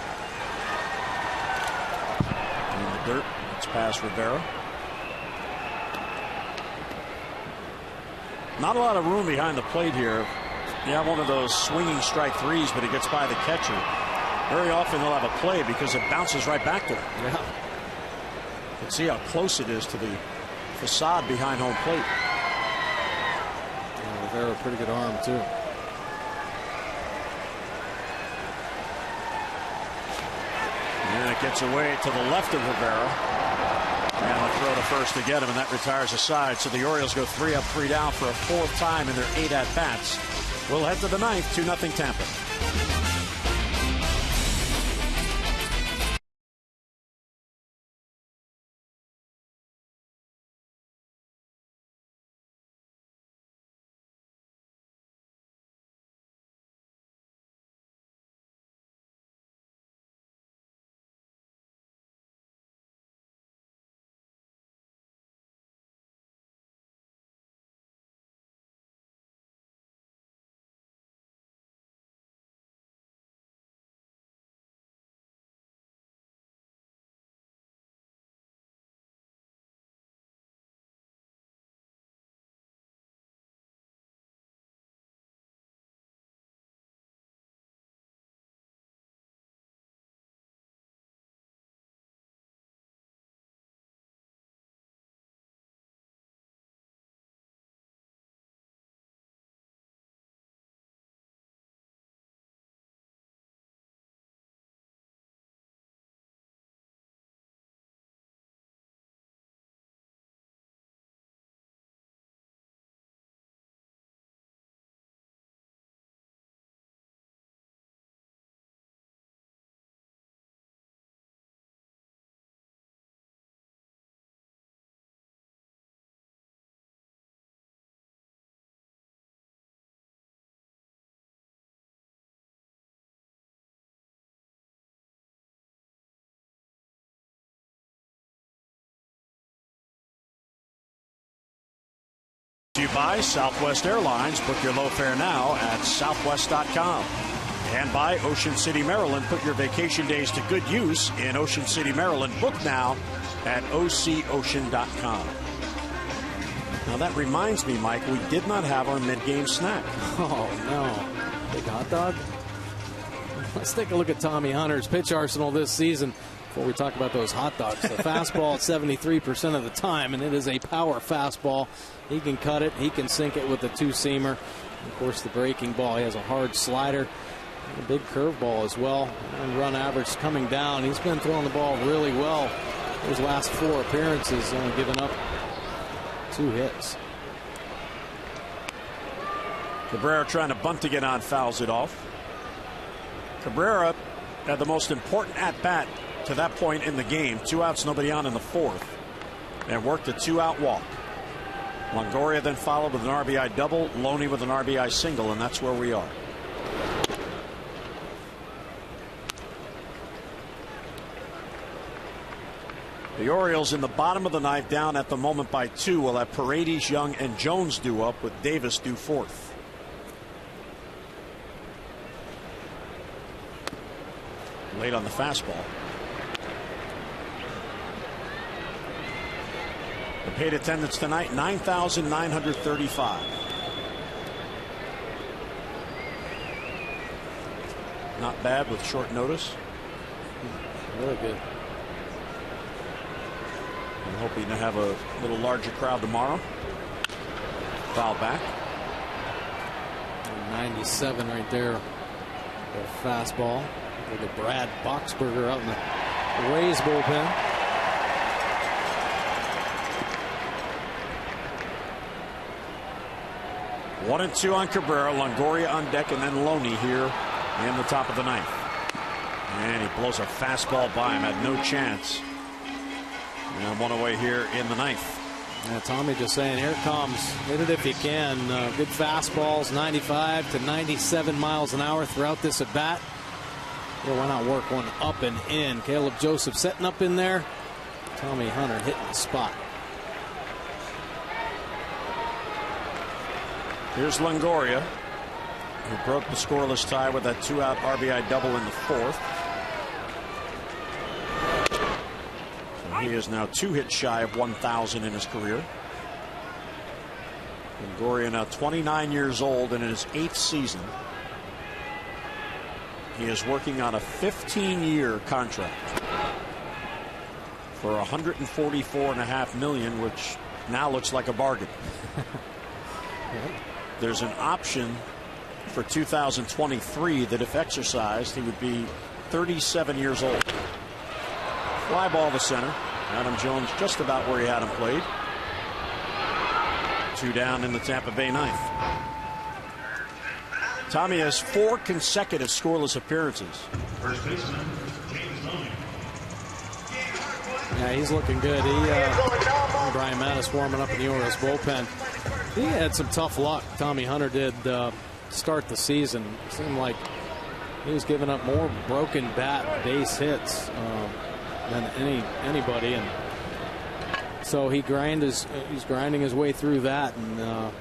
In the dirt, it's past Rivera. Not a lot of room behind the plate here. You have one of those swinging strike threes, but he gets by the catcher. Very often they'll have a play because it bounces right back to him. Yeah. You can see how close it is to the facade behind home plate. Yeah, Rivera, a pretty good arm, too. And it gets away to the left of Rivera. And a throw to first to get him, and that retires a side. So the Orioles go 3 up, 3 down for a 4th time in their 8 at-bats. We'll head to the 9th, 2-0 Tampa. you by Southwest Airlines. Book your low fare now at southwest.com. And by Ocean City, Maryland. Put your vacation days to good use in Ocean City, Maryland. Book now at ococean.com. Now that reminds me, Mike, we did not have our mid-game snack. Oh, no. Big hot dog? Let's take a look at Tommy Hunter's pitch arsenal this season before we talk about those hot dogs. The fastball at 73% of the time, and it is a power fastball. He can cut it. He can sink it with the two-seamer. Of course, the breaking ball. He has a hard slider. A big curveball as well. And run average coming down. He's been throwing the ball really well. His last 4 appearances, only given up 2 hits. Cabrera trying to bunt to get on, fouls it off. Cabrera had the most important at-bat to that point in the game. 2 outs, nobody on in the 4th. And worked a 2-out walk. Longoria then followed with an RBI double. Loney with an RBI single, and that's where we are. The Orioles in the bottom of the 9th, down at the moment by 2. Will have Paredes, Young, and Jones due up, with Davis due 4th. Late on the fastball. The paid attendance tonight, 9,935. Not bad with short notice. Really good. I'm hoping to have a little larger crowd tomorrow. Foul back. 97 right there. Their fastball. Look at Brad Boxberger out in the Rays bullpen. One and 2 on Cabrera. Longoria on deck, and then Loney here in the top of the 9th. And he blows a fastball by him. Had no chance. And 1 away here in the 9th. Yeah, Tommy just saying, here it comes. Hit it if you can. Good fastballs, 95 to 97 miles an hour throughout this at bat. Yeah, why not work one up and in? Caleb Joseph setting up in there. Tommy Hunter hitting the spot. Here's Longoria, who broke the scoreless tie with that 2-out RBI double in the 4th. So he is now 2 hits shy of 1,000 in his career. Longoria now 29 years old and in his 8th season. He is working on a 15-year contract for $144.5 million, which now looks like a bargain. There's an option for 2023 that, if exercised, he would be 37 years old. Fly ball to center. Adam Jones just about where he had him played. 2 down in the Tampa Bay 9th. Tommy has 4 consecutive scoreless appearances. Yeah, he's looking good. Brian Mattis warming up in the Orioles bullpen. He had some tough luck. Tommy Hunter did start the season. It seemed like he was giving up more broken bat base hits than anybody, and so he's grinding his way through that, and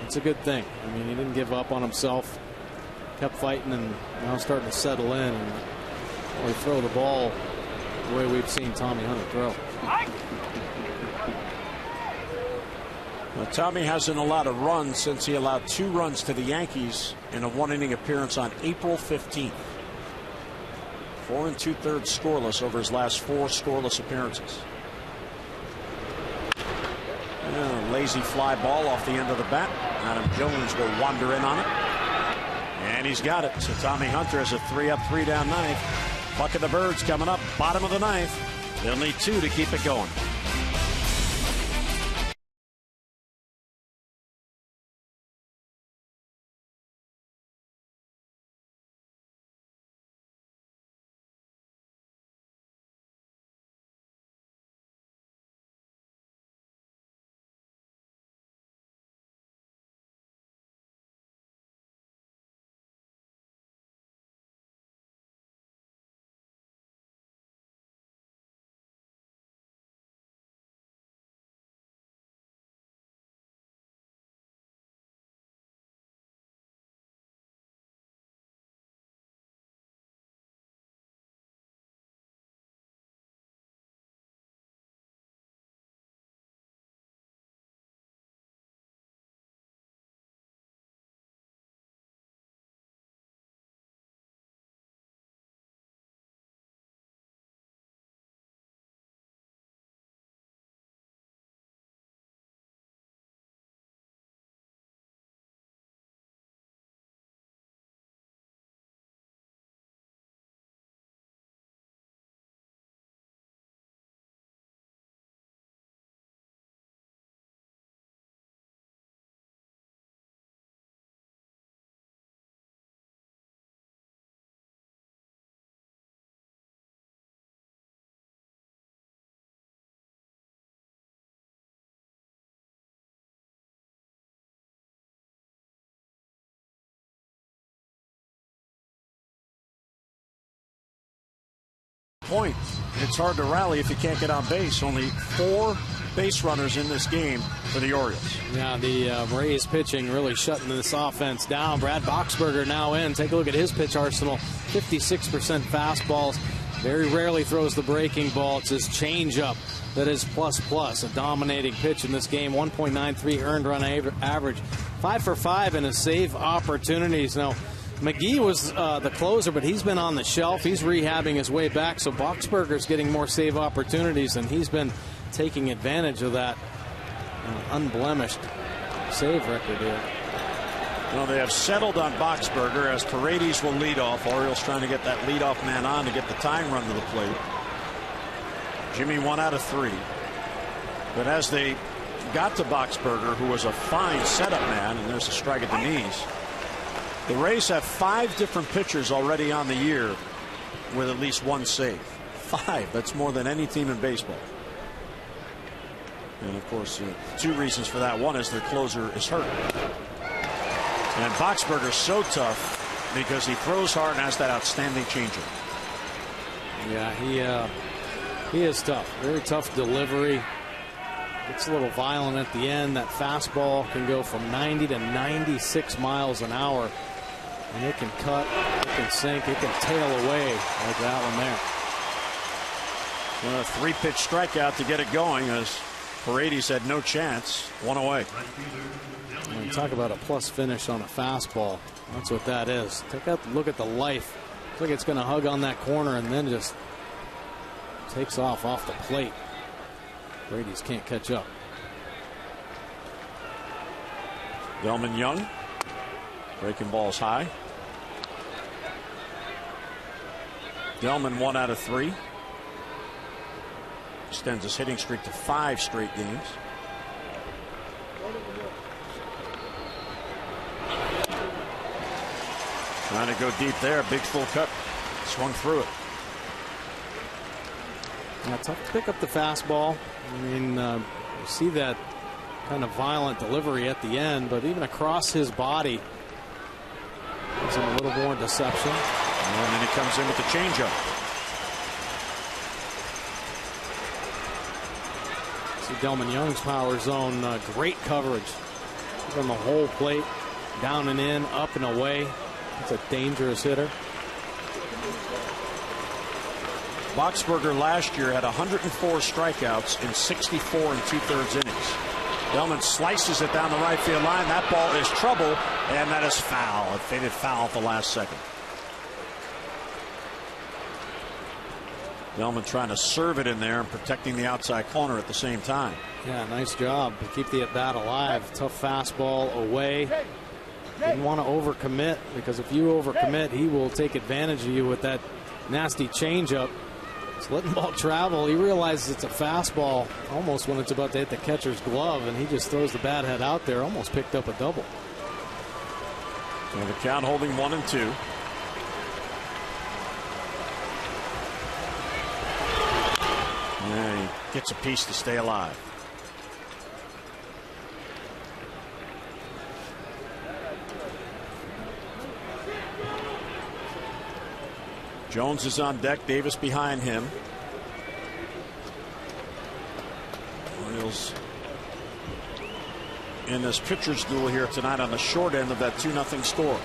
it's a good thing. I mean, he didn't give up on himself, kept fighting, and now starting to settle in and really throw the ball the way we've seen Tommy Hunter throw. Well, Tommy hasn't allowed a run since he allowed 2 runs to the Yankees in a 1-inning appearance on April 15th. 4 2/3 scoreless over his last 4 scoreless appearances. Lazy fly ball off the end of the bat. Adam Jones will wander in on it. And he's got it. So Tommy Hunter has a 3-up, 3-down 9th. Buck of the Birds coming up, bottom of the 9th. They'll need 2 to keep it going. point, it's hard to rally if you can't get on base. Only 4 base runners in this game for the Orioles. Yeah, the Rays pitching really shutting this offense down. Brad Boxberger now in. Take a look at his pitch arsenal. 56% fastballs. Very rarely throws the breaking ball. It's his changeup that is plus. A dominating pitch in this game. 1.93 earned run average. 5 for 5 in his save opportunities. Now, McGee was the closer, but he's been on the shelf. He's rehabbing his way back, so Boxberger's getting more save opportunities, and he's been taking advantage of that unblemished save record here. Well, they have settled on Boxberger as Paredes will lead off. Orioles trying to get that leadoff man on to get the tying run to the plate. Jimmy 1 out of 3. But as they got to Boxberger, who was a fine setup man, and there's a strike at the knees. The Rays have 5 different pitchers already on the year with at least 1 save. 5. That's more than any team in baseball. And of course, 2 reasons for that. One is their closer is hurt. And Boxberger's so tough because he throws hard and has that outstanding changeup. Yeah, he is tough. Very tough delivery. Gets a little violent at the end. That fastball can go from 90 to 96 miles an hour. And it can cut, it can sink, it can tail away like that one there. A 3-pitch strikeout to get it going as Paredes had no chance. 1 away. And talk about a plus finish on a fastball. That's what that is. Take a look at the life. Looks like it's going to hug on that corner and then just takes off the plate. Paredes can't catch up. Delman Young breaking balls high. Delman 1 out of 3. Extends his hitting streak to 5 straight games. Trying to go deep there. Big full cut. Swung through it. Yeah, tough to pick up the fastball. I mean, you see that kind of violent delivery at the end, but even across his body, there's a little more deception. And then he comes in with the changeup. See Delman Young's power zone, great coverage from the whole plate, down and in, up and away. It's a dangerous hitter. Boxberger last year had 104 strikeouts in 64 2/3 innings. Delman slices it down the right field line. That ball is trouble, and that is foul. It faded foul at the last second. Delman trying to serve it in there and protecting the outside corner at the same time. Yeah, nice job to keep the at-bat alive. Tough fastball away. Didn't want to overcommit, because if you overcommit, he will take advantage of you with that nasty changeup. He's letting the ball travel. He realizes it's a fastball almost when it's about to hit the catcher's glove, and he just throws the bat head out there. Almost picked up a double. So the count holding 1-2. And he gets a piece to stay alive. Jones is on deck. Davis behind him. Orioles in this pitcher's duel here tonight on the short end of that 2-0 score.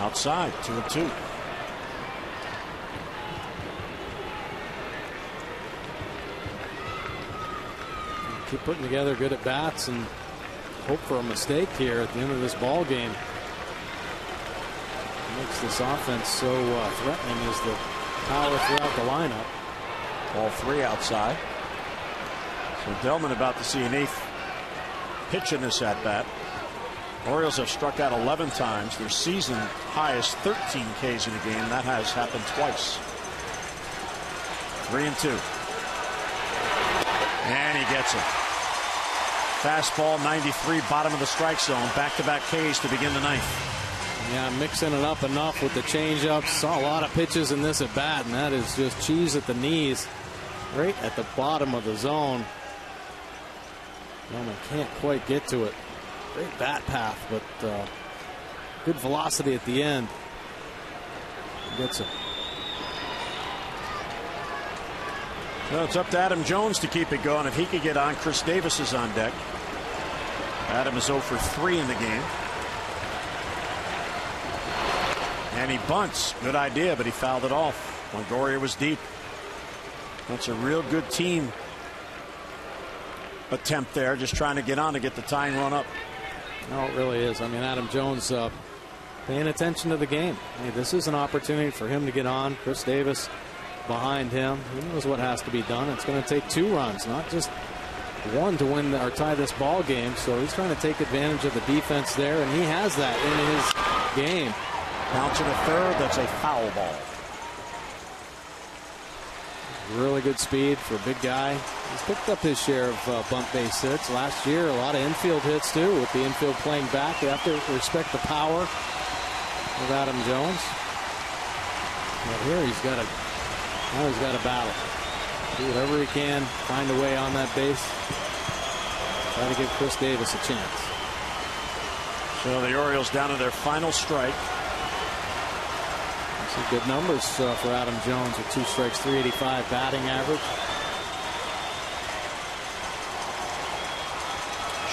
Outside, 2-2. Keep putting together good at bats and hope for a mistake here at the end of this ball game. Makes this offense so threatening is the power throughout the lineup. All 3 outside. So Delman about to see an 8th pitch in this at bat. Orioles have struck out 11 times. Their season high is 13 Ks in a game. That has happened twice. 3-2. And he gets it. Fastball 93, bottom of the strike zone. Back-to-back Ks to begin the 9th. Yeah, mixing it up enough with the changeups. Saw a lot of pitches in this at bat, and that is just cheese at the knees, right at the bottom of the zone. Delman can't quite get to it. Great bat path, but good velocity at the end. He gets it. Well, it's up to Adam Jones to keep it going. If he could get on, Chris Davis is on deck. Adam is 0 for 3 in the game. And he bunts. Good idea, but he fouled it off. Longoria was deep. That's a real good team attempt there, just trying to get on to get the tying run up. No, it really is. I mean, Adam Jones paying attention to the game. Hey, this is an opportunity for him to get on. Chris Davis behind him. He knows what has to be done. It's going to take 2 runs, not just one, to win or tie this ball game. So he's trying to take advantage of the defense there, and he has that in his game. Bounce in a third. That's a foul ball. Really good speed for a big guy. He's picked up his share of bunt base hits. Last year, a lot of infield hits, too, with the infield playing back. You have to respect the power of Adam Jones. But here he's got a battle. Do whatever he can, find a way on that base. Try to give Chris Davis a chance. So the Orioles down to their final strike. Some good numbers for Adam Jones with 2 strikes, 385 batting average.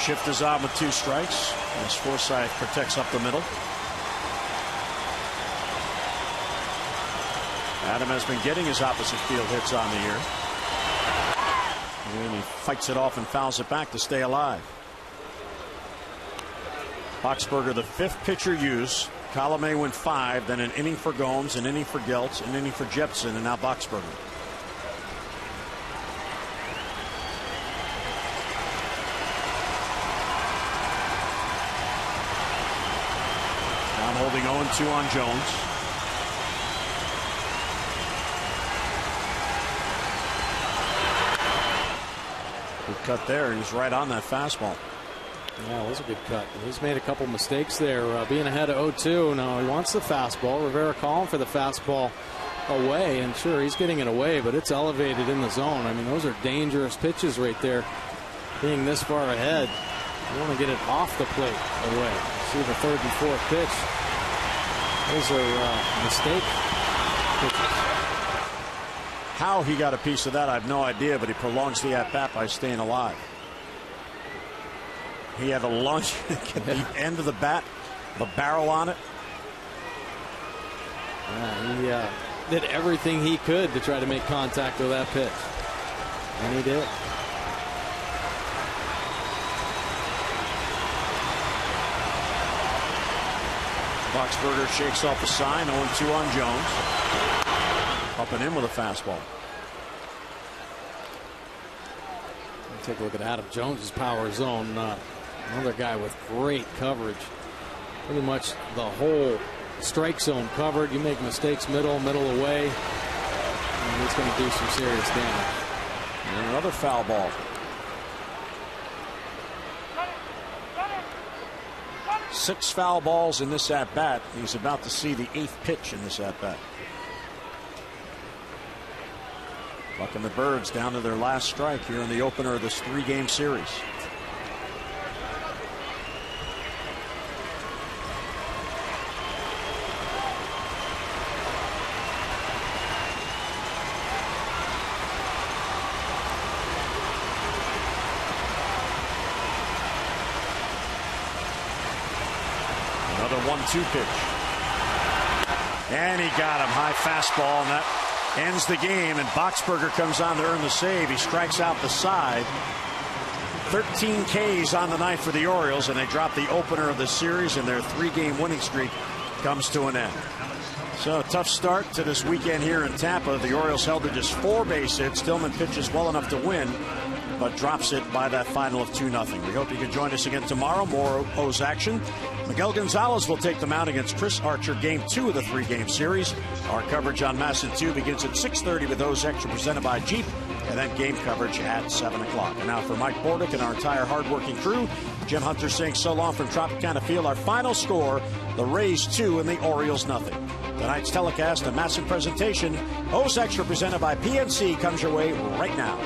Shift is on with 2 strikes as Forsythe protects up the middle. Adam has been getting his opposite field hits on the year. And he fights it off and fouls it back to stay alive. Boxberger, the 5th pitcher used. Colomé went 5, then an inning for Gomes, an inning for Geltz, an inning for Jepson, and now Boxberger. Now holding 0-2 on Jones. Good cut there. He's right on that fastball. Yeah, it was a good cut. He's made a couple mistakes there, being ahead of 0-2. Now he wants the fastball. Rivera calling for the fastball away, and sure, he's getting it away, but it's elevated in the zone. I mean, those are dangerous pitches right there. Being this far ahead, you want to get it off the plate away. See the 3rd and 4th pitch. Those are mistake pitches. How he got a piece of that, I have no idea, but he prolongs the at-bat by staying alive. He had a lunge at the end of the bat, the barrel on it. Yeah, he did everything he could to try to make contact with that pitch. And he did. Boxberger shakes off the sign, 0-2 on Jones. Up and in with a fastball. Take a look at Adam Jones's power zone. Another guy with great coverage. Pretty much the whole strike zone covered. You make mistakes middle away, and it's going to do some serious damage. And another foul ball. 6 foul balls in this at bat. He's about to see the 8th pitch in this at bat. Buck and the Birds down to their last strike here in the opener of this 3-game series. Another 1-2 pitch. And he got him. High fastball, and that ends the game, and Boxberger comes on to earn the save. He strikes out the side. 13 Ks on the night for the Orioles, and they drop the opener of the series, and their 3-game winning streak comes to an end. So, tough start to this weekend here in Tampa. The Orioles held to just 4 base hits. Stillman pitches well enough to win, but drops it by that final of 2-0. We hope you can join us again tomorrow. More O's action. Miguel Gonzalez will take the mound against Chris Archer, Game 2 of the 3-game series. Our coverage on MASN 2 begins at 6:30 with O's Extra presented by Jeep, and then game coverage at 7 o'clock. And now for Mike Bordick and our entire hardworking crew, Jim Hunter saying so long from Tropicana Field. Our final score, the Rays 2 and the Orioles 0. Tonight's telecast, a MASN presentation, O's Extra presented by PNC, comes your way right now.